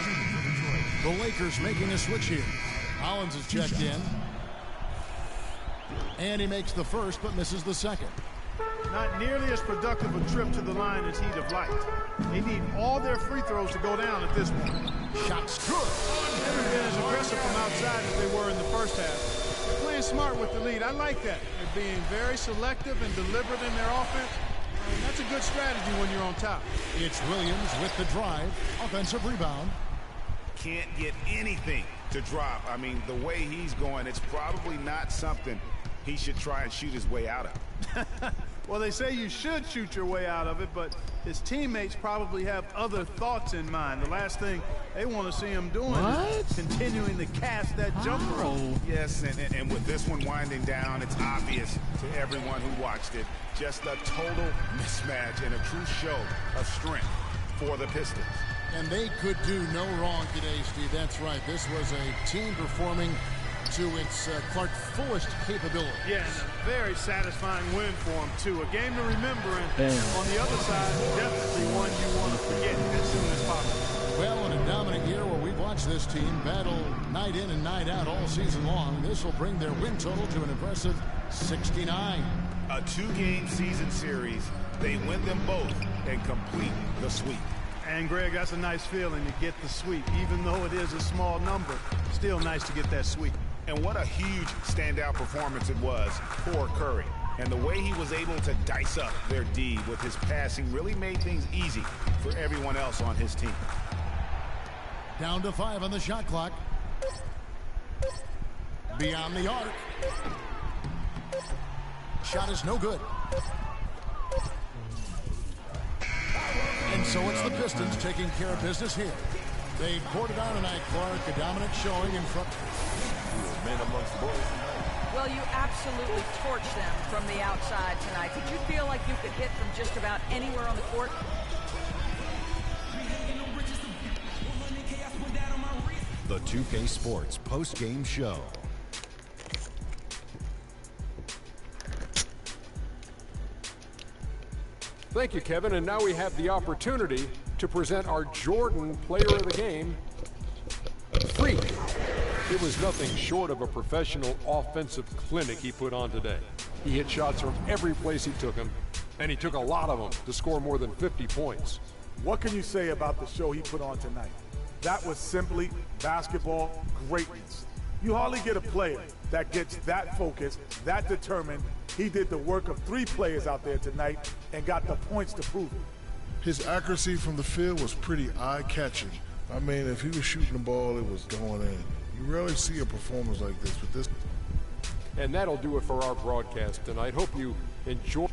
The Lakers making a switch here. Hollins is checked in. And he makes the first, but misses the second. Not nearly as productive a trip to the line as he'd have liked. They need all their free throws to go down at this point. Shots good. They haven't been as aggressive from outside as they were in the first half. They're playing smart with the lead. I like that. They're being very selective and deliberate in their offense. And that's a good strategy when you're on top. It's Williams with the drive. Offensive rebound. Can't get anything to drop. I mean, the way he's going, it's probably not something he should try and shoot his way out of. Well, they say you should shoot your way out of it, but his teammates probably have other thoughts in mind. The last thing they want to see him doing is continuing to cast that jumper. Yes, and with this one winding down, it's obvious to everyone who watched it. Just a total mismatch and a true show of strength for the Pistons. And they could do no wrong today, Steve. That's right. This was a team performing to its Clark fullest capability. Yeah, and a very satisfying win for him, too. A game to remember, and on the other side, definitely one you want to forget as soon as possible. Well, in a dominant year where we've watched this team battle night in and night out all season long, this will bring their win total to an impressive 69. A 2-game season series. They win them both and complete the sweep. And, Greg, that's a nice feeling to get the sweep. Even though it is a small number, still nice to get that sweep. And what a huge standout performance it was for Curry. And the way he was able to dice up their D with his passing really made things easy for everyone else on his team. Down to 5 on the shot clock. Beyond the arc. Shot is no good. And so it's the Pistons taking care of business here. They poured it on tonight, Clark. A dominant showing in front. Man amongst the boys tonight. Well, you absolutely torched them from the outside tonight. Did you feel like you could hit from just about anywhere on the court? The 2K Sports post-game show. Thank you, Kevin. And now we have the opportunity to present our Jordan Player of the Game, Freak. It was nothing short of a professional offensive clinic he put on today. He hit shots from every place he took them, and he took a lot of them to score more than 50 points. What can you say about the show he put on tonight? That was simply basketball greatness. You hardly get a player that gets that focused, that determined. He did the work of 3 players out there tonight and got the points to prove it. His accuracy from the field was pretty eye-catching. I mean, if he was shooting the ball, it was going in. You rarely see a performance like this with this. And that'll do it for our broadcast tonight. Hope you enjoyed.